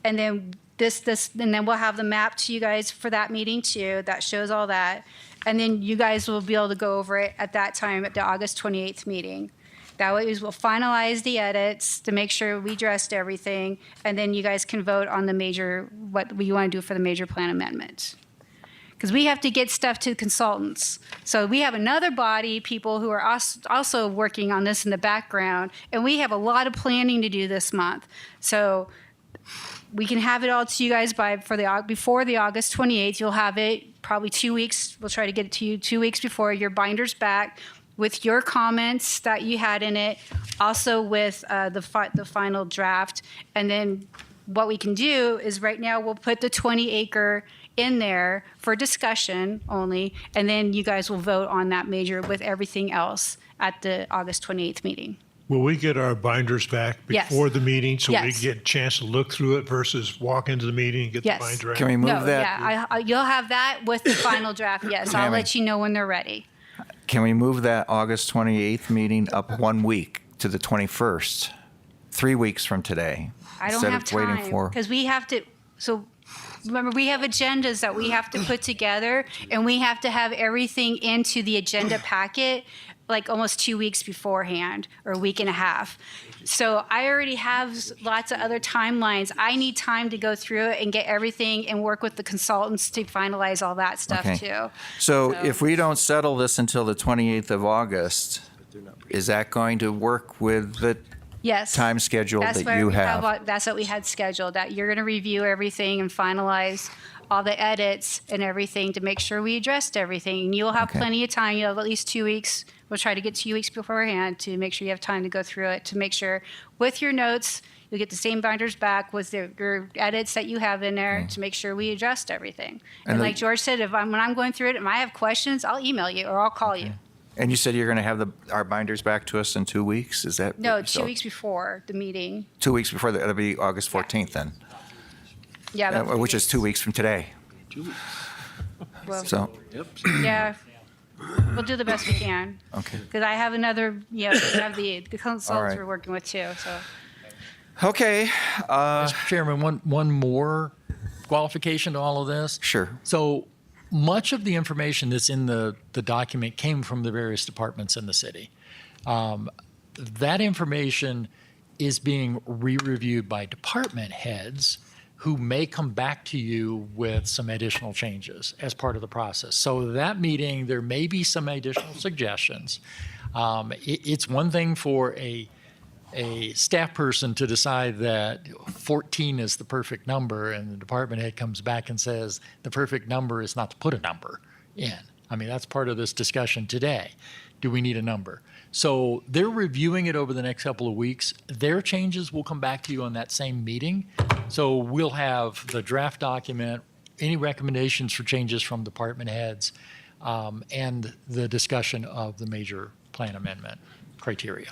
and then and then we'll have the map to you guys for that meeting too. That shows all that, and then you guys will be able to go over it at that time at the August 28th meeting. That way we'll finalize the edits to make sure we addressed everything, and then you guys can vote on what you want to do for the major plan amendment. Because we have to get stuff to consultants. So we have another body, people who are also working on this in the background, and we have a lot of planning to do this month. So we can have it all to you guys before the August 28th. You'll have it probably 2 weeks. We'll try to get it to you 2 weeks before your binder's back, with your comments that you had in it, also with the final draft. And then what we can do is right now we'll put the 20-acre in there for discussion only, and then you guys will vote on that major with everything else at the August 28th meeting. Will we get our binders back Yes. before the meeting so we Yes. get a chance to look through it versus walk into the meeting and get Yes. the binder out? Can we move No, that? yeah, you'll have that with the final draft, yes. I'll Tammy. let you know when they're ready. Can we move that August 28th meeting up 1 week to the 21st, 3 weeks from today? I don't instead have of waiting time, for- because we have to, so remember, we have agendas that we have to put together, and we have to have everything into the agenda packet like almost 2 weeks beforehand, or a week and a half. So I already have lots of other timelines. I need time to go through it and get everything and work with the consultants to finalize all that stuff Okay. too. So if we don't settle this until the 28th of August, is that going to work with the Yes. time schedule That's that you what have? That's what we had scheduled, that you're going to review everything and finalize all the edits and everything to make sure we addressed everything. And you'll have Okay. plenty of time. You'll have at least 2 weeks. We'll try to get 2 weeks beforehand to make sure you have time to go through it, to make sure with your notes, you'll get the same binders back with your edits that you have in there to make sure we adjust everything. And the- like George said, when I'm going through it and I have questions, I'll email you or I'll call you. And you said you're going to have our binders back to us in 2 weeks? Is that? No, so 2 weeks before the meeting. 2 weeks before, that'll be August 14th then, Yeah. which is 2 weeks from today. Well, So, yeah. We'll do the best we can. okay. Because I have another, we have the consultants right. we're working with too, so. Okay, Mr. Chairman, one more qualification to all of this. sure. So much of the information that's in the document came from the various departments in the city. That information is being re-reviewed by department heads who may come back to you with some additional changes as part of the process. So that meeting, there may be some additional suggestions. It's one thing for a staff person to decide that 14 is the perfect number, and the department head comes back and says the perfect number is not to put a number in. I mean, that's part of this discussion today. Do we need a number? So they're reviewing it over the next couple of weeks. Their changes will come back to you on that same meeting. So we'll have the draft document, any recommendations for changes from department heads, and the discussion of the major plan amendment criteria.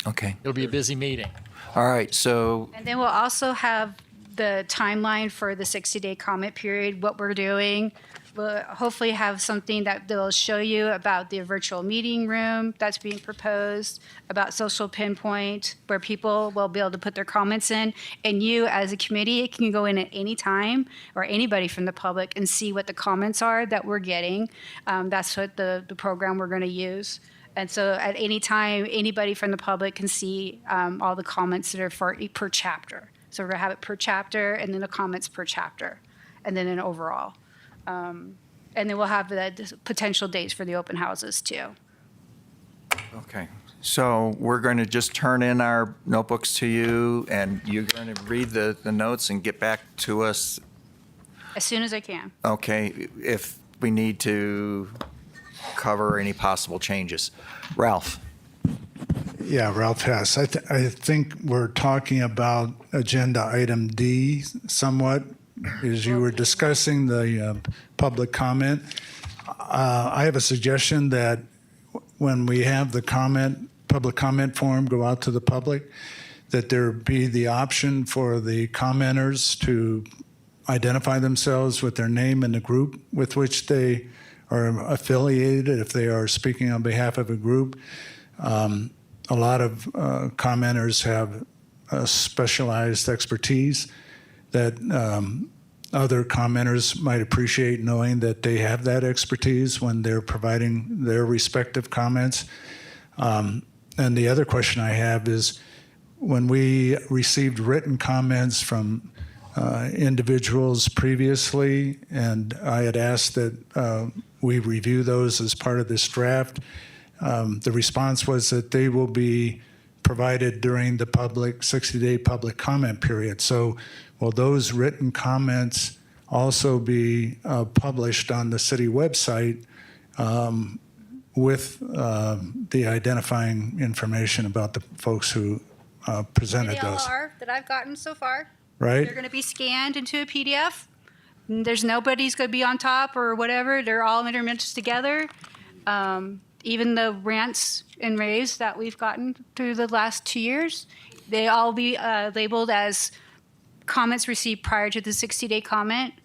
Okay, It'll be a busy meeting. all right, so, And then we'll also have the timeline for the 60-day comment period, what we're doing, we'll hopefully have something that they'll show you about the virtual meeting room that's being proposed, about social pinpoint, where people will be able to put their comments in, and you as a committee can go in at any time, or anybody from the public, and see what the comments are that we're getting. That's what the program we're going to use. And so at any time, anybody from the public can see all the comments that are per chapter. So we're going to have it per chapter, and then the comments per chapter, and then an overall. And then we'll have the potential dates for the open houses too. Okay. So we're going to just turn in our notebooks to you, and you're going to read the notes and get back to us. As soon as I can. Okay, if we need to cover any possible changes. Ralph? Yeah, Ralph Hess. I think we're talking about agenda item D somewhat, as you were discussing the public comment. I have a suggestion that when we have the public comment form go out to the public, that there be the option for the commenters to identify themselves with their name and the group with which they are affiliated, if they are speaking on behalf of a group. A lot of commenters have specialized expertise that other commenters might appreciate knowing that they have that expertise when they're providing their respective comments. And the other question I have is, when we received written comments from individuals previously, and I had asked that we review those as part of this draft, the response was that they will be provided during the 60-day public comment period. So will those written comments also be published on the city website with the identifying information about the folks who presented They all those? are that I've gotten so far. Right? They're going to be scanned into a PDF. There's nobody's going to be on top or whatever. They're all intermixed together. Even the rants and raves that we've gotten through the last 2 years, they all be labeled as comments received prior to the 60-day comment.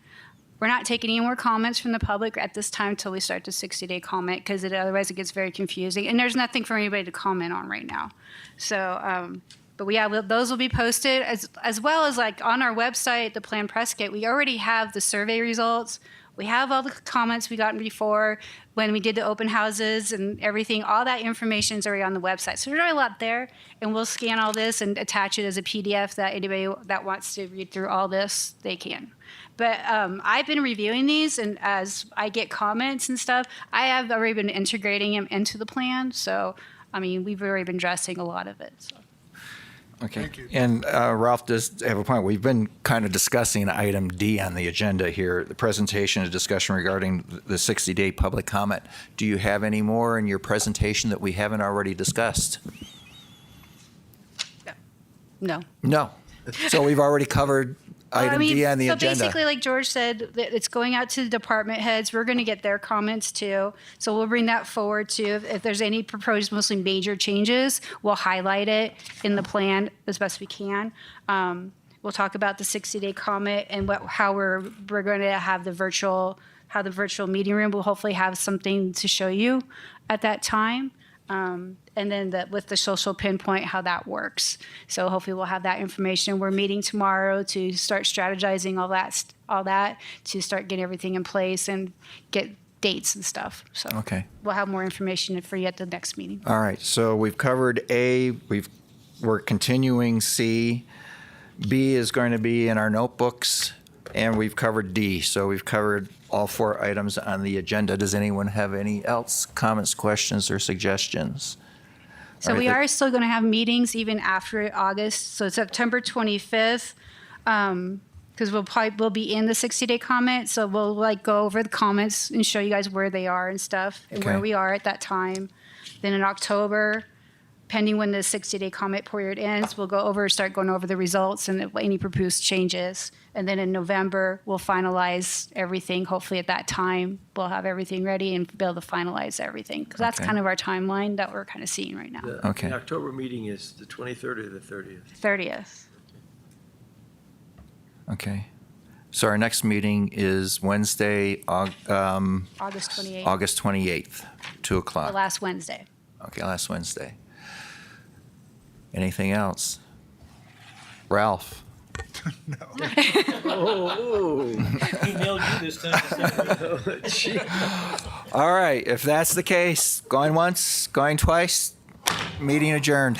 We're not taking any more comments from the public at this time until we start the 60-day comment, because otherwise it gets very confusing. And there's nothing for anybody to comment on right now. So, those will be posted as well as like on our website, the Plan Prescott. We already have the survey results. We have all the comments we gotten before when we did the open houses and everything. All that information is already on the website. So there's already a lot there, and we'll scan all this and attach it as a PDF that anybody that wants to read through all this, they can. But I've been reviewing these, and as I get comments and stuff, I have already been integrating them into the plan. So, I mean, we've already been addressing a lot of it. So. Okay. Thank you. And Ralph does have a point. We've been kind of discussing item D on the agenda here, the presentation and discussion regarding the 60-day public comment. Do you have any more in your presentation that we haven't already discussed? No. No. So we've already covered item D on the agenda. So basically, like George said, it's going out to the department heads. We're going to get their comments too. So we'll bring that forward too. If there's any proposed, mostly major changes, we'll highlight it in the plan as best we can. We'll talk about the 60-day comment and how we're going to have the virtual meeting room will hopefully have something to show you at that time. And then with the social pinpoint, how that works. So hopefully we'll have that information. We're meeting tomorrow to start strategizing all that to start getting everything in place and get dates and stuff. So okay. We'll have more information for you at the next meeting. All right. So we've covered A. We're continuing C. B is going to be in our notebooks, and we've covered D. So we've covered all 4 items on the agenda. Does anyone have any else comments, questions, or suggestions? So we are still going to have meetings even after August. So September 25th, because we'll be in the 60-day comment. So we'll go over the comments and show you guys where they are and stuff and where we are at that time. Then in October, pending when the 60-day comment period ends, we'll start going over the results and any proposed changes. And then in November, we'll finalize everything. Hopefully at that time, we'll have everything ready and be able to finalize everything. Because that's kind of our timeline that we're kind of seeing right now. The October meeting is the 23rd or the 30th? 30th. Okay. So our next meeting is Wednesday, August 28th, August 28th, 2 the o'clock. last Wednesday. Okay, last Wednesday. Anything else? Ralph? He nailed you this time. All right, if that's the case, going once, going twice, meeting adjourned.